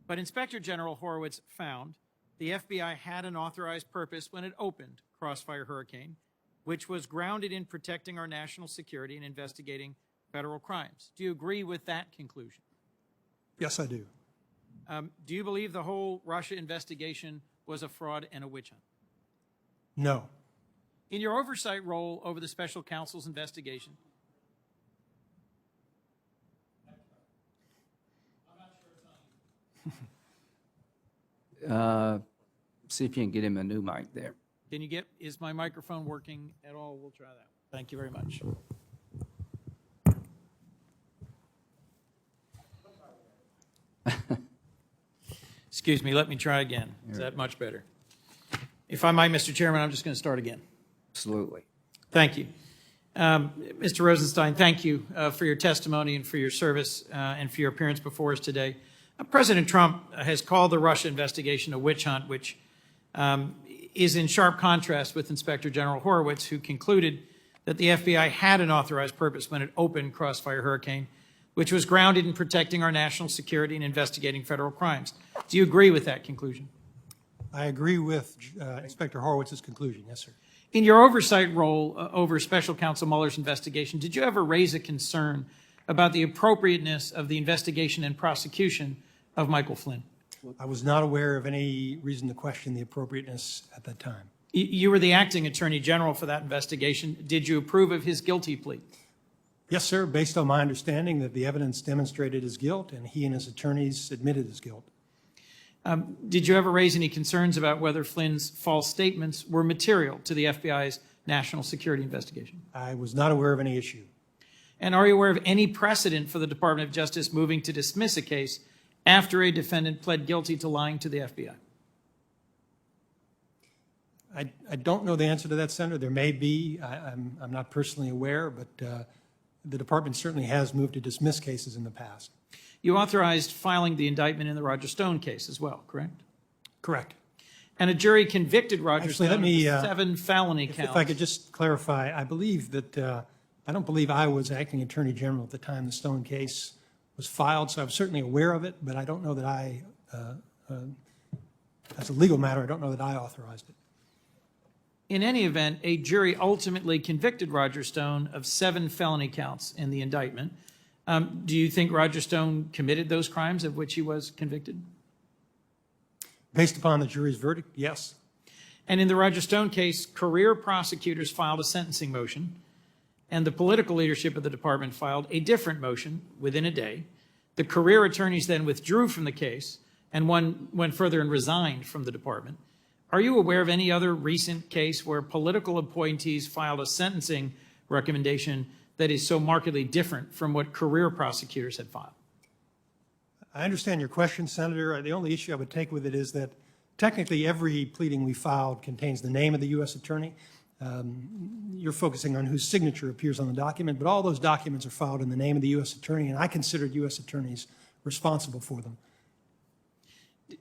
But Inspector General Horowitz found the FBI had an authorized purpose when it opened Crossfire Hurricane, which was grounded in protecting our national security and investigating federal crimes. Do you agree with that conclusion? Yes, I do. Do you believe the whole Russia investigation was a fraud and a witch hunt? No. In your oversight role over the special counsel's investigation, See if you can get him a new mic there. can you get, is my microphone working at all? We'll try that. Thank you very much. Excuse me, let me try again. Is that much better? If I might, Mr. Chairman, I'm just going to start again. Absolutely. Thank you. Mr. Rosenstein, thank you for your testimony and for your service and for your appearance before us today. President Trump has called the Russia investigation a witch hunt, which is in sharp contrast with Inspector General Horowitz, who concluded that the FBI had an authorized purpose when it opened Crossfire Hurricane, which was grounded in protecting our national security and investigating federal crimes. Do you agree with that conclusion? I agree with Inspector Horowitz's conclusion, yes, sir. In your oversight role over Special Counsel Mueller's investigation, did you ever raise a concern about the appropriateness of the investigation and prosecution of Michael Flynn? I was not aware of any reason to question the appropriateness at that time. You were the acting attorney general for that investigation. Did you approve of his guilty plea? Yes, sir, based on my understanding that the evidence demonstrated his guilt and he and his attorneys admitted his guilt. Did you ever raise any concerns about whether Flynn's false statements were material to the FBI's national security investigation? I was not aware of any issue. And are you aware of any precedent for the Department of Justice moving to dismiss a case after a defendant pled guilty to lying to the FBI? I don't know the answer to that, Senator. There may be. I'm not personally aware, but the department certainly has moved to dismiss cases in the past. You authorized filing the indictment in the Roger Stone case as well, correct? Correct. And a jury convicted Roger Actually, Stone let me, of 7 felony counts. If I could just clarify, I believe that, I don't believe I was acting attorney general at the time the Stone case was filed, so I'm certainly aware of it, but I don't know that I, as a legal matter, I don't know that I authorized it. In any event, a jury ultimately convicted Roger Stone of 7 felony counts in the indictment. Do you think Roger Stone committed those crimes of which he was convicted? Based upon the jury's verdict, yes. And in the Roger Stone case, career prosecutors filed a sentencing motion, and the political leadership of the department filed a different motion within a day. The career attorneys then withdrew from the case, and one went further and resigned from the department. Are you aware of any other recent case where political appointees filed a sentencing recommendation that is so markedly different from what career prosecutors had filed? I understand your question, Senator. The only issue I would take with it is that technically every pleading we filed contains the name of the U.S. attorney. You're focusing on whose signature appears on the document, but all those documents are filed in the name of the U.S. attorney, and I considered U.S. attorneys responsible for them.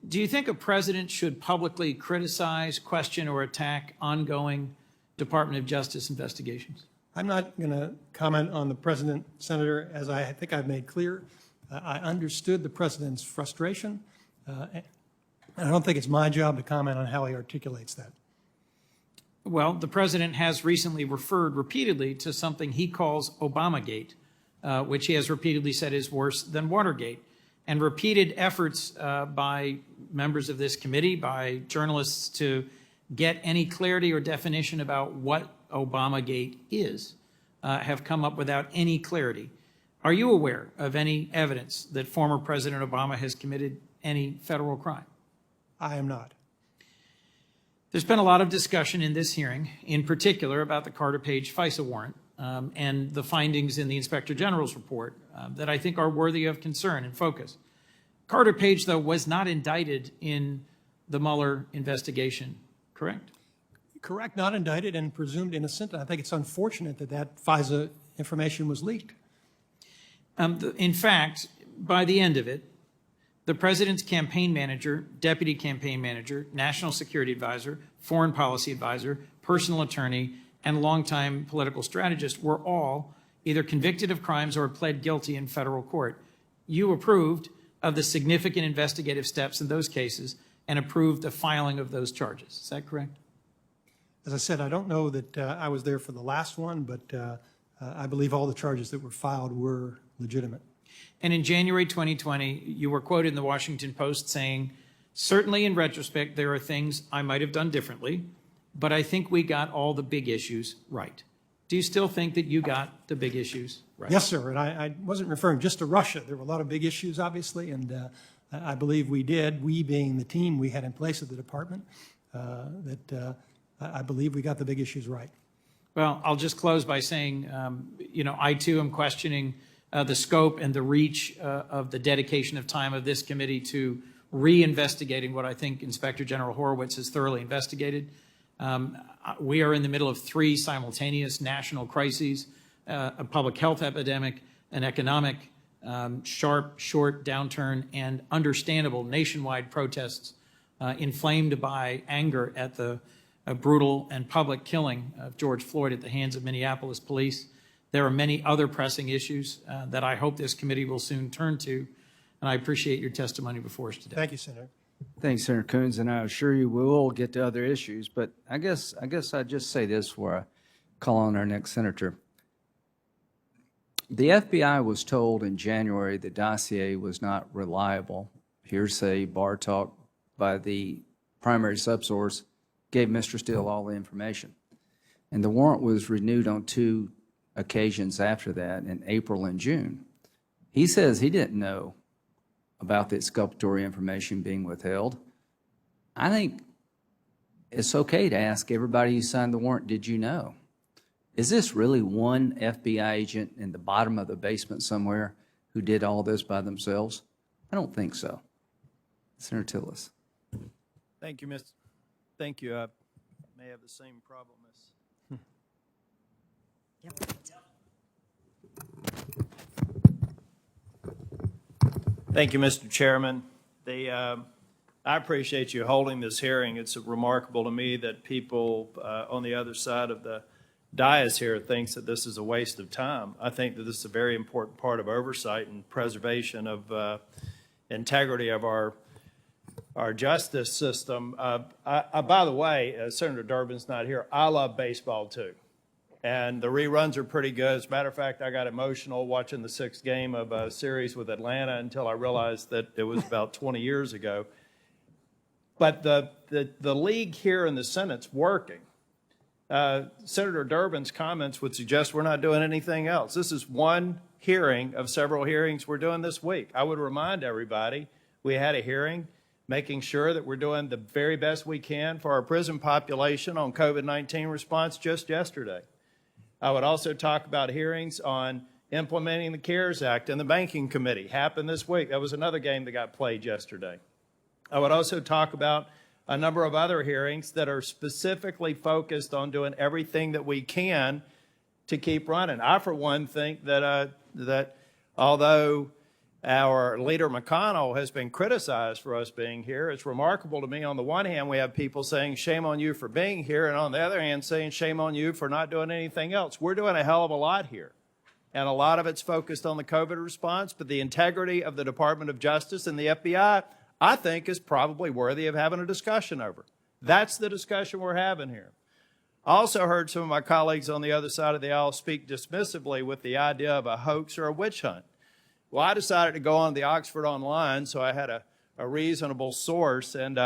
Do you think a president should publicly criticize, question, or attack ongoing Department of Justice investigations? I'm not going to comment on the president, Senator, as I think I've made clear. I understood the president's frustration, and I don't think it's my job to comment on how he articulates that. Well, the president has recently referred repeatedly to something he calls Obamagate, which he has repeatedly said is worse than Watergate. And repeated efforts by members of this committee, by journalists to get any clarity or definition about what Obamagate is, have come up without any clarity. Are you aware of any evidence that former President Obama has committed any federal crime? I am not. There's been a lot of discussion in this hearing, in particular about the Carter Page FISA warrant and the findings in the Inspector General's report that I think are worthy of concern and focus. Carter Page, though, was not indicted in the Mueller investigation, correct? Correct, not indicted and presumed innocent. I think it's unfortunate that that FISA information was leaked. In fact, by the end of it, the president's campaign manager, deputy campaign manager, national security advisor, foreign policy advisor, personal attorney, and longtime political strategist were all either convicted of crimes or pled guilty in federal court. You approved of the significant investigative steps in those cases and approved the filing of those charges. Is that correct? As I said, I don't know that I was there for the last one, but I believe all the charges that were filed were legitimate. And in January 2020, you were quoted in the Washington Post saying, "Certainly in retrospect, there are things I might have done differently, but I think we got all the big issues right." Do you still think that you got the big issues right? Yes, sir, and I wasn't referring just to Russia. There were a lot of big issues, obviously, and I believe we did, we being the team we had in place at the department, I believe we got the big issues right. Well, I'll just close by saying, I too am questioning the scope and the reach of the dedication of time of this committee to reinvestigating what I think Inspector General Horowitz has thoroughly investigated. We are in the middle of 3 simultaneous national crises, a public health epidemic, an economic sharp, short downturn, and understandable nationwide protests inflamed by anger at the brutal and public killing of George Floyd at the hands of Minneapolis police. There are many other pressing issues that I hope this committee will soon turn to, and I appreciate your testimony before us today. Thank you, Senator. Thanks, Senator Coons, and I assure you we will get to other issues, but I guess I'd just say this before I call on our next senator. The FBI was told in January the dossier was not reliable. Hearsay, bar talk by the primary subsource gave Mr. Steele all the information. And the warrant was renewed on 2 occasions after that, in April and June. He says he didn't know about the exculpatory information being withheld. I think it's okay to ask everybody who signed the warrant, did you know? Is this really one FBI agent in the bottom of the basement somewhere who did all this by themselves? I don't think so. Senator Tillis. Thank you, Mr. Thank you. I may have the same problem as. Thank you, Mr. Chairman. I appreciate you holding this hearing. It's remarkable to me that people on the other side of the dais here thinks that this is a waste of time. I think that this is a very important part of oversight and preservation of integrity of our justice system. By the way, Senator Durbin's not here. I love baseball too. And the reruns are pretty good. As a matter of fact, I got emotional watching the 6th game of a series with Atlanta until I realized that it was about 20 years ago. But the league here in the Senate's working. Senator Durbin's comments would suggest we're not doing anything else. This is one hearing of several hearings we're doing this week. I would remind everybody we had a hearing making sure that we're doing the very best we can for our prison population on COVID-19 response just yesterday. I would also talk about hearings on implementing the CARES Act and the Banking Committee. Happened this week. That was another game that got played yesterday. I would also talk about a number of other hearings that are specifically focused on doing everything that we can to keep running. I, for one, think that although our leader McConnell has been criticized for us being here, it's remarkable to me. On the one hand, we have people saying, shame on you for being here, and on the other hand, saying, shame on you for not doing anything else. We're doing a hell of a lot here. And a lot of it's focused on the COVID response, but the integrity of the Department of Justice and the FBI, I think, is probably worthy of having a discussion over. That's the discussion we're having here. I also heard some of my colleagues on the other side of the aisle speak dismissively with the idea of a hoax or a witch hunt. Well, I decided to go on the Oxford Online, so I had a reasonable source, and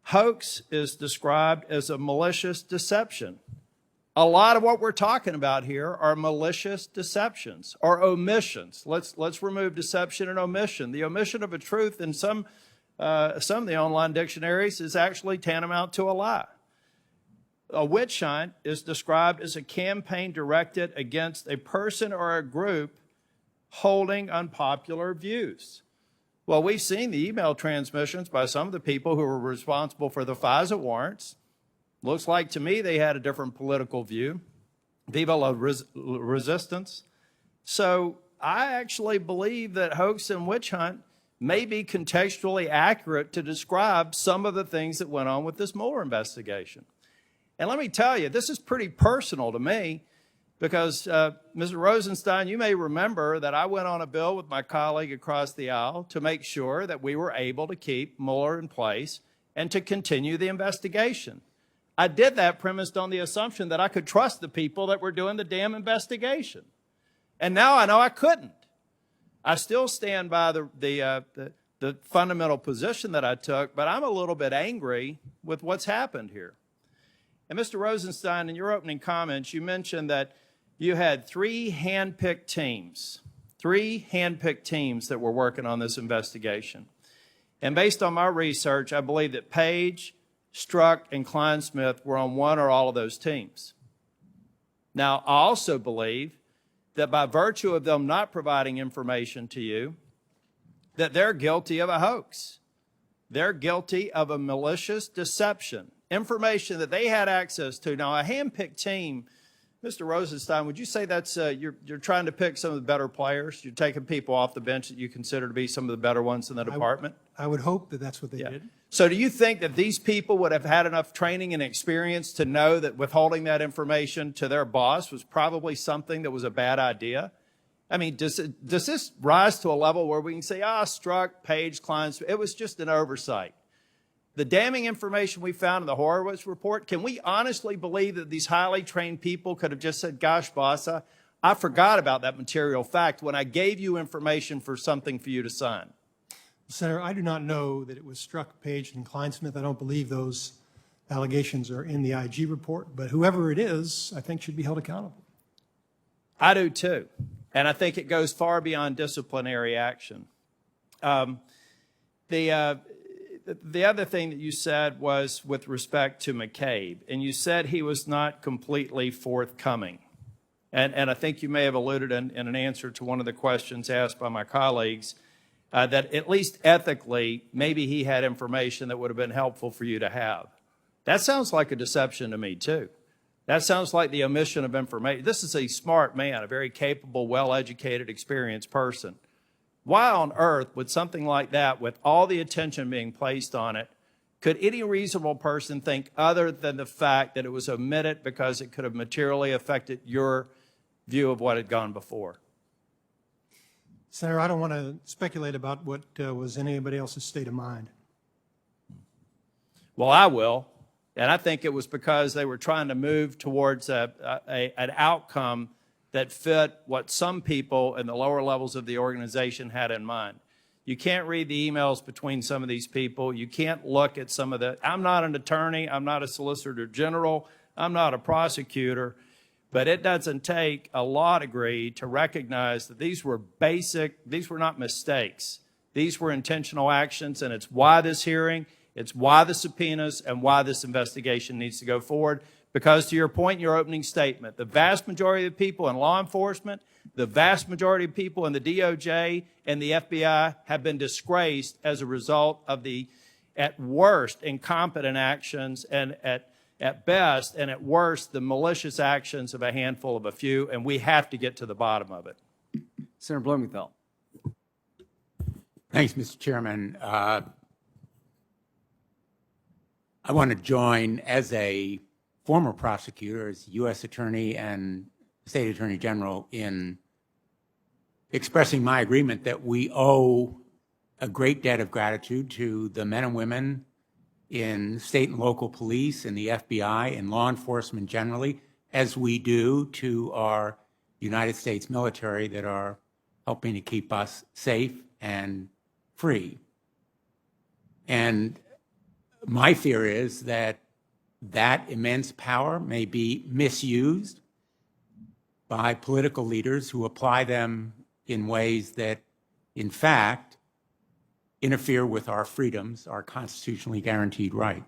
hoax is described as a malicious deception. A lot of what we're talking about here are malicious deceptions or omissions. Let's remove deception and omission. The omission of a truth in some of the online dictionaries is actually tantamount to a lie. A witch hunt is described as a campaign directed against a person or a group holding unpopular views. Well, we've seen the email transmissions by some of the people who were responsible for the FISA warrants. Looks like to me they had a different political view. People of resistance. So I actually believe that hoax and witch hunt may be contextually accurate to describe some of the things that went on with this Mueller investigation. And let me tell you, this is pretty personal to me because, Mr. Rosenstein, you may remember that I went on a bill with my colleague across the aisle to make sure that we were able to keep Mueller in place and to continue the investigation. I did that premised on the assumption that I could trust the people that were doing the damn investigation. And now I know I couldn't. I still stand by the fundamental position that I took, but I'm a little bit angry with what's happened here. And Mr. Rosenstein, in your opening comments, you mentioned that you had 3 hand-picked teams that were working on this investigation. And based on my research, I believe that Page, Strzok, and Kleinsmith were on one or all of those teams. Now, I also believe that by virtue of them not providing information to you, that they're guilty of a hoax. They're guilty of a malicious deception. Information that they had access to. Now, a hand-picked team, Mr. Rosenstein, would you say that's you're trying to pick some of the better players? You're taking people off the bench that you consider to be some of the better ones in the department? I would hope that that's what they did. So do you think that these people would have had enough training and experience to know that withholding that information to their boss was probably something that was a bad idea? I mean, does this rise to a level where we can say, Strzok, Page, Klein, it was just an oversight? The damning information we found in the Horowitz report, can we honestly believe that these highly trained people could have just said, gosh, boss, I forgot about that material fact when I gave you information for something for you to sign? Senator, I do not know that it was Strzok, Page, and Kleinsmith. I don't believe those allegations are in the IG report, but whoever it is, I think should be held accountable. I do too. And I think it goes far beyond disciplinary action. The other thing that you said was with respect to McCabe, and you said he was not completely forthcoming. And I think you may have alluded in an answer to one of the questions asked by my colleagues that at least ethically, maybe he had information that would have been helpful for you to have. That sounds like a deception to me too. That sounds like the omission of information. This is a smart man, a very capable, well-educated, experienced person. Why on earth would something like that, with all the attention being placed on it, could any reasonable person think other than the fact that it was omitted because it could have materially affected your view of what had gone before? Senator, I don't want to speculate about what was in anybody else's state of mind. Well, I will. And I think it was because they were trying to move towards an outcome that fit what some people in the lower levels of the organization had in mind. You can't read the emails between some of these people. You can't look at some of the, I'm not an attorney, I'm not a solicitor general, I'm not a prosecutor, but it doesn't take a law degree to recognize that these were not mistakes. These were intentional actions, and it's why this hearing, it's why the subpoenas, and why this investigation needs to go forward. Because to your point in your opening statement, the vast majority of the people in law enforcement, the vast majority of people in the DOJ and the FBI have been disgraced as a result of the, at worst, incompetent actions, and at best, and at worst, the malicious actions of a handful of a few, and we have to get to the bottom of it. Senator Blumenthal. Thanks, Mr. Chairman. I want to join as a former prosecutor, as U.S. Attorney and State Attorney General, in expressing my agreement that we owe a great debt of gratitude to the men and women in state and local police, in the FBI, and law enforcement generally, as we do to our United States military that are helping to keep us safe and free. And my fear is that that immense power may be misused by political leaders who apply them in ways that, in fact, interfere with our freedoms, our constitutionally guaranteed right.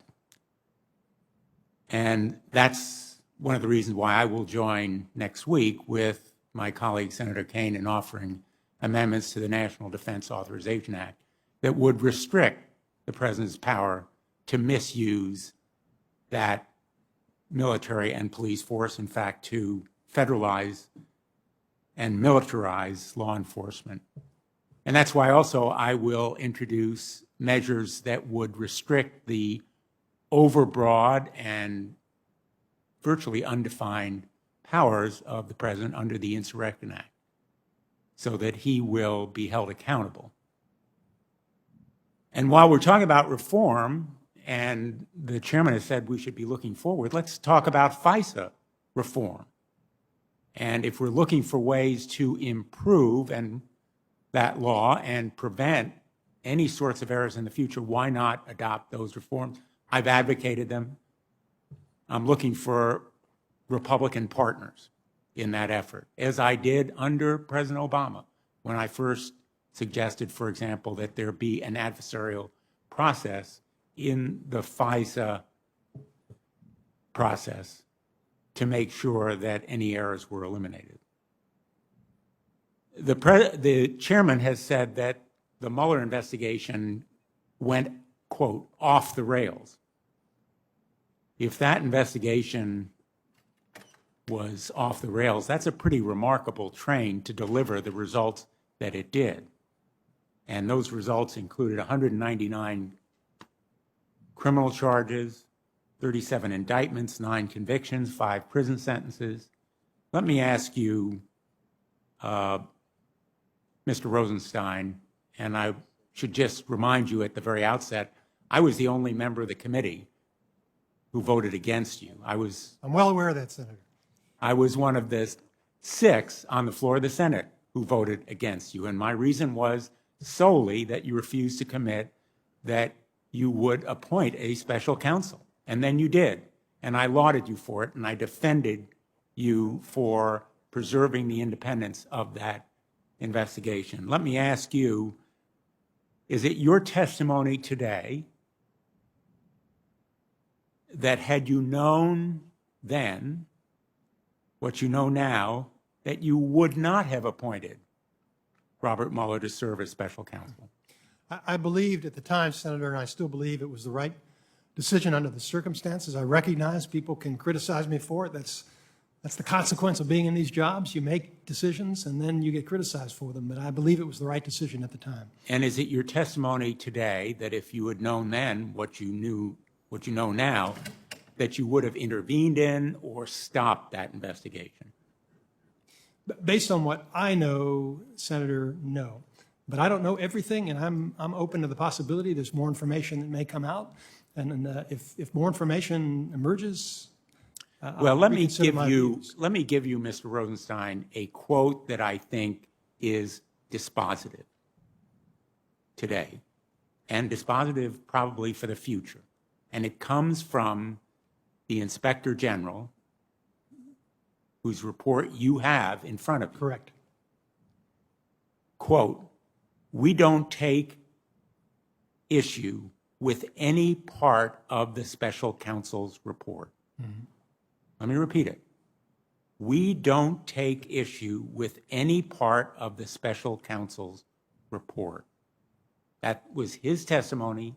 And that's one of the reasons why I will join next week with my colleague, Senator Kaine, in offering amendments to the National Defense Authorization Act that would restrict the president's power to misuse that military and police force, in fact, to federalize and militarize law enforcement. And that's why also I will introduce measures that would restrict the overbroad and virtually undefined powers of the president under the Insurrection Act, so that he will be held accountable. And while we're talking about reform, and the chairman has said we should be looking forward, let's talk about FISA reform. And if we're looking for ways to improve that law and prevent any sorts of errors in the future, why not adopt those reforms? I've advocated them. I'm looking for Republican partners in that effort, as I did under President Obama when I first suggested, for example, that there be an adversarial process in the FISA process to make sure that any errors were eliminated. The chairman has said that the Mueller investigation went, quote, off the rails. If that investigation was off the rails, that's a pretty remarkable train to deliver the results that it did. And those results included 199 criminal charges, 37 indictments, 9 convictions, 5 prison sentences. Let me ask you, Mr. Rosenstein, and I should just remind you at the very outset, I was the only member of the committee who voted against you. I'm well aware of that, Senator. I was one of the 6 on the floor of the Senate who voted against you, and my reason was solely that you refused to commit that you would appoint a special counsel, and then you did, and I lauded you for it, and I defended you for preserving the independence of that investigation. Let me ask you, is it your testimony today that had you known then what you know now, that you would not have appointed Robert Mueller to serve as special counsel? I believed at the time, Senator, and I still believe it was the right decision under the circumstances. I recognize people can criticize me for it. That's the consequence of being in these jobs. You make decisions and then you get criticized for them. But I believe it was the right decision at the time. And is it your testimony today that if you had known then what you know now, that you would have intervened in or stopped that investigation? Based on what I know, Senator, no. But I don't know everything, and I'm open to the possibility there's more information that may come out. And if more information emerges, well, let me give you, views. Mr. Rosenstein, a quote that I think is dispositive today, and dispositive probably for the future. And it comes from the Inspector General, whose report you have in front of you. Correct. Quote, "We don't take issue with any part of the special counsel's report." Mm-hmm. Let me repeat it. "We don't take issue with any part of the special counsel's report." That was his testimony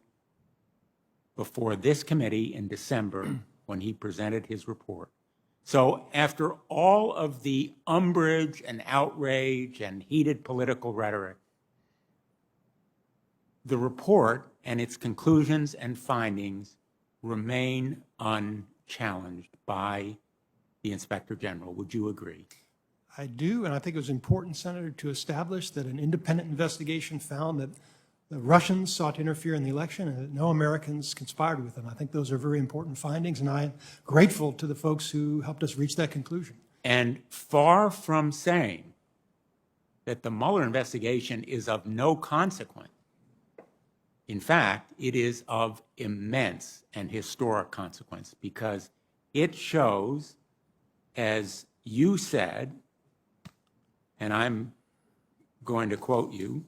before this committee in December when he presented his report. So after all of the umbrage and outrage and heated political rhetoric, the report and its conclusions and findings remain unchallenged by the Inspector General. Would you agree? I do, and I think it was important, Senator, to establish that an independent investigation found that the Russians sought to interfere in the election and that no Americans conspired with them. I think those are very important findings, and I'm grateful to the folks who helped us reach that conclusion. And far from saying that the Mueller investigation is of no consequence, in fact, it is of immense and historic consequence because it shows, as you said, and I'm going to quote you,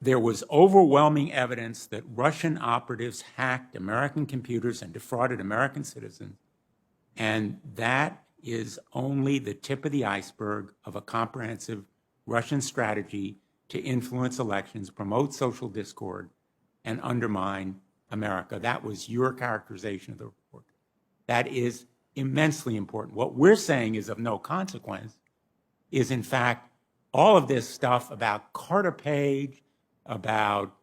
"There was overwhelming evidence that Russian operatives hacked American computers and defrauded American citizens, and that is only the tip of the iceberg of a comprehensive Russian strategy to influence elections, promote social discord, and undermine America." That was your characterization of the report. That is immensely important. What we're saying is of no consequence is, in fact, all of this stuff about Carter Page, about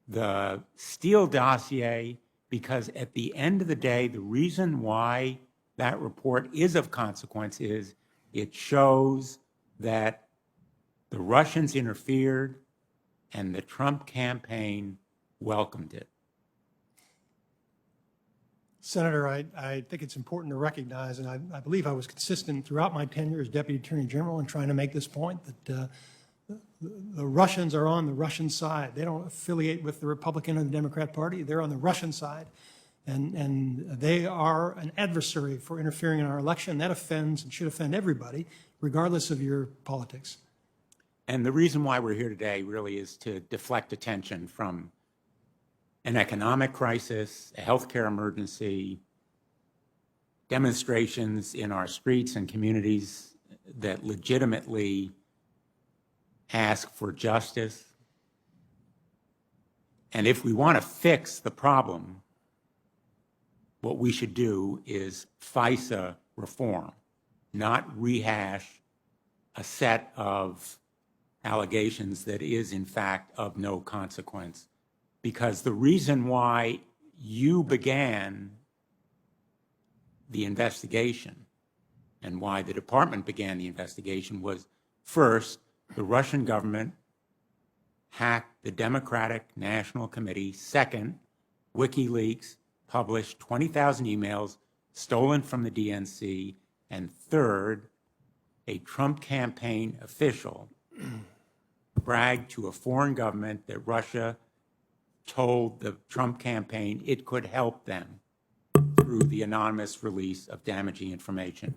the Steele dossier, because at the end of the day, the reason why that report is of consequence is it shows that the Russians interfered and the Trump campaign welcomed it. Senator, I think it's important to recognize, and I believe I was consistent throughout my tenure as Deputy Attorney General in trying to make this point, that the Russians are on the Russian side. They don't affiliate with the Republican or the Democrat Party. They're on the Russian side. And they are an adversary for interfering in our election. That offends and should offend everybody, regardless of your politics. And the reason why we're here today really is to deflect attention from an economic crisis, a healthcare emergency, demonstrations in our streets and communities that legitimately ask for justice. And if we want to fix the problem, what we should do is FISA reform, not rehash a set of allegations that is, in fact, of no consequence because the reason why you began the investigation and why the department began the investigation was, first, the Russian government hacked the Democratic National Committee. Second, WikiLeaks published 20,000 emails stolen from the DNC. And third, a Trump campaign official bragged to a foreign government that Russia told the Trump campaign it could help them through the anonymous release of damaging information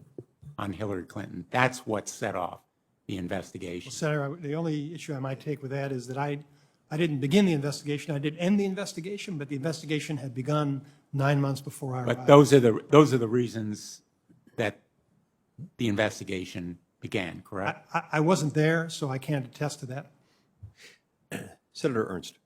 on Hillary Clinton. That's what set off the investigation. Well, Senator, the only issue I might take with that is that I didn't begin the investigation. I did end the investigation, but the investigation had begun 9 months before I arrived. But those are the reasons that the investigation began, correct? I wasn't there, so I can't attest to that. Senator Ernst.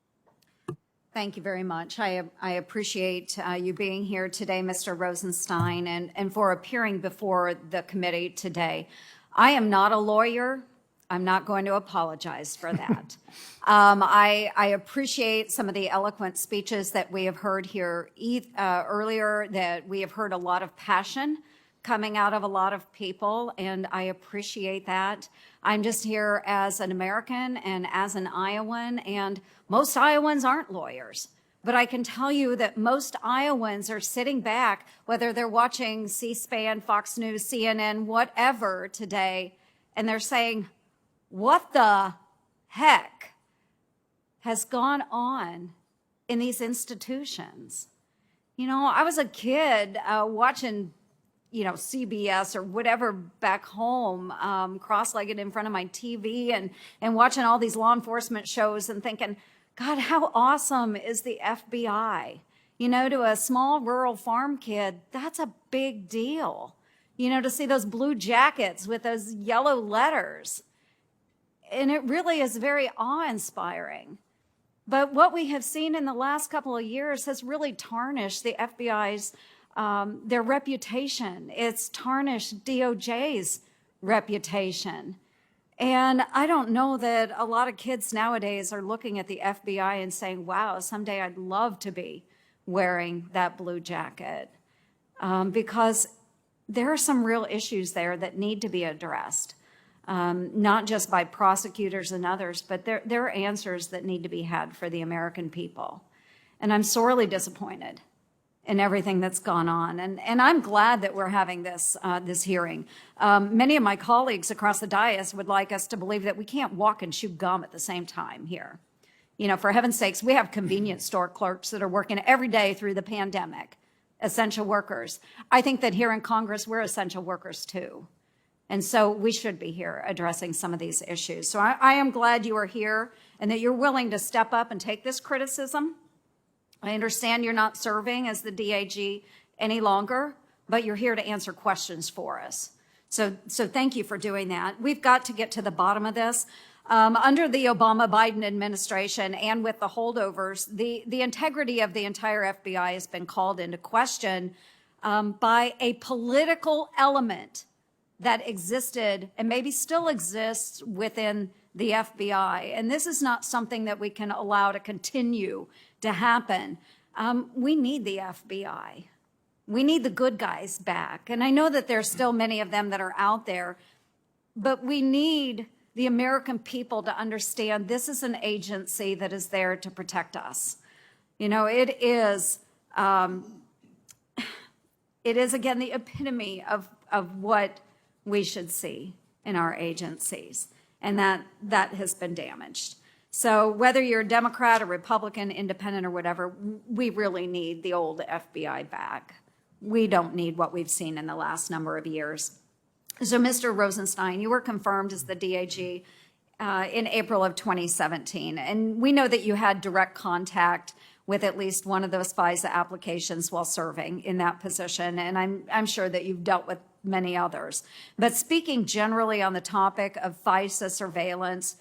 Thank you very much. I appreciate you being here today, Mr. Rosenstein, and for appearing before the committee today. I am not a lawyer. I'm not going to apologize for that. I appreciate some of the eloquent speeches that we have heard here earlier, that we have heard a lot of passion coming out of a lot of people, and I appreciate that. I'm just here as an American and as an Iowan, and most Iowans aren't lawyers. But I can tell you that most Iowans are sitting back, whether they're watching C-SPAN, Fox News, CNN, whatever today, and they're saying, what the heck has gone on in these institutions? You know, I was a kid watching CBS or whatever back home, cross-legged in front of my TV and watching all these law enforcement shows and thinking, God, how awesome is the FBI? You know, to a small rural farm kid, that's a big deal. You know, to see those blue jackets with those yellow letters. And it really is very awe-inspiring. But what we have seen in the last couple of years has really tarnished the FBI's their reputation. It's tarnished DOJ's reputation. And I don't know that a lot of kids nowadays are looking at the FBI and saying, wow, someday I'd love to be wearing that blue jacket. Because there are some real issues there that need to be addressed, not just by prosecutors and others, but there are answers that need to be had for the American people. And I'm sorely disappointed in everything that's gone on. And I'm glad that we're having this hearing. Many of my colleagues across the dais would like us to believe that we can't walk and chew gum at the same time here. You know, for heaven's sakes, we have convenience store clerks that are working every day through the pandemic, essential workers. I think that here in Congress, we're essential workers too. And so we should be here addressing some of these issues. So I am glad you are here and that you're willing to step up and take this criticism. I understand you're not serving as the DAG any longer, but you're here to answer questions for us. So thank you for doing that. We've got to get to the bottom of this. Under the Obama-Biden administration and with the holdovers, the integrity of the entire FBI has been called into question by a political element that existed and maybe still exists within the FBI. And this is not something that we can allow to continue to happen. We need the FBI. We need the good guys back. And I know that there's still many of them that are out there, but we need the American people to understand this is an agency that is there to protect us. You know, it is again, the epitome of what we should see in our agencies. And that has been damaged. So whether you're a Democrat or Republican, independent or whatever, we really need the old FBI back. We don't need what we've seen in the last number of years. So Mr. Rosenstein, you were confirmed as the DAG in April of 2017. And we know that you had direct contact with at least one of those FISA applications while serving in that position. And I'm sure that you've dealt with many others. But speaking generally on the topic of FISA surveillance,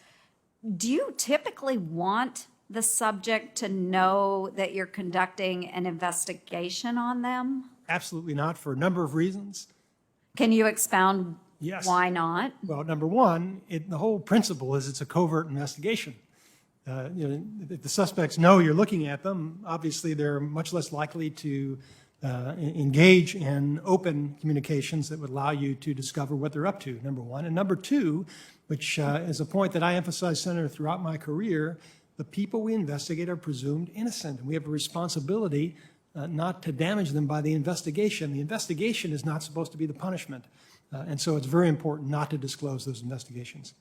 do you typically want the subject to know that you're conducting an investigation on them? Absolutely not, for a number of reasons. Can you expound Yes. why not? Well, number one, the whole principle is it's a covert investigation. If the suspects know you're looking at them, obviously they're much less likely to engage in open communications that would allow you to discover what they're up to, number one. And number two, which is a point that I emphasize, Senator, throughout my career, the people we investigate are presumed innocent, and we have a responsibility not to damage them by the investigation. The investigation is not supposed to be the punishment, and so it's very important not to disclose those investigations.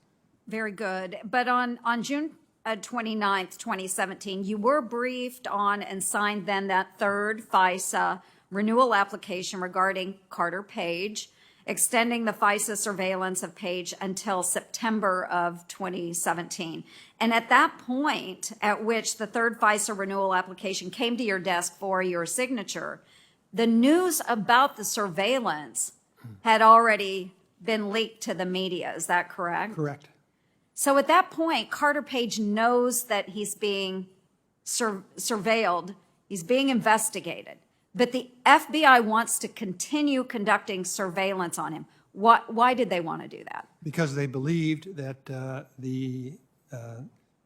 Very good. But on June 29th, 2017, you were briefed on and signed then that third FISA renewal application regarding Carter Page, extending the FISA surveillance of Page until September of 2017. And at that point, at which the third FISA renewal application came to your desk for your signature, the news about the surveillance had already been leaked to the media. Is that correct? Correct. So at that point, Carter Page knows that he's being surveilled, he's being investigated, but the FBI wants to continue conducting surveillance on him. Why did they want to do that? Because they believed that the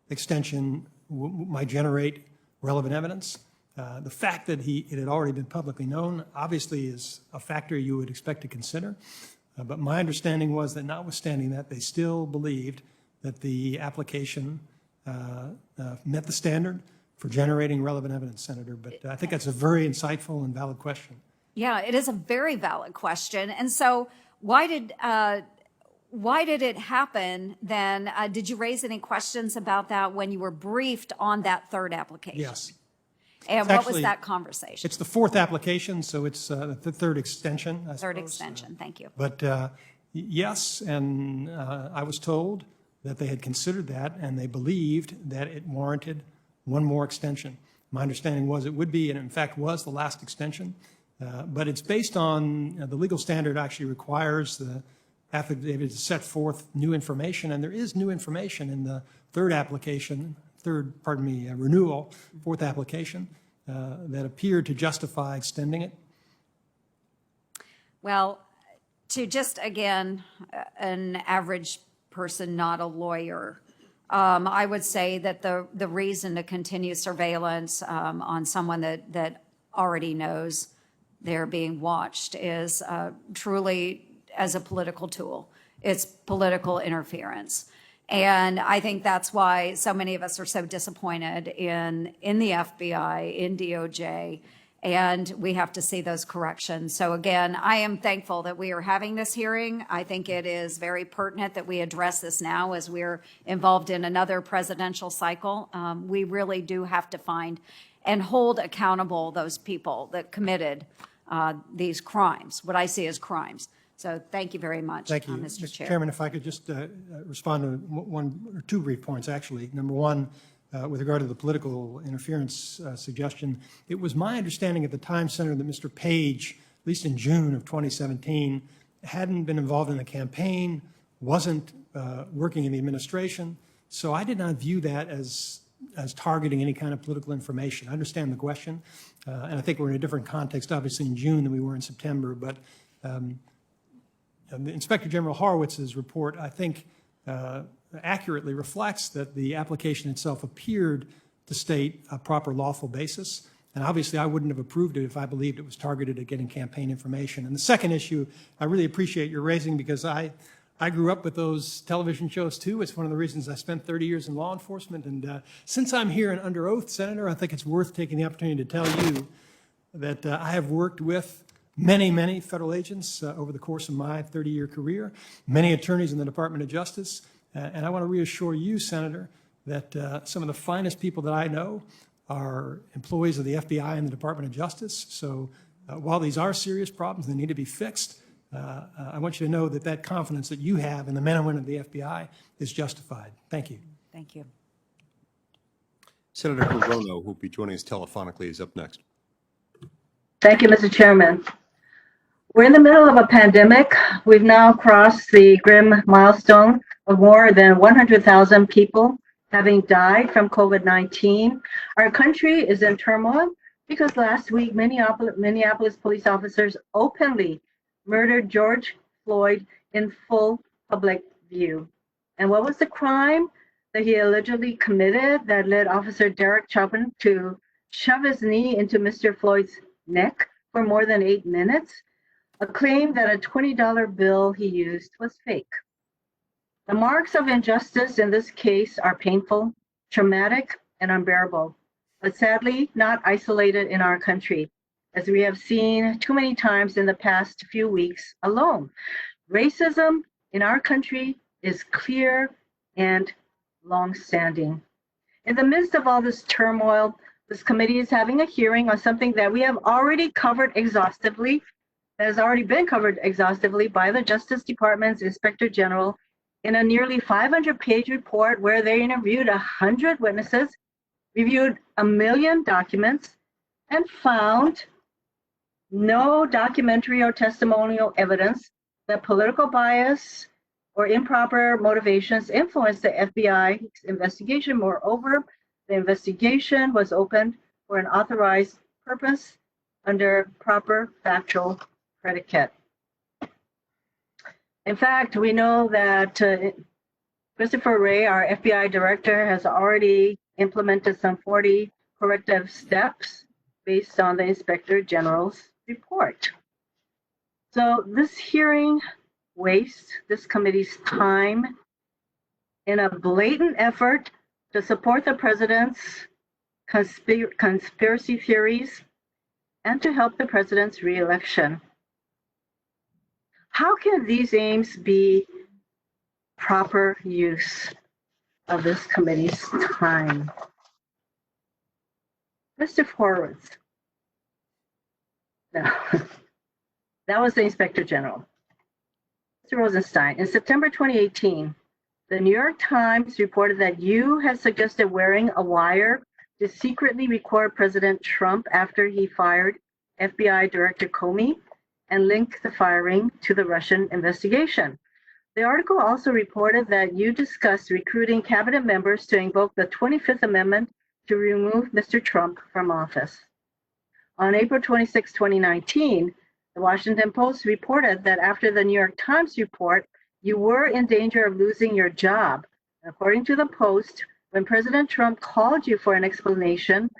extension might generate relevant evidence. The fact that it had already been publicly known obviously is a factor you would expect to consider. But my understanding was that notwithstanding that, they still believed that the application met the standard for generating relevant evidence, Senator. But I think that's a very insightful and valid question. Yeah, it is a very valid question. And so why did it happen then? Did you raise any questions about that when you were briefed on that third application? Yes. And what was that conversation? It's the fourth application, so it's the third extension, I suppose. Third extension, thank you. But yes, and I was told that they had considered that and they believed that it warranted one more extension. My understanding was it would be, and in fact was, the last extension. But it's based on, the legal standard actually requires the affidavit to set forth new information, and there is new information in the third application, renewal, fourth application, that appeared to justify extending it. Well, to just, again, an average person, not a lawyer, I would say that the reason to continue surveillance on someone that already knows they're being watched is truly as a political tool. It's political interference. And I think that's why so many of us are so disappointed in the FBI, in DOJ, and we have to see those corrections. So again, I am thankful that we are having this hearing. I think it is very pertinent that we address this now as we're involved in another presidential cycle. We really do have to find and hold accountable those people that committed these crimes, what I see as crimes. So thank you very much, Thank you. Mr. Chair. Chairman, if I could just respond to one or two brief points, actually. Number one, with regard to the political interference suggestion, it was my understanding at the time, Senator, that Mr. Page, at least in June of 2017, hadn't been involved in the campaign, wasn't working in the administration. So I did not view that as targeting any kind of political information. I understand the question, and I think we're in a different context, obviously, in June than we were in September. But the Inspector General Horowitz's report, I think, accurately reflects that the application itself appeared to state a proper lawful basis. And obviously, I wouldn't have approved it if I believed it was targeted at getting campaign information. And the second issue, I really appreciate your raising, because I grew up with those television shows too. It's one of the reasons I spent 30 years in law enforcement. And since I'm here and under oath, Senator, I think it's worth taking the opportunity to tell you that I have worked with many federal agents over the course of my 30-year career, many attorneys in the Department of Justice. And I want to reassure you, Senator, that some of the finest people that I know are employees of the FBI and the Department of Justice. So while these are serious problems, they need to be fixed. I want you to know that that confidence that you have in the men and women of the FBI is justified. Thank you. Thank you. Senator Corona, who will be joining us telephonically, is up next. Thank you, Mr. Chairman. We're in the middle of a pandemic. We've now crossed the grim milestone of more than 100,000 people having died from COVID-19. Our country is in turmoil because last week, Minneapolis police officers openly murdered George Floyd in full public view. And what was the crime? that he allegedly committed that led Officer Derek Chauvin to shove his knee into Mr. Floyd's neck for more than 8 minutes, a claim that a $20 bill he used was fake. The marks of injustice in this case are painful, traumatic, and unbearable, but sadly not isolated in our country, as we have seen too many times in the past few weeks alone. Racism in our country is clear and long-standing. In the midst of all this turmoil, this committee is having a hearing on something that we have already covered exhaustively, that has already been covered exhaustively by the Justice Department's Inspector General in a nearly 500-page report where they interviewed 100 witnesses, reviewed 1 million documents, and found no documentary or testimonial evidence that political bias or improper motivations influenced the FBI's investigation. Moreover, the investigation was opened for an authorized purpose under proper factual predicate. In fact, we know that Christopher Wray, our FBI director, has already implemented some 40 corrective steps based on the Inspector General's report. So this hearing wastes this committee's time in a blatant effort to support the president's conspiracy theories and to help the president's re-election. How can these aims be proper use of this committee's time? Mr. Horowitz. No, that was the Inspector General. Mr. Rosenstein, in September 2018, the New York Times reported that you had suggested wearing a wire to secretly record President Trump after he fired FBI Director Comey and linked the firing to the Russian investigation. The article also reported that you discussed recruiting cabinet members to invoke the 25th Amendment to remove Mr. Trump from office. On April 26, 2019, the Washington Post reported that after the New York Times report, you were in danger of losing your job. According to the Post, when President Trump called you for an explanation,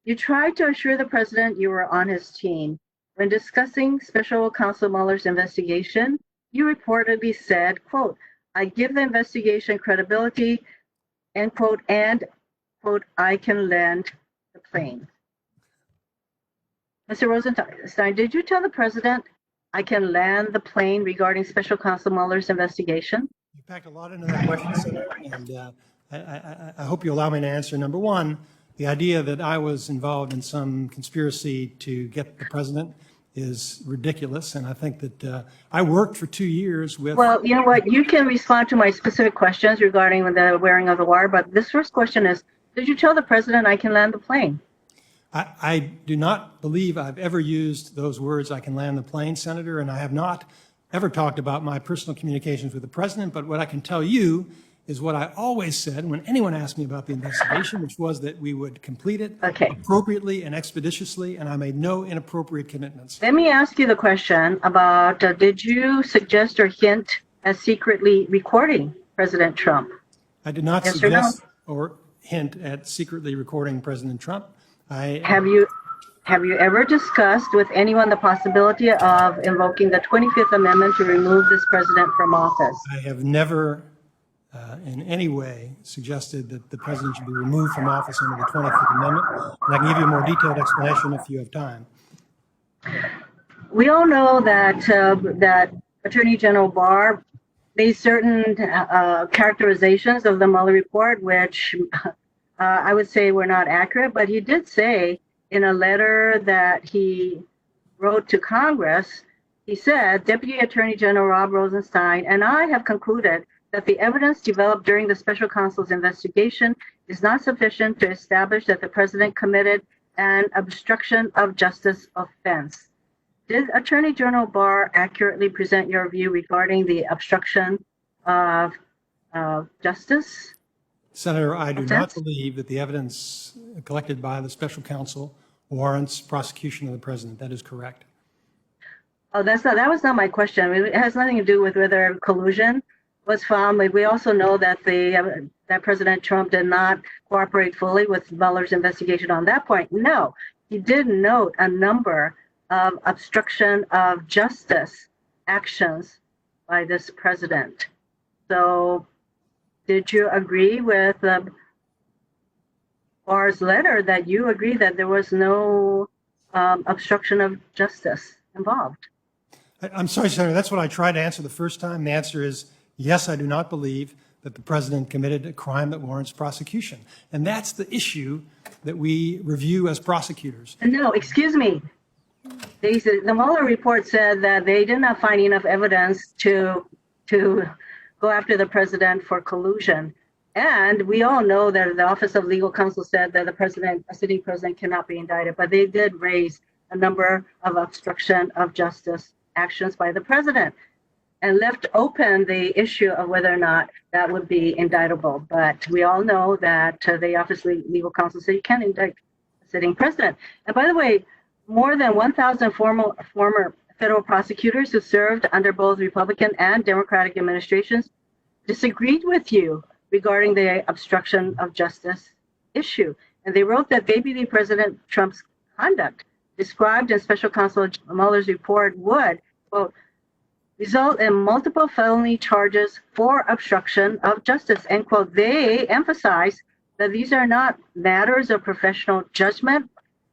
you tried to assure the president you were on his team. When discussing Special Counsel Mueller's investigation, you reportedly said, quote, "I give the investigation credibility," end quote, and, quote, "I can land the plane." Mr. Rosenstein, did you tell the president, "I can land the plane" regarding Special Counsel Mueller's investigation? You packed a lot into that question, Senator, and I hope you allow me to answer. Number one, the idea that I was involved in some conspiracy to get the president is ridiculous, and I think that I worked for 2 years with... Well, you know what, you can respond to my specific questions regarding the wearing of the wire, but this first question is, did you tell the president, "I can land the plane"? I do not believe I've ever used those words, "I can land the plane," Senator, and I have not ever talked about my personal communications with the president, but what I can tell you is what I always said when anyone asked me about the investigation, which was that we would complete it appropriately and expeditiously, and I made no inappropriate commitments. Let me ask you the question about, did you suggest or hint at secretly recording President Trump? I did not Yes suggest or hint at secretly recording President Trump. Have you ever discussed with anyone the possibility of invoking the 25th Amendment to remove this president from office? I have never in any way suggested that the president should be removed from office under the 25th Amendment. And I can give you a more detailed explanation if you have time. We all know that that Attorney General Barr made certain characterizations of the Mueller report, which I would say were not accurate, but he did say in a letter that he wrote to Congress, he said, "Deputy Attorney General Rob Rosenstein and I have concluded that the evidence developed during the special counsel's investigation is not sufficient to establish that the president committed an obstruction of justice offense." Did Attorney General Barr accurately present your view regarding the obstruction of justice? Senator, I do not believe that the evidence collected by the special counsel warrants prosecution of the president. That is correct. Oh, that was not my question. It has nothing to do with whether collusion was found, but we also know that that President Trump did not cooperate fully with Mueller's investigation on that point. No, he did note a number of obstruction of justice actions by this president. So did you agree with Barr's letter that you agree that there was no obstruction of justice involved? I'm sorry, Senator, that's what I tried to answer the first time. The answer is yes, I do not believe that the president committed a crime that warrants prosecution. And that's the issue that we review as prosecutors. No, excuse me. The Mueller report said that they did not find enough evidence to go after the president for collusion. And we all know that the Office of Legal Counsel said that a sitting president cannot be indicted, but they did raise a number of obstruction of justice actions by the president and left open the issue of whether or not that would be indictable. But we all know that the Office of Legal Counsel said you can't indict a sitting president. And by the way, more than 1,000 former federal prosecutors who served under both Republican and Democratic administrations disagreed with you regarding the obstruction of justice issue. And they wrote that they believe President Trump's conduct described in Special Counsel Mueller's report would, quote, result in multiple felony charges for obstruction of justice, end quote. They emphasize that these are not matters of professional judgment.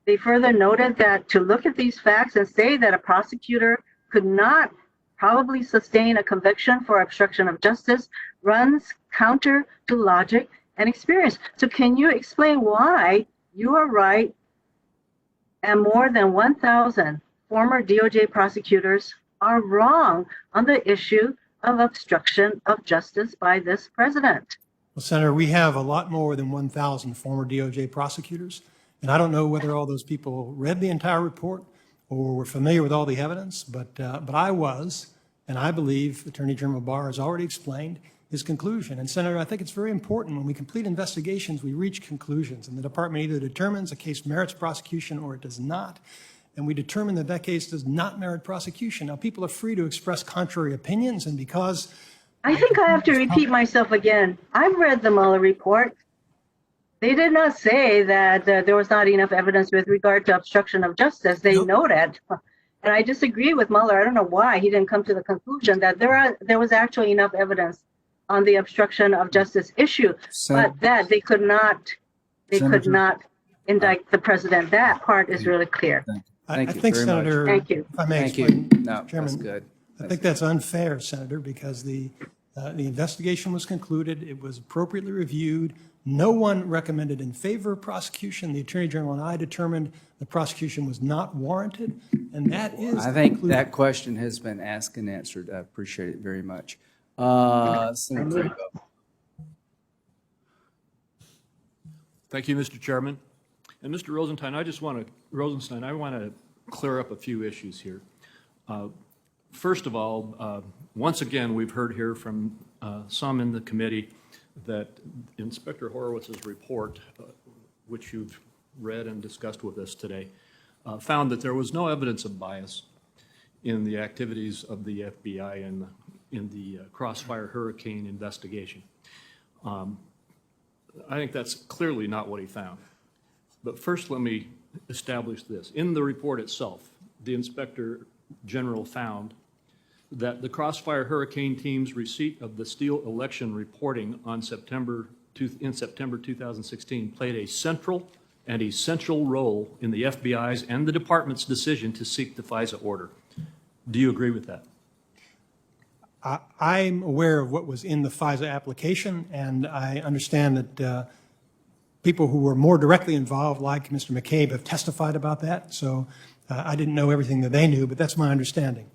They further noted that to look at these facts and say that a prosecutor could not probably sustain a conviction for obstruction of justice runs counter to logic and experience. So can you explain why you are right and more than 1,000 former DOJ prosecutors are wrong on the issue of obstruction of justice by this president? Well, Senator, we have a lot more than 1,000 former DOJ prosecutors. And I don't know whether all those people read the entire report or were familiar with all the evidence, but I was, and I believe Attorney General Barr has already explained his conclusion. And Senator, I think it's very important when we complete investigations, we reach conclusions, and the department either determines a case merits prosecution or it does not. And we determine that that case does not merit prosecution. Now, people are free to express contrary opinions, and because I think I have to repeat myself again. I've read the Mueller report. They did not say that there was not enough evidence with regard to obstruction of justice. They noted, and I disagree with Mueller. I don't know why he didn't come to the conclusion that there was actually enough evidence on the obstruction of justice issue, but that they could not indict the president. That part is really clear. I think, Senator, thank you. If I may explain, Chairman, that's good. I think that's unfair, Senator, because the investigation was concluded. It was appropriately reviewed. No one recommended in favor of prosecution. The Attorney General and I determined the prosecution was not warranted, and that is. I think that question has been asked and answered. I appreciate it very much. Senator Franco. Thank you, Mr. Chairman. And Mr. Rosenstein, I want to clear up a few issues here. First of all, once again, we've heard here from some in the committee that Inspector Horowitz's report, which you've read and discussed with us today, found that there was no evidence of bias in the activities of the FBI in the Crossfire Hurricane investigation. I think that's clearly not what he found. But first, let me establish this. In the report itself, the Inspector General found that the Crossfire Hurricane team's receipt of the Steele election reporting in September 2016 played a central and essential role in the FBI's and the department's decision to seek the FISA order. Do you agree with that? I'm aware of what was in the FISA application, and I understand that people who were more directly involved, like Mr. McCabe, have testified about that. So I didn't know everything that they knew, but that's my understanding.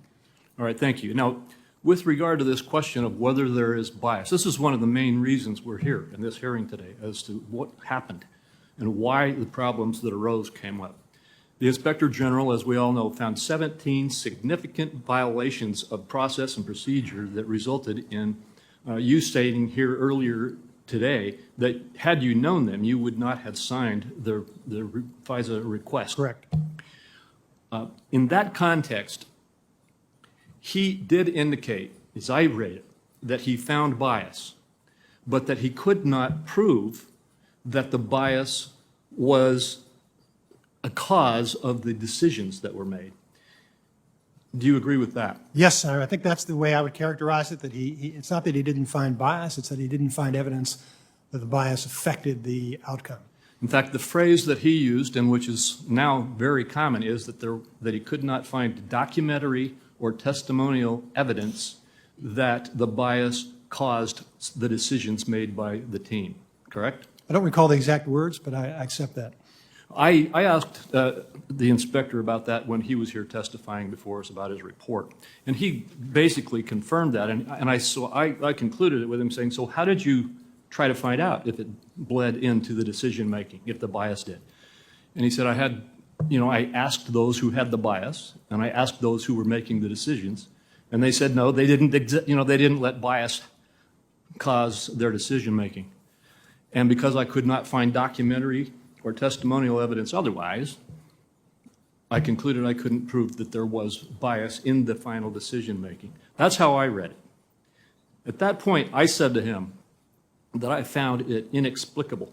All right, thank you. Now, with regard to this question of whether there is bias, this is one of the main reasons we're here in this hearing today as to what happened and why the problems that arose came up. The Inspector General, as we all know, found 17 significant violations of process and procedure that resulted in you stating here earlier today that had you known them, you would not have signed the FISA request. Correct. In that context, he did indicate, as I read it, that he found bias, but that he could not prove that the bias was a cause of the decisions that were made. Do you agree with that? Yes, Senator. I think that's the way I would characterize it, that it's not that he didn't find bias, it's that he didn't find evidence that the bias affected the outcome. In fact, the phrase that he used, and which is now very common, is that he could not find documentary or testimonial evidence that the bias caused the decisions made by the team, correct? I don't recall the exact words, but I accept that. I asked the inspector about that when he was here testifying before us about his report, and he basically confirmed that, and I concluded it with him saying, so how did you try to find out if it bled into the decision making, if the bias did? And he said, I asked those who had the bias, and I asked those who were making the decisions, and they said no, they didn't let bias cause their decision making. And because I could not find documentary or testimonial evidence otherwise, I concluded I couldn't prove that there was bias in the final decision making. That's how I read it. At that point, I said to him that I found it inexplicable.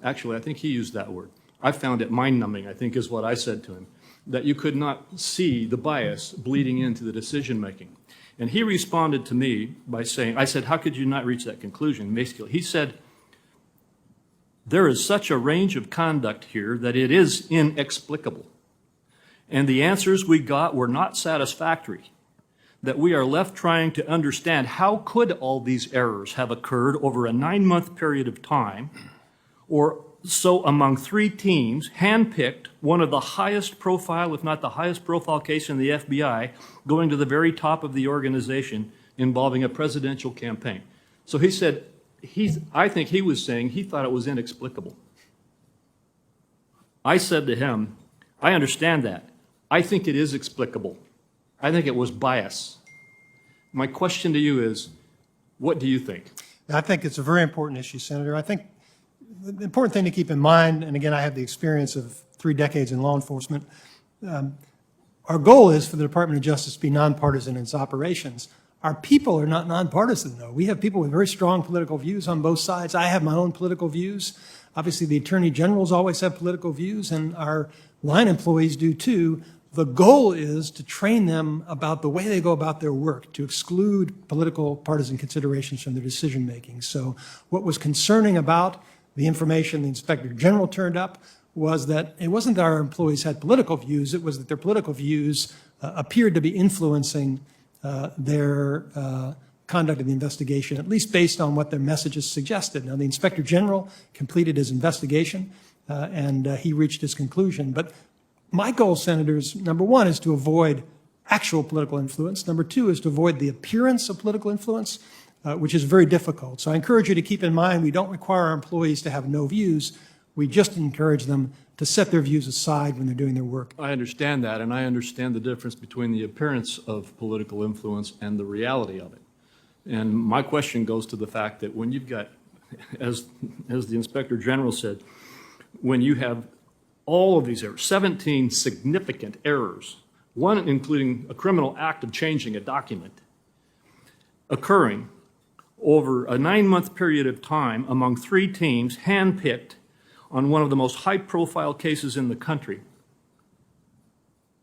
Actually, I think he used that word. I found it mind-numbing, I think is what I said to him, that you could not see the bias bleeding into the decision making. And he responded to me by saying, I said, how could you not reach that conclusion? Basically, he said, there is such a range of conduct here that it is inexplicable. And the answers we got were not satisfactory, that we are left trying to understand how could all these errors have occurred over a 9-month period of time, or so among 3 teams, handpicked, one of the highest profile, if not the highest profile case in the FBI, going to the very top of the organization involving a presidential campaign. So he said, I think he was saying he thought it was inexplicable. I said to him, I understand that. I think it is explicable. I think it was bias. My question to you is, what do you think? I think it's a very important issue, Senator. I think the important thing to keep in mind, and again, I have the experience of 3 decades in law enforcement, our goal is for the Department of Justice to be nonpartisan in its operations. Our people are not nonpartisan, though. We have people with very strong political views on both sides. I have my own political views. Obviously, the attorney generals always have political views, and our line employees do too. The goal is to train them about the way they go about their work, to exclude political partisan considerations from their decision making. So what was concerning about the information the Inspector General turned up was that it wasn't that our employees had political views, it was that their political views appeared to be influencing their conduct of the investigation, at least based on what their messages suggested. Now, the Inspector General completed his investigation, and he reached his conclusion. But my goal, Senators, number 1 is to avoid actual political influence. Number 2 is to avoid the appearance of political influence, which is very difficult. So I encourage you to keep in mind we don't require our employees to have no views. We just encourage them to set their views aside when they're doing their work. I understand that, and I understand the difference between the appearance of political influence and the reality of it. And my question goes to the fact that when you've got, as the Inspector General said, when you have all of these errors, 17 significant errors, one including a criminal act of changing a document, occurring over a 9-month period of time among 3 teams handpicked on one of the most high-profile cases in the country,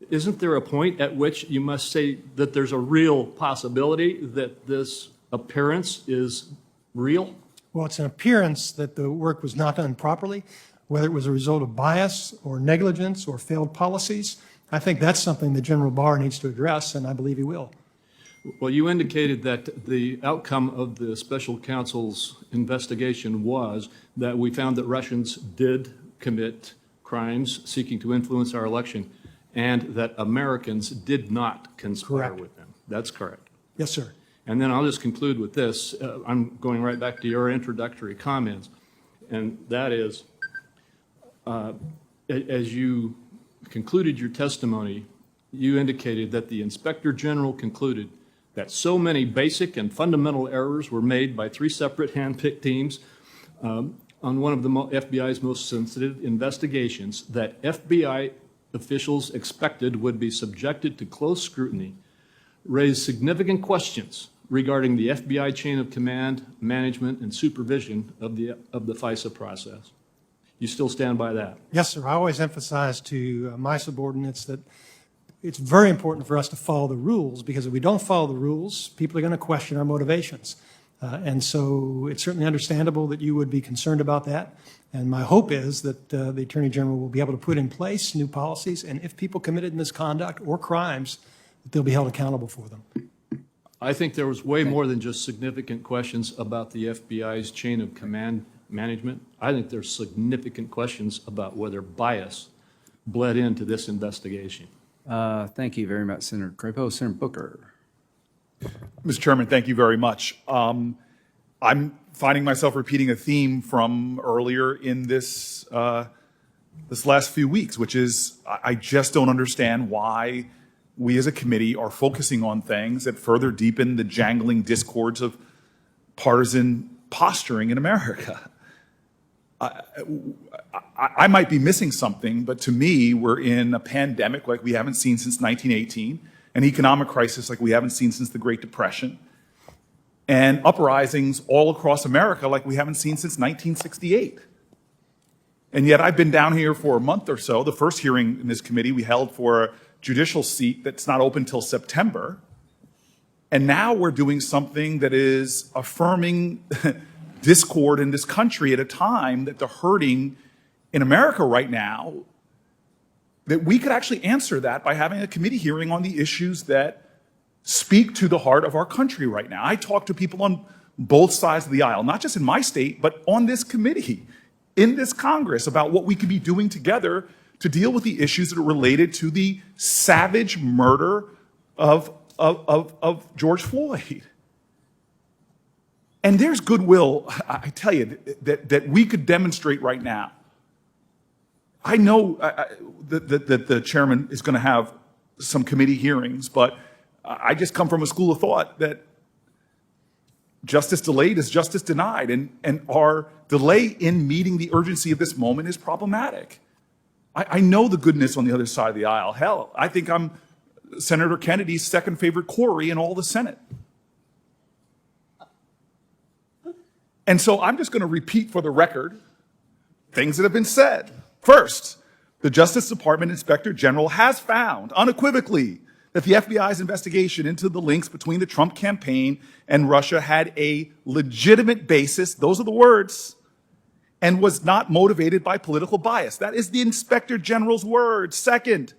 isn't there a point at which you must say that there's a real possibility that this appearance is real? Well, it's an appearance that the work was not done properly, whether it was a result of bias or negligence or failed policies. I think that's something that General Barr needs to address, and I believe he will. Well, you indicated that the outcome of the special counsel's investigation was that we found that Russians did commit crimes seeking to influence our election, and that Americans did not conspire with them. That's correct. Yes, sir. And then I'll just conclude with this. I'm going right back to your introductory comments, and that is, as you concluded your testimony, you indicated that the Inspector General concluded that so many basic and fundamental errors were made by 3 separate hand-picked teams on one of the FBI's most sensitive investigations that FBI officials expected would be subjected to close scrutiny, raised significant questions regarding the FBI chain of command, management, and supervision of the FISA process. You still stand by that? Yes, sir. I always emphasize to my subordinates that it's very important for us to follow the rules, because if we don't follow the rules, people are going to question our motivations. And so it's certainly understandable that you would be concerned about that. And my hope is that the Attorney General will be able to put in place new policies, and if people committed misconduct or crimes, that they'll be held accountable for them. I think there was way more than just significant questions about the FBI's chain of command management. I think there's significant questions about whether bias bled into this investigation. Thank you very much, Senator Crapo. Senator Booker. Mr. Chairman, thank you very much. I'm finding myself repeating a theme from earlier in this last few weeks, which is I just don't understand why we as a committee are focusing on things that further deepen the jangling discords of partisan posturing in America. I might be missing something, but to me, we're in a pandemic like we haven't seen since 1918, an economic crisis like we haven't seen since the Great Depression, and uprisings all across America like we haven't seen since 1968. And yet I've been down here for a month or so. The first hearing in this committee we held for a judicial seat that's not open till September. And now we're doing something that is affirming discord in this country at a time that the hurting in America right now, that we could actually answer that by having a committee hearing on the issues that speak to the heart of our country right now. I talk to people on both sides of the aisle, not just in my state, but on this committee, in this Congress, about what we could be doing together to deal with the issues that are related to the savage murder of George Floyd. And there's goodwill, I tell you, that we could demonstrate right now. I know that the chairman is going to have some committee hearings, but I just come from a school of thought that justice delayed is justice denied, and our delay in meeting the urgency of this moment is problematic. I know the goodness on the other side of the aisle. Hell, I think I'm Senator Kennedy's second favorite Corey in all the Senate. And so I'm just going to repeat for the record things that have been said. First, the Justice Department Inspector General has found unequivocally that the FBI's investigation into the links between the Trump campaign and Russia had a legitimate basis, those are the words, and was not motivated by political bias. That is the Inspector General's words. Second,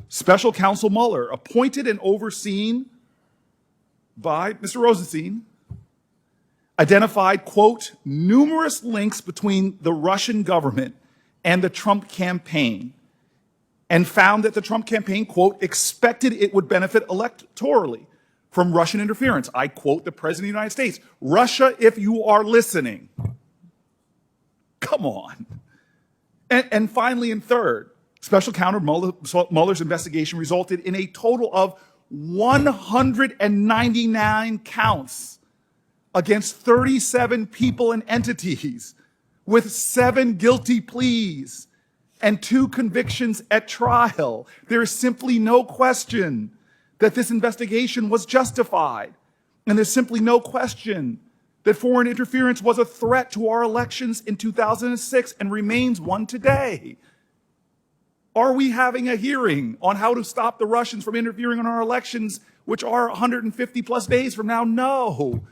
Special Counsel Mueller, appointed and overseen by Mr. Rosenstein, identified, quote, numerous links between the Russian government and the Trump campaign, and found that the Trump campaign, quote, expected it would benefit electorally from Russian interference. I quote the President of the United States, Russia, if you are listening. Come on. And finally, and third, Special Counsel Mueller's investigation resulted in a total of 199 counts against 37 people and entities, with 7 guilty pleas and 2 convictions at trial. There is simply no question that this investigation was justified. And there's simply no question that foreign interference was a threat to our elections in 2006 and remains one today. Are we having a hearing on how to stop the Russians from interfering in our elections, which are 150 plus days from now? No.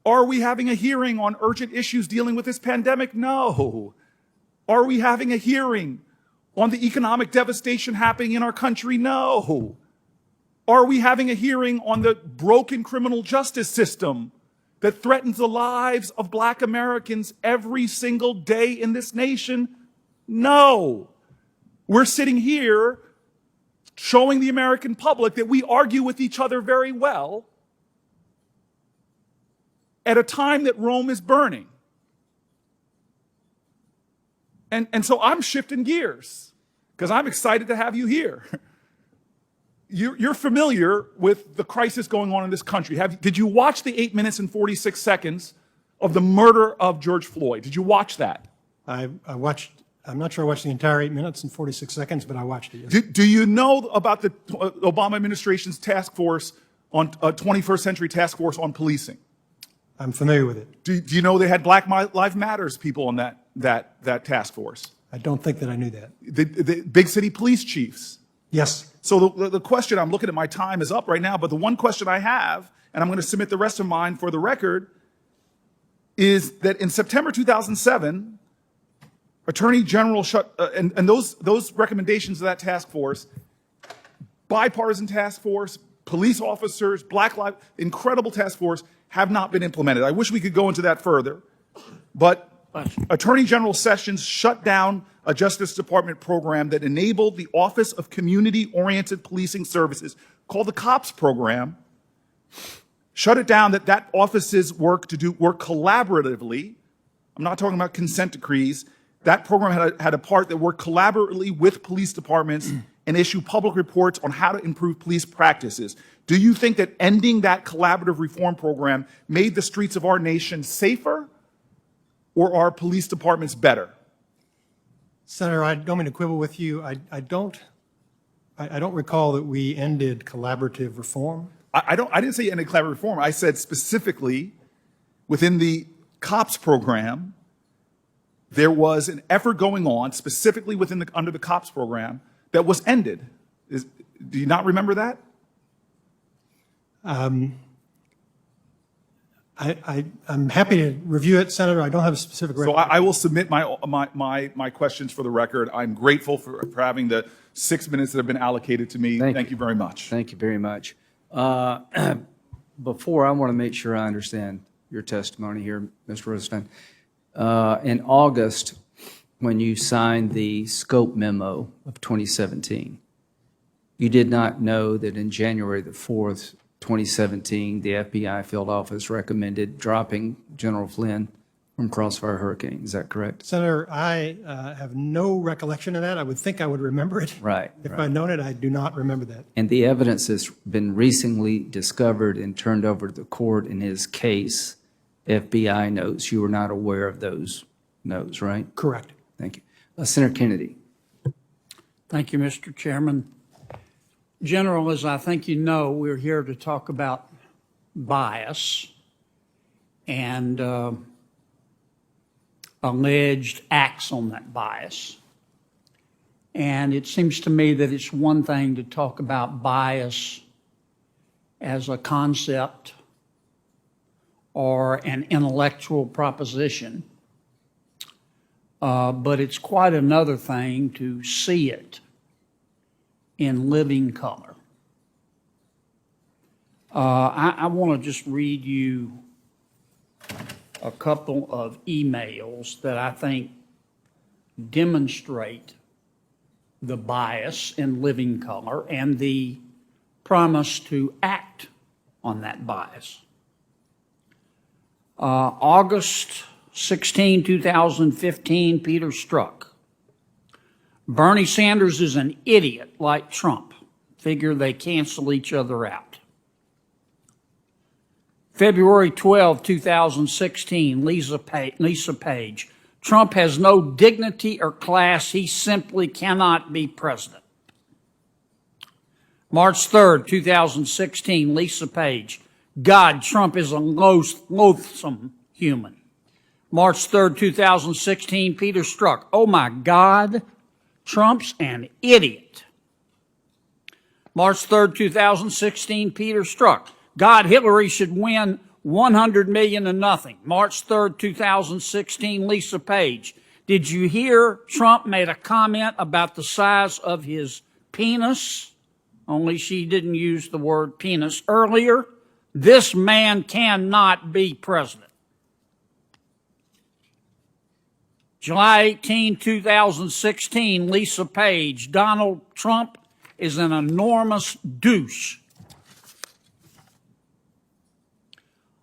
Are we having a hearing on urgent issues dealing with this pandemic? No. Are we having a hearing on the economic devastation happening in our country? No. Are we having a hearing on the broken criminal justice system that threatens the lives of Black Americans every single day in this nation? No. We're sitting here showing the American public that we argue with each other very well at a time that Rome is burning. And so I'm shifting gears because I'm excited to have you here. You're familiar with the crisis going on in this country. Did you watch the 8 minutes and 46 seconds of the murder of George Floyd? Did you watch that? I watched I'm not sure I watched the entire 8 minutes and 46 seconds, but I watched it. Yes. Do you know about the Obama administration's task force on 21st century task force on policing? I'm familiar with it. Do you know they had Black Lives Matters people on that task force? I don't think that I knew that. The big city police chiefs. Yes. So the question, I'm looking at my time is up right now, but the one question I have, and I'm going to submit the rest of mine for the record, is that in September 2007, Attorney General and those recommendations of that task force, bipartisan task force, police officers, Black Lives, incredible task force, have not been implemented. I wish we could go into that further, but Attorney General Sessions shut down a Justice Department program that enabled the Office of Community-Oriented Policing Services, called the COPS program, shut it down, that office's work collaboratively. I'm not talking about consent decrees. That program had a part that worked collaboratively with police departments and issue public reports on how to improve police practices. Do you think that ending that collaborative reform program made the streets of our nation safer, or are police departments better? Senator, I don't mean to quibble with you. I don't recall that we ended collaborative reform. I didn't say ended collaborative reform. I said specifically within the COPS program, there was an effort going on specifically under the COPS program that was ended. Do you not remember that? I'm happy to review it, Senator. I don't have a specific record. So I will submit my questions for the record. I'm grateful for having the 6 minutes that have been allocated to me. Thank you very much. Thank you very much. Before, I want to make sure I understand your testimony here, Mr. Rosenstein. In August, when you signed the scope memo of 2017, you did not know that in January the 4th, 2017, the FBI field office recommended dropping General Flynn from Crossfire Hurricane. Is that correct? Senator, I have no recollection of that. I would think I would remember it. Right. If I'd known it, I do not remember that. And the evidence that's been recently discovered and turned over to the court in his case, FBI notes, you were not aware of those notes, right? Correct. Thank you. Senator Kennedy. Thank you, Mr. Chairman. General, as I think you know, we're here to talk about bias and alleged acts on that bias. And it seems to me that it's one thing to talk about bias as a concept or an intellectual proposition, but it's quite another thing to see it in living color. I want to just read you a couple of emails that I think demonstrate the bias in living color and the promise to act on that bias. August 16, 2015, Peter Strzok. Bernie Sanders is an idiot like Trump. Figure they cancel each other out. February 12, 2016, Lisa Page. Trump has no dignity or class. He simply cannot be president. March 3rd, 2016, Lisa Page. God, Trump is a loathsome human. March 3rd, 2016, Peter Strzok. Oh my God, Trump's an idiot. March 3rd, 2016, Peter Strzok. God, Hillary should win 100 million to nothing. March 3rd, 2016, Lisa Page. Did you hear Trump made a comment about the size of his penis? Only she didn't use the word penis earlier. This man cannot be president. July 18, 2016, Lisa Page. Donald Trump is an enormous douche.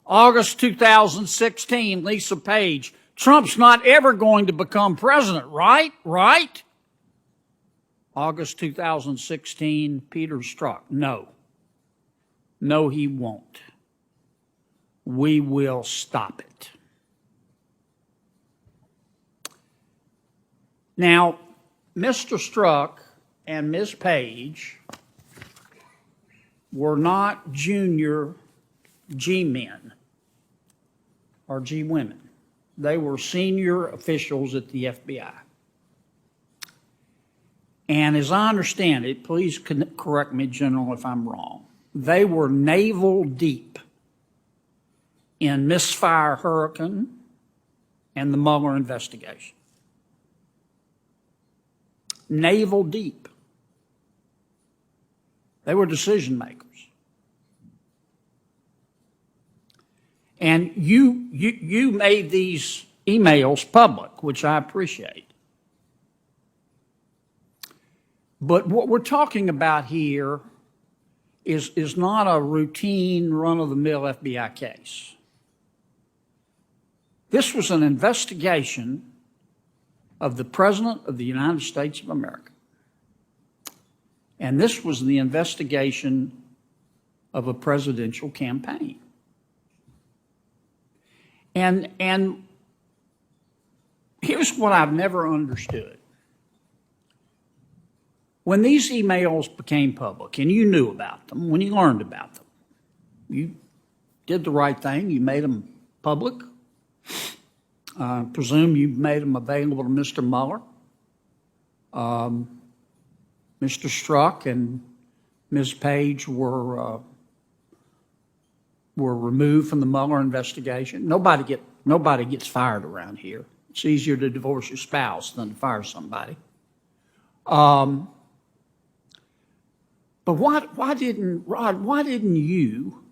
August 2016, Lisa Page. Trump's not ever going to become president, right? Right? August 2016, Peter Strzok. No. No, he won't. We will stop it. Now, Mr. Struck and Ms. Page were not junior G-men or G-women. They were senior officials at the FBI. And as I understand it, please correct me, General, if I'm wrong, they were naval deep in misfire Hurricane and the Mueller investigation. Naval deep. They were decision makers. And you made these emails public, which I appreciate. But what we're talking about here is not a routine run-of-the-mill FBI case. This was an investigation of the President of the United States of America. And this was the investigation of a presidential campaign. And here's what I've never understood. When these emails became public, and you knew about them, when you learned about them, you did the right thing, you made them public. Presume you made them available to Mr. Mueller. Mr. Struck and Ms. Page were removed from the Mueller investigation. Nobody gets fired around here. It's easier to divorce your spouse than to fire somebody. But why didn't you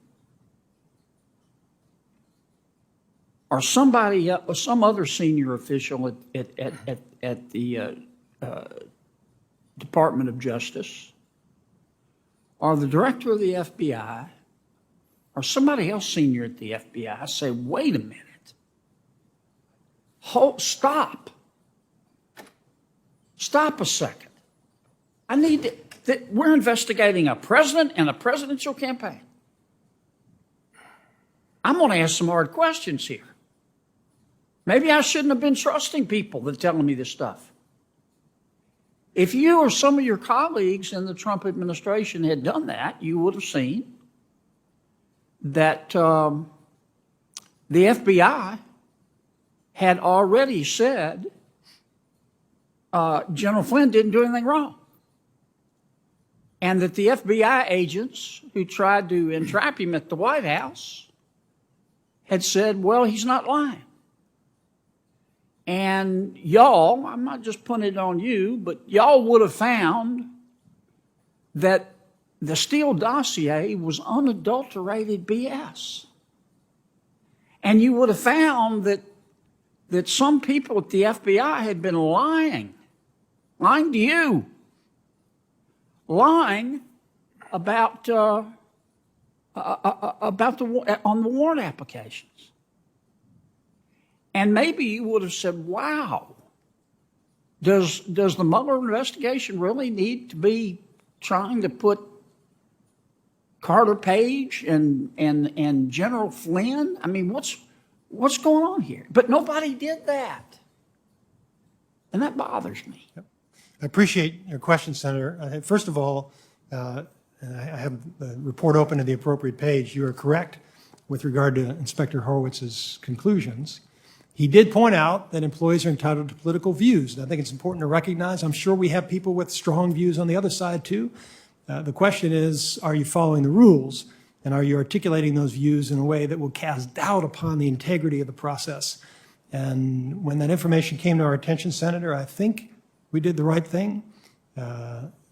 or somebody, some other senior official at the Department of Justice, or the director of the FBI, or somebody else senior at the FBI say, wait a minute, stop a second. I need that we're investigating a president and a presidential campaign. I'm going to ask some hard questions here. Maybe I shouldn't have been trusting people that are telling me this stuff. If you or some of your colleagues in the Trump administration had done that, you would have seen that the FBI had already said General Flynn didn't do anything wrong. And that the FBI agents who tried to entrap him at the White House had said, well, he's not lying. And y'all, I'm not just putting it on you, but y'all would have found that the Steele dossier was unadulterated BS. And you would have found that some people at the FBI had been lying to you, lying about on the warrant applications. And maybe you would have said, wow, does the Mueller investigation really need to be trying to put Carter Page and General Flynn? I mean, what's going on here? But nobody did that. And that bothers me. Yep. I appreciate your question, Senator. First of all, and I have the report open to the appropriate page. You are correct with regard to Inspector Horowitz's conclusions. He did point out that employees are entitled to political views. And I think it's important to recognize, I'm sure we have people with strong views on the other side too. The question is, are you following the rules? And are you articulating those views in a way that will cast doubt upon the integrity of the process? And when that information came to our attention, Senator, I think we did the right thing.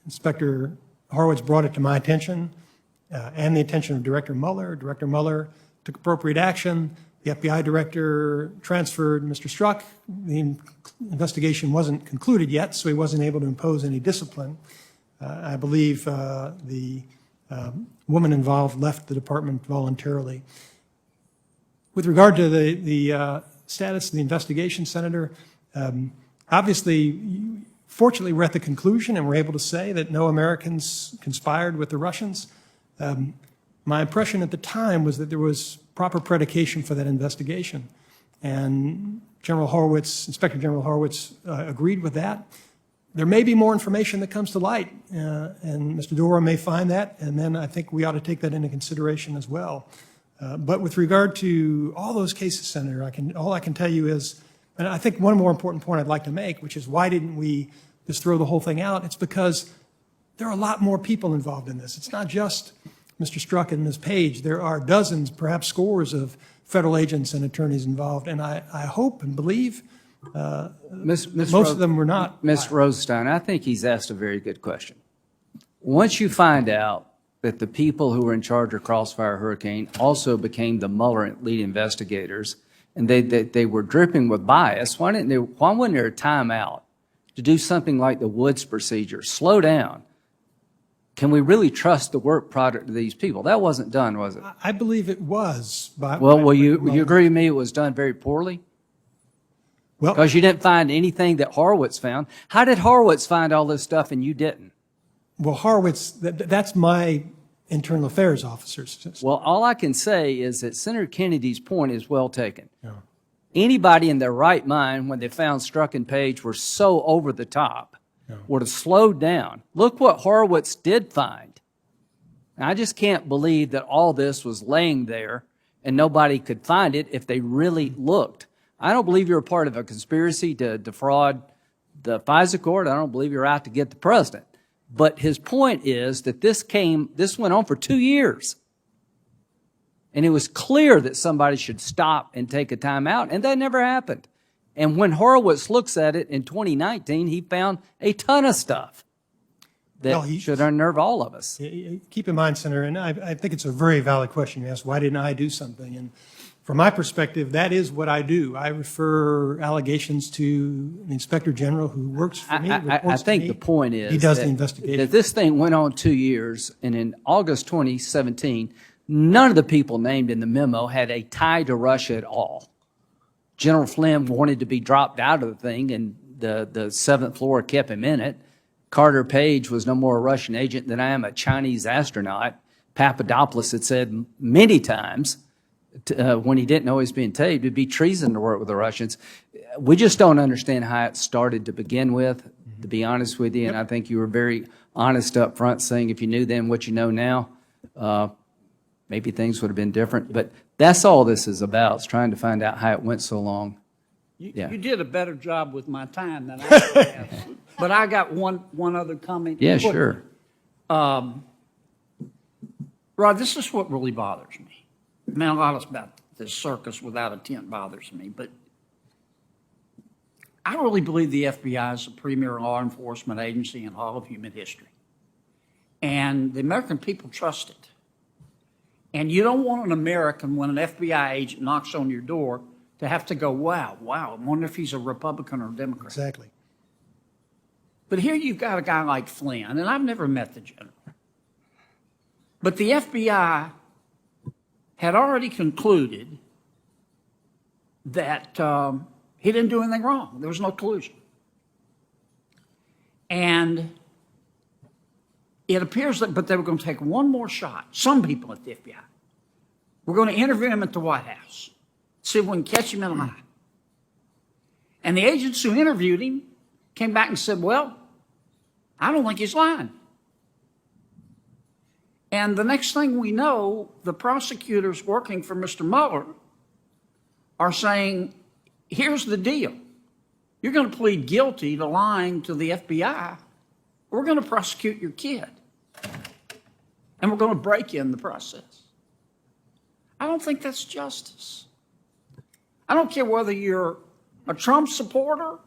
Inspector Horowitz brought it to my attention and the attention of Director Mueller. Director Mueller took appropriate action. The FBI director transferred Mr. Struck. The investigation wasn't concluded yet, so he wasn't able to impose any discipline. I believe the woman involved left the department voluntarily. With regard to the status of the investigation, Senator, obviously, fortunately, we're at the conclusion and we're able to say that no Americans conspired with the Russians. My impression at the time was that there was proper predication for that investigation. And Inspector General Horowitz agreed with that. There may be more information that comes to light, and Mr. Dora may find that, and then I think we ought to take that into consideration as well. But with regard to all those cases, Senator, all I can tell you is, and I think one more important point I'd like to make, which is why didn't we just throw the whole thing out? It's because there are a lot more people involved in this. It's not just Mr. Strzok and Ms. Page. There are dozens, perhaps scores of federal agents and attorneys involved, and I hope and believe most of them were not. Mr. Rosenstein, I think he's asked a very good question. Once you find out that the people who were in charge of Crossfire Hurricane also became the Mueller lead investigators, and they were dripping with bias, why wasn't there a timeout to do something like the Woods procedure? Slow down. Can we really trust the work product of these people? That wasn't done, was it? I believe it was. Will you agree with me it was done very poorly? Well, because you didn't find anything that Horowitz found. How did Horowitz find all this stuff and you didn't? Well, Horowitz, that's my internal affairs officers. Well, all I can say is that Senator Kennedy's point is well taken. Yeah. Anybody in their right mind, when they found Strzok and Page were so over the top, would have slowed down. Look what Horowitz did find. I just can't believe that all this was laying there and nobody could find it if they really looked. I don't believe you're a part of a conspiracy to defraud the FISA court. I don't believe you're out to get the president. But his point is that this went on for 2 years. And it was clear that somebody should stop and take a time out, and that never happened. And when Horowitz looks at it in 2019, he found a ton of stuff that should unnerve all of us. Keep in mind, Senator, and I think it's a very valid question you asked, why didn't I do something? And from my perspective, that is what I do. I refer allegations to the Inspector General who works for me, I think the point is he does the investigation. That this thing went on 2 years, and in August 2017, none of the people named in the memo had a tie to Russia at all. General Flynn wanted to be dropped out of the thing, and the seventh floor kept him in it. Carter Page was no more a Russian agent than I am a Chinese astronaut. Papadopoulos had said many times, when he didn't know he was being taped, it'd be treason to work with the Russians. We just don't understand how it started to begin with, to be honest with you. And I think you were very honest up front, saying if you knew then what you know now, maybe things would have been different. But that's all this is about, is trying to find out how it went so long. You did a better job with my time than I have. But I got one other comment. Yeah, sure. Rod, this is what really bothers me. I mean, a lot about this circus without a tent bothers me, but I really believe the FBI is the premier law enforcement agency in all of human history. And the American people trust it. And you don't want an American, when an FBI agent knocks on your door, to have to go, wow, I wonder if he's a Republican or a Democrat. Exactly. But here you've got a guy like Flynn, and I've never met the general. But the FBI had already concluded that he didn't do anything wrong. There was no collusion. And it appears that, but they were going to take one more shot, some people at the FBI. We're going to interview him at the White House, see if we can catch him in a lie. And the agents who interviewed him came back and said, well, I don't think he's lying. And the next thing we know, the prosecutors working for Mr. Mueller are saying, here's the deal. You're going to plead guilty to lying to the FBI. We're going to prosecute your kid. And we're going to break you in the process. I don't think that's justice. I don't care whether you're a Trump supporter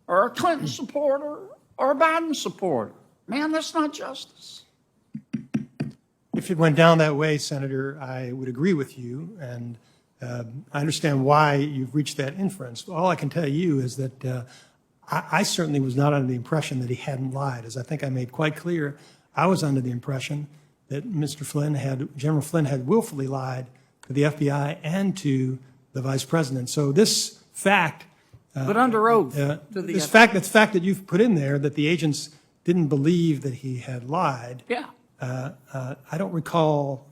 or a Clinton supporter or a Biden supporter. Man, that's not justice. If it went down that way, Senator, I would agree with you, and I understand why you've reached that inference. All I can tell you is that I certainly was not under the impression that he hadn't lied. As I think I made quite clear, I was under the impression that General Flynn had willfully lied to the FBI and to the Vice President. So this fact, but under oath, to the this fact that you've put in there, that the agents didn't believe that he had lied. Yeah. I don't recall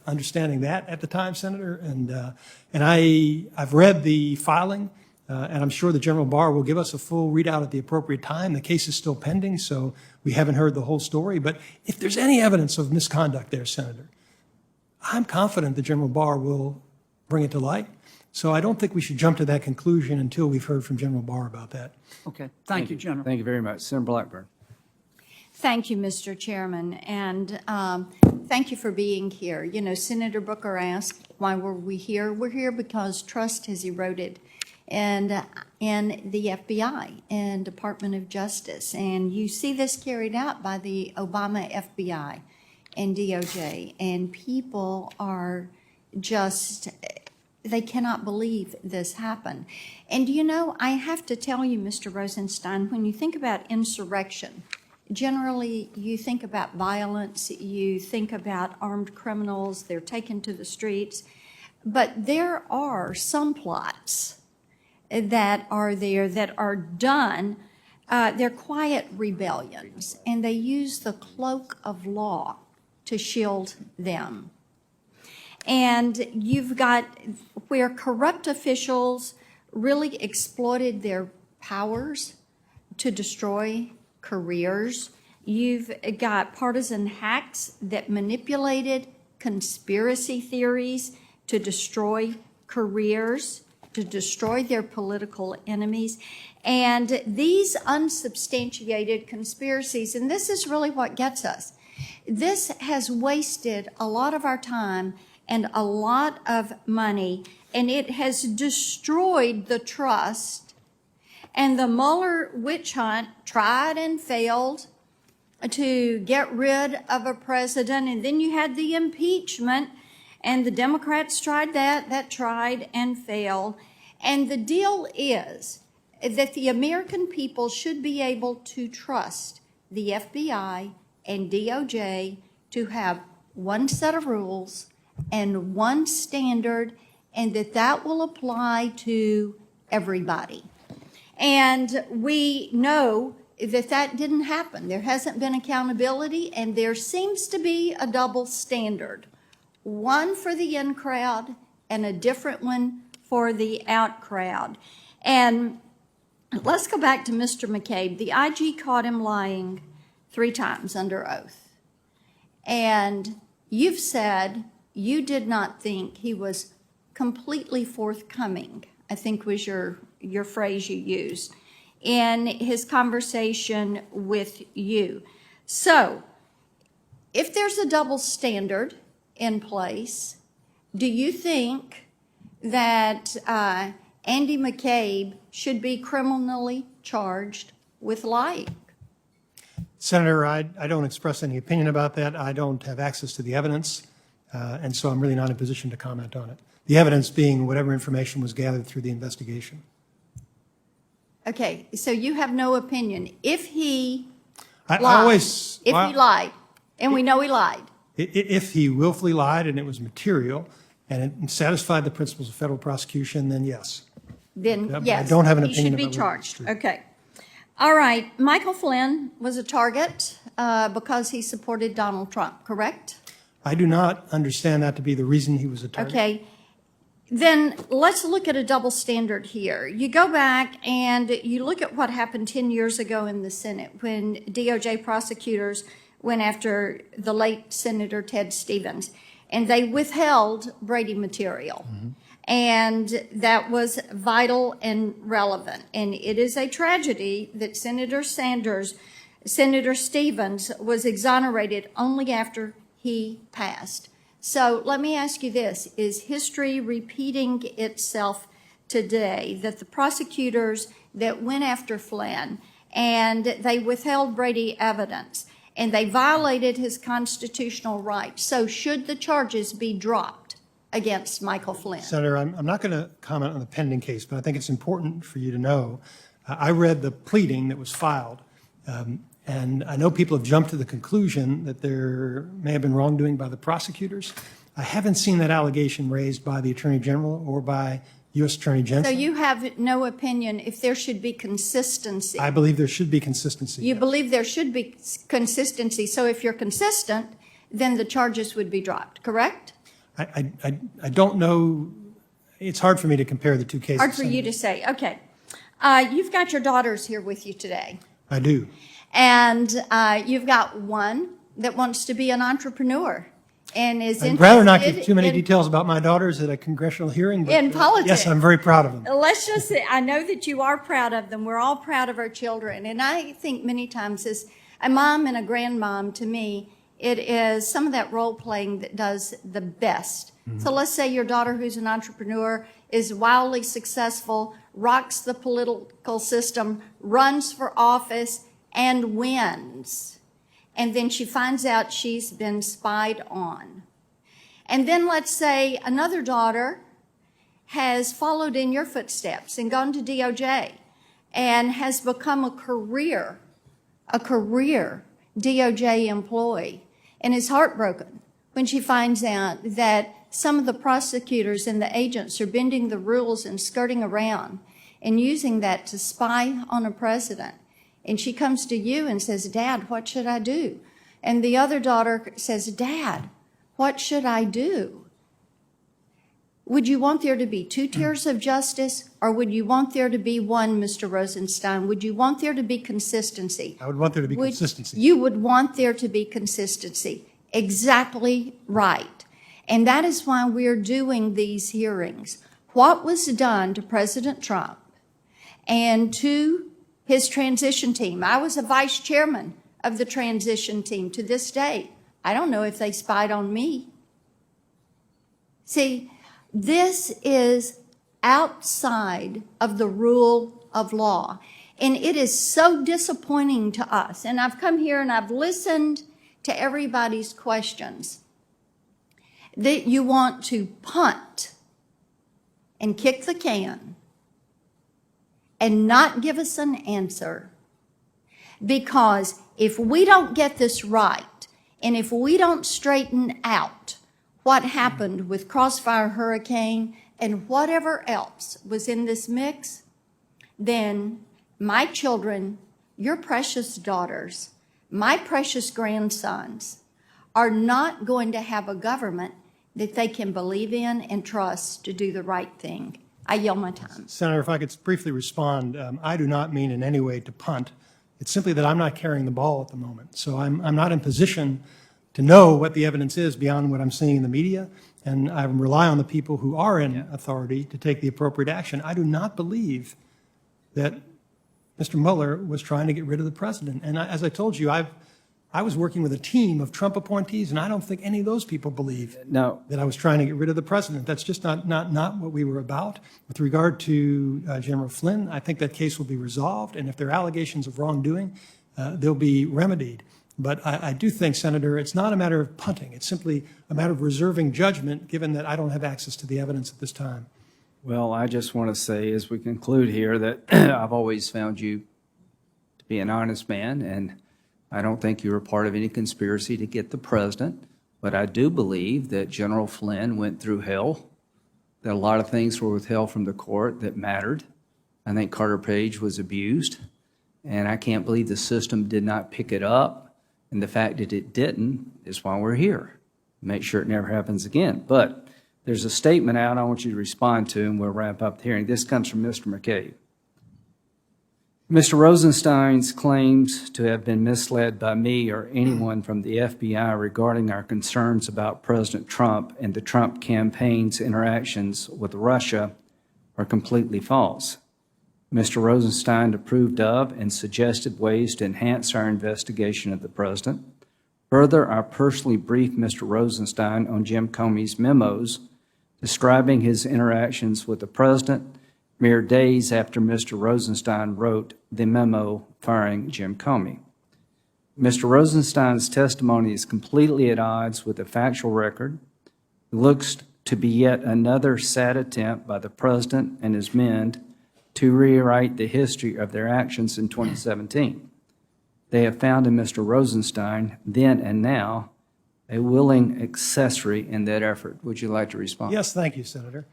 understanding that at the time, Senator, and I've read the filing. And I'm sure the General Barr will give us a full readout at the appropriate time. The case is still pending, so we haven't heard the whole story. But if there's any evidence of misconduct there, Senator, I'm confident the General Barr will bring it to light. So I don't think we should jump to that conclusion until we've heard from General Barr about that. Okay. Thank you, General. Thank you very much. Senator Blackburn. Thank you, Mr. Chairman, and thank you for being here. You know, Senator Booker asked, why were we here? We're here because trust has eroded in the FBI and Department of Justice, and you see this carried out by the Obama FBI and DOJ, and people are just, they cannot believe this happened. And you know, I have to tell you, Mr. Rosenstein, when you think about insurrection, generally you think about violence, you think about armed criminals, they're taken to the streets, but there are some plots that are there that are done, they're quiet rebellions, and they use the cloak of law to shield them. And you've got where corrupt officials really exploited their powers to destroy careers. You've got partisan hacks that manipulated conspiracy theories to destroy careers, to destroy their political enemies. And these unsubstantiated conspiracies, and this is really what gets us, this has wasted a lot of our time and a lot of money, and it has destroyed the trust. And the Mueller witch hunt tried and failed to get rid of a president, and then you had the impeachment, and the Democrats tried that tried and failed. And the deal is that the American people should be able to trust the FBI and DOJ to have one set of rules and one standard, and that will apply to everybody. And we know that didn't happen. There hasn't been accountability, and there seems to be a double standard. One for the in crowd and a different one for the out crowd. And let's go back to Mr. McCabe. The IG caught him lying 3 times under oath. And you've said you did not think he was completely forthcoming, I think was your phrase you used, in his conversation with you. So, if there's a double standard in place, do you think that Andy McCabe should be criminally charged with lying? Senator, I don't express any opinion about that. I don't have access to the evidence, and so I'm really not in a position to comment on it. The evidence being whatever information was gathered through the investigation. Okay, so you have no opinion. If he he lied, and we know he lied. If he willfully lied and it was material and it satisfied the principles of federal prosecution, then yes. Then yes, I don't have an he opinion should be about charged. Okay. All right. Michael Flynn was a target because he supported Donald Trump, correct? I do not understand that to be the reason he was a target. Okay. Then let's look at a double standard here. You go back and you look at what happened 10 years ago in the Senate when DOJ prosecutors went after the late Senator Ted Stevens, and they withheld Brady material. Mm-hmm. And that was vital and relevant. And it is a tragedy that Senator Stevens was exonerated only after he passed. So let me ask you this, is history repeating itself today that the prosecutors that went after Flynn and they withheld Brady evidence and they violated his constitutional rights, so should the charges be dropped against Michael Flynn? Senator, I'm not going to comment on the pending case, but I think it's important for you to know. I read the pleading that was filed, and I know people have jumped to the conclusion that there may have been wrongdoing by the prosecutors. I haven't seen that allegation raised by the Attorney General or by U.S. Attorney Jensen. So you have no opinion if there should be consistency? I believe there should be consistency. You believe there should be consistency. So if you're consistent, then the charges would be dropped, correct? I don't know it's hard for me to compare the two cases. Hard for you to say. Okay. You've got your daughters here with you today. I do. And you've got one that wants to be an entrepreneur and is I'd rather not interested give too many in- details about my daughters at a congressional hearing. But, in politics. yes, I'm very proud of them. Let's just say, I know that you are proud of them. We're all proud of our children. And I think many times as a mom and a grandmom, to me, it is some of that role playing that does the best. So let's say your daughter, who's an entrepreneur, is wildly successful, rocks the political system, runs for office, and wins. And then she finds out she's been spied on. And then let's say another daughter has followed in your footsteps and gone to DOJ and has become a career DOJ employee and is heartbroken when she finds out that some of the prosecutors and the agents are bending the rules and skirting around and using that to spy on a president. And she comes to you and says, Dad, what should I do? And the other daughter says, Dad, what should I do? Would you want there to be two tiers of justice, or would you want there to be one, Mr. Rosenstein? Would you want there to be consistency? I would want there to be consistency. You would want there to be consistency. Exactly right. And that is why we're doing these hearings. What was done to President Trump and to his transition team? I was a vice chairman of the transition team to this day. I don't know if they spied on me. See, this is outside of the rule of law. And it is so disappointing to us. And I've come here and I've listened to everybody's questions that you want to punt and kick the can and not give us an answer. Because if we don't get this right, and if we don't straighten out what happened with Crossfire Hurricane and whatever else was in this mix, then my children, your precious daughters, my precious grandsons are not going to have a government that they can believe in and trust to do the right thing. I yield my time. Senator, if I could briefly respond, I do not mean in any way to punt. It's simply that I'm not carrying the ball at the moment. So I'm not in position to know what the evidence is beyond what I'm seeing in the media, and I rely on the people who are in authority to take the appropriate action. I do not believe that Mr. Mueller was trying to get rid of the president. And as I told you, I was working with a team of Trump appointees, and I don't think any of those people believe that I was trying to get rid of the president. That's just not what we were about. With regard to General Flynn, I think that case will be resolved, and if there are allegations of wrongdoing, they'll be remedied. But I do think, Senator, it's not a matter of punting. It's simply a matter of reserving judgment, given that I don't have access to the evidence at this time. Well, I just want to say as we conclude here that I've always found you to be an honest man, and I don't think you were part of any conspiracy to get the president, but I do believe that General Flynn went through hell, that a lot of things were withheld from the court that mattered. I think Carter Page was abused, and I can't believe the system did not pick it up, and the fact that it didn't is why we're here. Make sure it never happens again. But there's a statement out I want you to respond to, and we'll wrap up the hearing. This comes from Mr. McCabe. Mr. Rosenstein's claims to have been misled by me or anyone from the FBI regarding our concerns about President Trump and the Trump campaign's interactions with Russia are completely false. Mr. Rosenstein approved of and suggested ways to enhance our investigation of the president. Further, I personally briefed Mr. Rosenstein on Jim Comey's memos describing his interactions with the president mere days after Mr. Rosenstein wrote the memo firing Jim Comey. Mr. Rosenstein's testimony is completely at odds with the factual record. It looks to be yet another sad attempt by the president and his men to rewrite the history of their actions in 2017. They have found in Mr. Rosenstein, then and now, a willing accessory in that effort. Would you like to respond? Yes, thank you, Senator.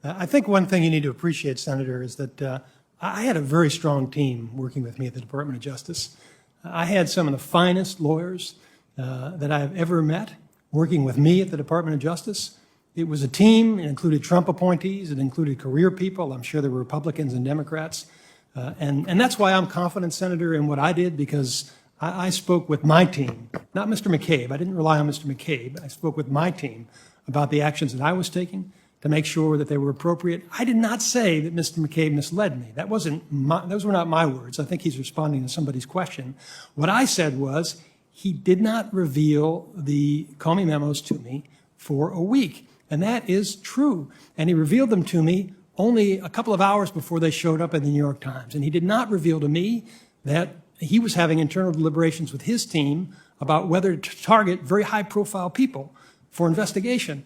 I think one thing you need to appreciate, Senator, is that I had a very strong team working with me at the Department of Justice. I had some of the finest lawyers that I've ever met working with me at the Department of Justice. It was a team. It included Trump appointees. It included career people. I'm sure there were Republicans and Democrats. And that's why I'm confident, Senator, in what I did, because I spoke with my team, not Mr. McCabe. I didn't rely on Mr. McCabe. I spoke with my team about the actions that I was taking to make sure that they were appropriate. I did not say that Mr. McCabe misled me. Those were not my words. I think he's responding to somebody's question. What I said was he did not reveal the Comey memos to me for a week. And that is true. And he revealed them to me only a couple of hours before they showed up in the New York Times. And he did not reveal to me that he was having internal deliberations with his team about whether to target very high-profile people for investigation.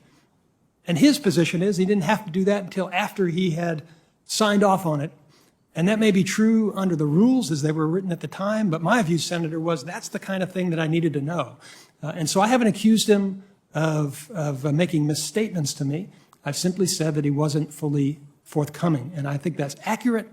And his position is he didn't have to do that until after he had signed off on it. And that may be true under the rules as they were written at the time, but my view, Senator, was that's the kind of thing that I needed to know. And so I haven't accused him of making misstatements to me. I've simply said that he wasn't fully forthcoming. And I think that's accurate.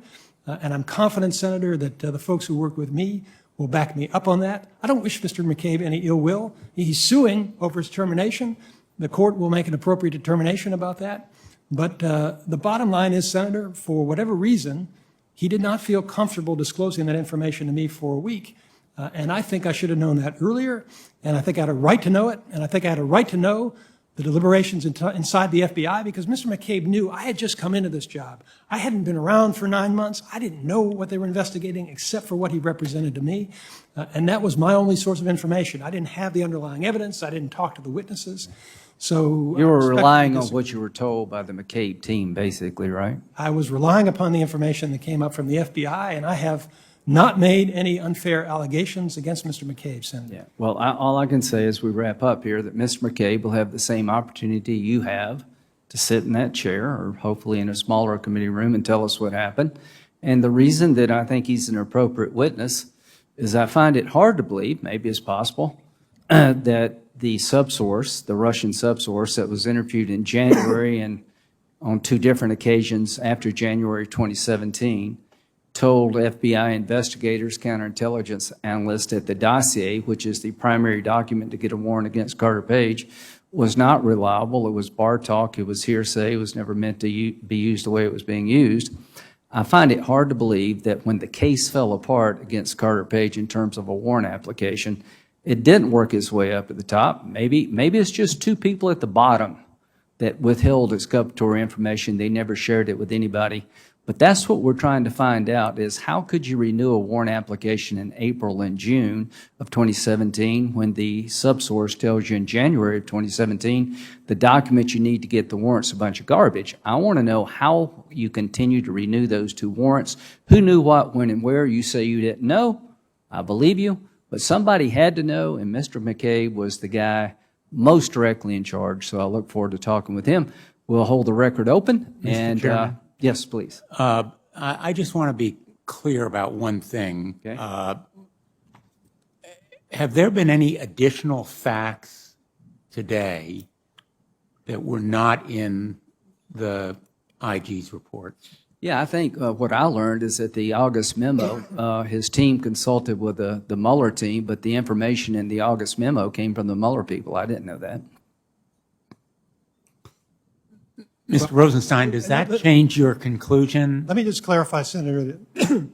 And I'm confident, Senator, that the folks who work with me will back me up on that. I don't wish Mr. McCabe any ill will. He's suing over his termination. The court will make an appropriate determination about that. But the bottom line is, Senator, for whatever reason, he did not feel comfortable disclosing that information to me for a week. And I think I should have known that earlier. And I think I had a right to know it. And I think I had a right to know the deliberations inside the FBI, because Mr. McCabe knew I had just come into this job. I hadn't been around for 9 months. I didn't know what they were investigating except for what he represented to me. And that was my only source of information. I didn't have the underlying evidence. I didn't talk to the witnesses. So You were relying on what you were told by the McCabe team, basically, right? I was relying upon the information that came up from the FBI, and I have not made any unfair allegations against Mr. McCabe, Senator. Yeah. Well, all I can say as we wrap up here that Mr. McCabe will have the same opportunity you have to sit in that chair, or hopefully in a smaller committee room, and tell us what happened. And the reason that I think he's an appropriate witness is I find it hard to believe, maybe it's possible, that the subsource, the Russian subsource that was interviewed in January and on 2 different occasions after January 2017, told FBI investigators, counterintelligence analysts that the dossier, which is the primary document to get a warrant against Carter Page, was not reliable. It was bar talk. It was hearsay. It was never meant to be used the way it was being used. I find it hard to believe that when the case fell apart against Carter Page in terms of a warrant application, it didn't work its way up at the top. Maybe it's just 2 people at the bottom that withheld exculpatory information. They never shared it with anybody. But that's what we're trying to find out is how could you renew a warrant application in April and June of 2017 when the subsource tells you in January of 2017 the document you need to get the warrant's a bunch of garbage. I want to know how you continue to renew those 2 warrants. Who knew what, when, and where? You say you didn't know. I believe you. But somebody had to know, and Mr. McCabe was the guy most directly in charge. So I look forward to talking with him. We'll hold the record open. Mr. Chairman? Yes, please. I just want to be clear about one thing. Okay. Have there been any additional facts today that were not in the IG's report? Yeah, I think what I learned is that the August memo, his team consulted with the Mueller team, but the information in the August memo came from the Mueller people. I didn't know that. Mr. Rosenstein, does that change your conclusion? Let me just clarify, Senator, that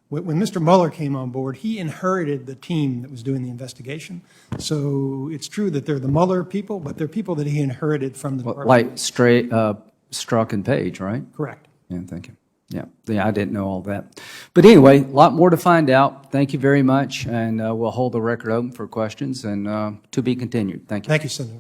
when Mr. Mueller came on board, he inherited the team that was doing the investigation. So it's true that they're the Mueller people, but they're people that he inherited from the department. Like Strzok and Page, right? Correct. Yeah, thank you. Yeah, I didn't know all that. But anyway, a lot more to find out. Thank you very much, and we'll hold the record open for questions and to be continued. Thank you. Thank you, Senator.